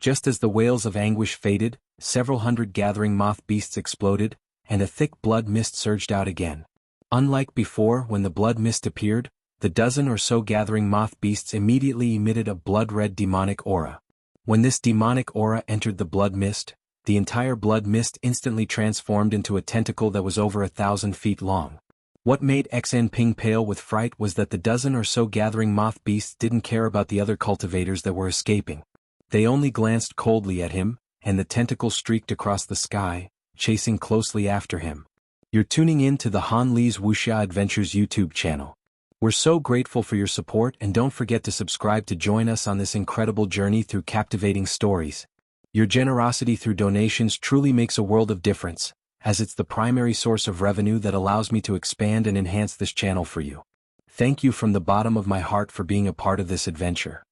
Just as the wails of anguish faded, several hundred gathering moth beasts exploded, and a thick blood mist surged out again. Unlike before when the blood mist appeared, the dozen or so gathering moth beasts immediately emitted a blood-red demonic aura. When this demonic aura entered the blood mist, the entire blood mist instantly transformed into a tentacle that was over 1,000 feet long. What made Xan Ping pale with fright was that the dozen or so gathering moth beasts didn't care about the other cultivators that were escaping. They only glanced coldly at him, and the tentacle streaked across the sky, chasing closely after him. You're tuning in to the Han Li's Wuxia Adventures YouTube channel. We're so grateful for your support, and don't forget to subscribe to join us on this incredible journey through captivating stories. Your generosity through donations truly makes a world of difference, as it's the primary source of revenue that allows me to expand and enhance this channel for you. Thank you from the bottom of my heart for being a part of this adventure.